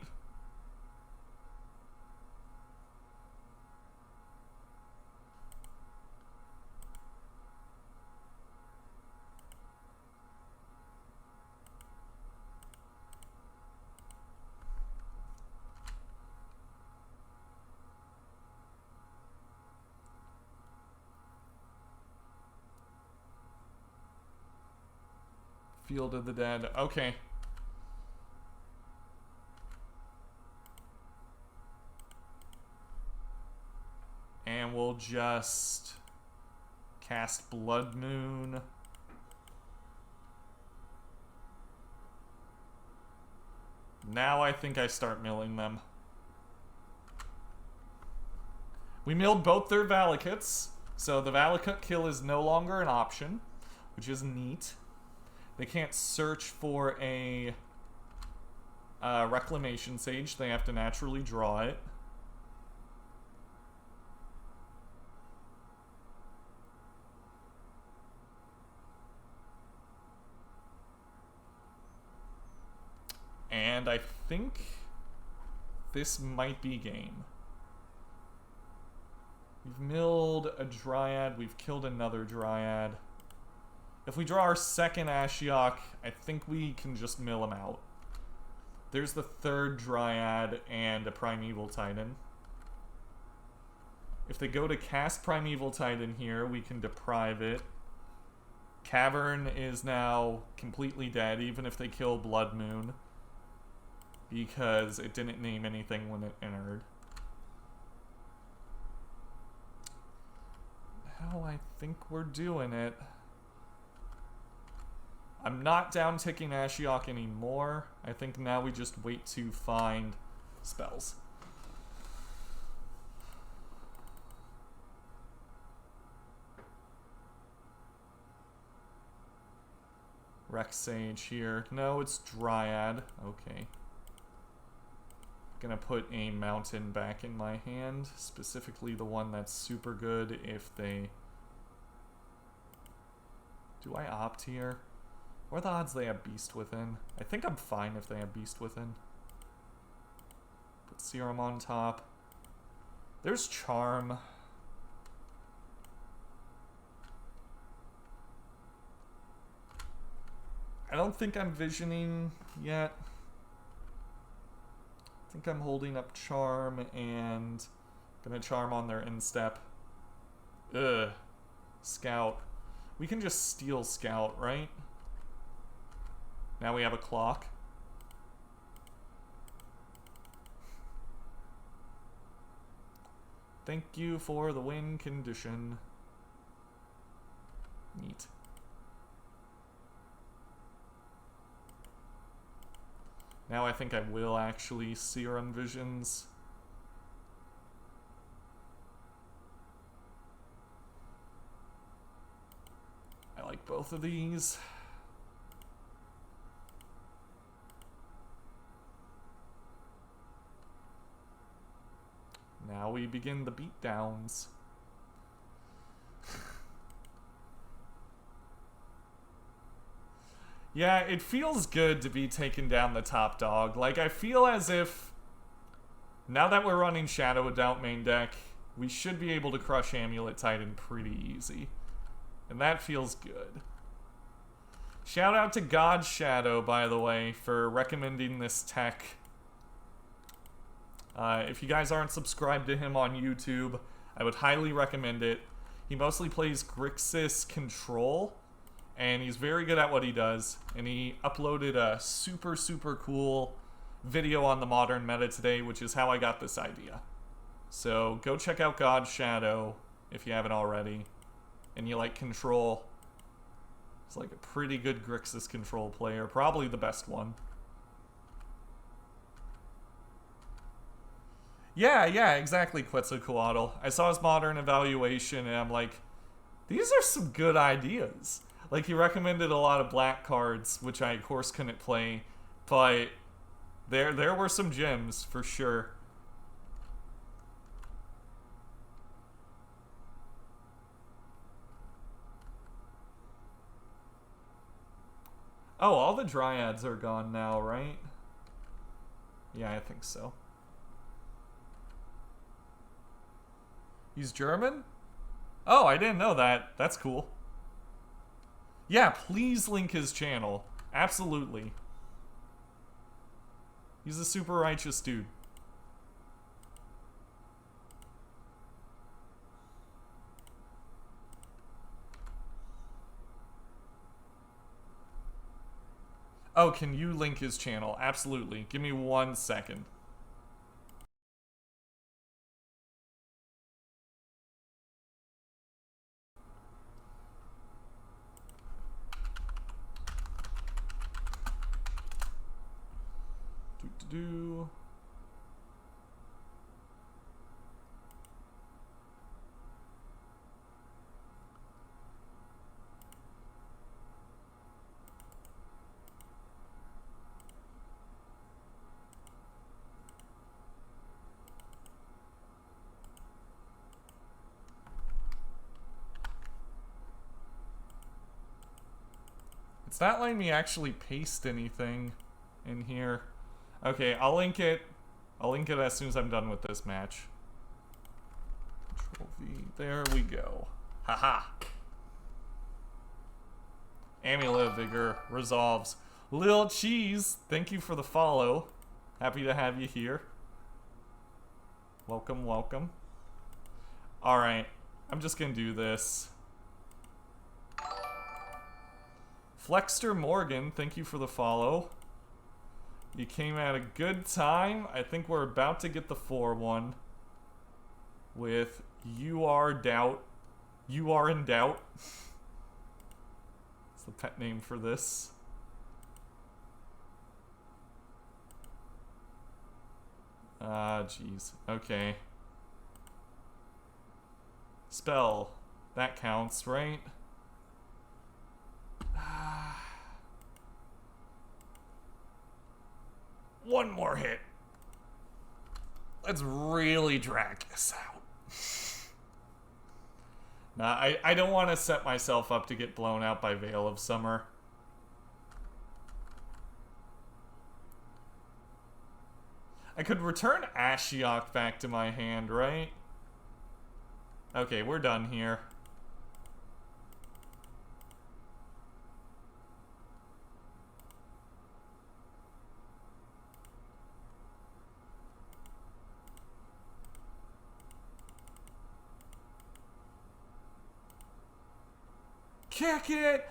Field of the Dead. Okay. And we'll just cast Blood Moon. Now I think I start milling them. We milled both their Valakuts, so the Valakut kill is no longer an option, which is neat. They can't search for a Reclamation Sage. They have to naturally draw it. And I think this might be game. We've milled a Dryad. We've killed another Dryad. If we draw our second Ashiok, I think we can just mill him out. There's the third Dryad and a Primeval Titan. If they go to cast Primeval Titan here, we can deprive it. Cavern is now completely dead, even if they kill Blood Moon, because it didn't name anything when it entered. Now I think we're doing it. I'm not down-ticking Ashiok anymore. I think now we just wait to find spells. Rex Sage here. No, it's Dryad. Okay. Gonna put a mountain back in my hand, specifically the one that's super good if they... Do I opt here? What are the odds they have Beast Within? I think I'm fine if they have Beast Within. Put Serum on top. There's Charm. I don't think I'm visioning yet. I think I'm holding up Charm and gonna Charm on their instep. Ugh. Scout. We can just steal Scout, right? Now we have a clock. Thank you for the win condition. Neat. Now I think I will actually Serum Visions. I like both of these. Now we begin the beatdowns. Yeah, it feels good to be taking down the top dog. Like, I feel as if, now that we're running Shadow Doubt main deck, we should be able to crush Amulet Titan pretty easy. And that feels good. Shout out to God Shadow, by the way, for recommending this tech. If you guys aren't subscribed to him on YouTube, I would highly recommend it. He mostly plays Grixis Control, and he's very good at what he does. And he uploaded a super, super cool video on the Modern Meta today, which is how I got this idea. So go check out God Shadow if you haven't already. And you like Control. He's like a pretty good Grixis Control player, probably the best one. Yeah, exactly, Quetzalcoatl. I saw his Modern evaluation, and I'm like, these are some good ideas. Like, he recommended a lot of black cards, which I, of course, couldn't play, but there were some gems, for sure. Oh, all the Dryads are gone now, right? Yeah, I think so. He's German? Oh, I didn't know that. That's cool. Yeah, please link his channel. Absolutely. He's a super righteous dude. Oh, can you link his channel? Absolutely. Give me 1 second. Do. It's not letting me actually paste anything in here. Okay, I'll link it. I'll link it as soon as I'm done with this match. Control V. There we go. Haha. Amulet of Vigor resolves. Lil Cheese, thank you for the follow. Happy to have you here. Welcome, welcome. Alright, I'm just gonna do this. Flexter Morgan, thank you for the follow. You came at a good time. I think we're about to get the 4-1 with You Are Doubt. You Are in Doubt. It's the pet name for this. Ah, jeez. Okay. Spell. That counts, right? One more hit. Let's really drag this out. Nah, I don't want to set myself up to get blown out by Veil of Summer. I could return Ashiok back to my hand, right? Okay, we're done here. Kick it!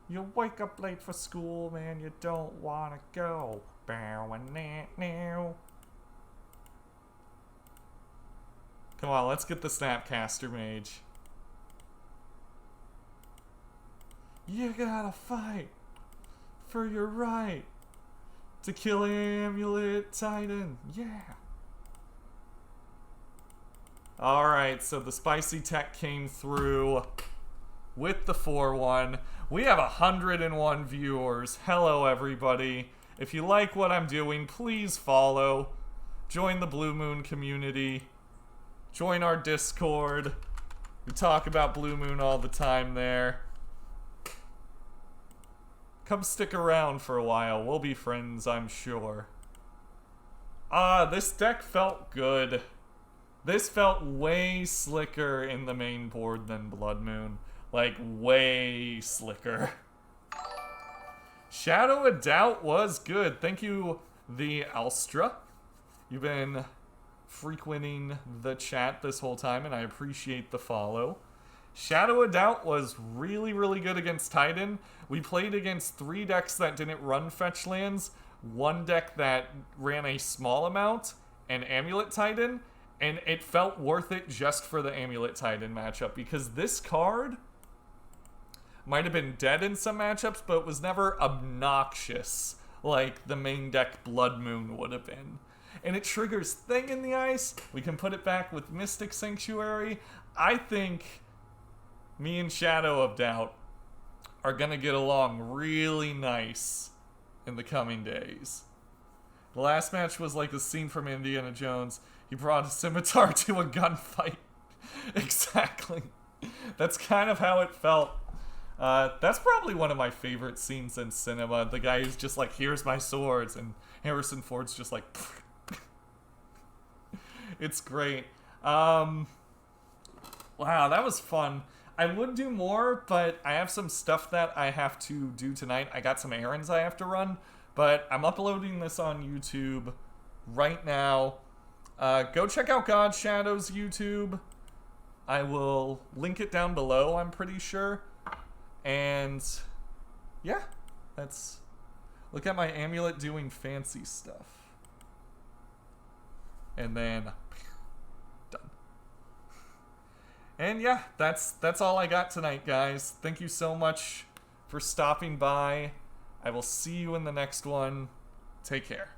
You wake up late for school, man, you don't wanna go. Come on, let's get the Snapcaster Mage. You gotta fight for your right to kill Amulet Titan. Yeah. Alright, so the spicy tech came through with the 4-1. We have 101 viewers. Hello, everybody. If you like what I'm doing, please follow. Join the Blue Moon community. Join our Discord. We talk about Blue Moon all the time there. Come stick around for a while. We'll be friends, I'm sure. This deck felt good. This felt way slicker in the main board than Blood Moon. Like, way slicker. Shadow of Doubt was good. Thank you, the Alstra. You've been frequenting the chat this whole time, and I appreciate the follow. Shadow of Doubt was really, really good against Titan. We played against 3 decks that didn't run fetch lands, 1 deck that ran a small amount, and Amulet Titan, and it felt worth it just for the Amulet Titan matchup, because this card might have been dead in some matchups, but it was never obnoxious like the main deck Blood Moon would have been. And it triggers Thing in the Ice. We can put it back with Mystic Sanctuary. I think me and Shadow of Doubt are going to get along really nice in the coming days. The last match was like the scene from Indiana Jones. He brought a scimitar to a gunfight. Exactly. That's kind of how it felt. That's probably one of my favorite scenes in cinema. The guy who's just like, here's my swords, and Harrison Ford's just like, it's great. Wow, that was fun. I would do more, but I have some stuff that I have to do tonight. I got some errands I have to run, but I'm uploading this on YouTube right now. Go check out God Shadow's YouTube. I will link it down below, I'm pretty sure. And yeah, that's, look at my amulet doing fancy stuff. And then done. And yeah, that's all I got tonight, guys. Thank you so much for stopping by. I will see you in the next one. Take care.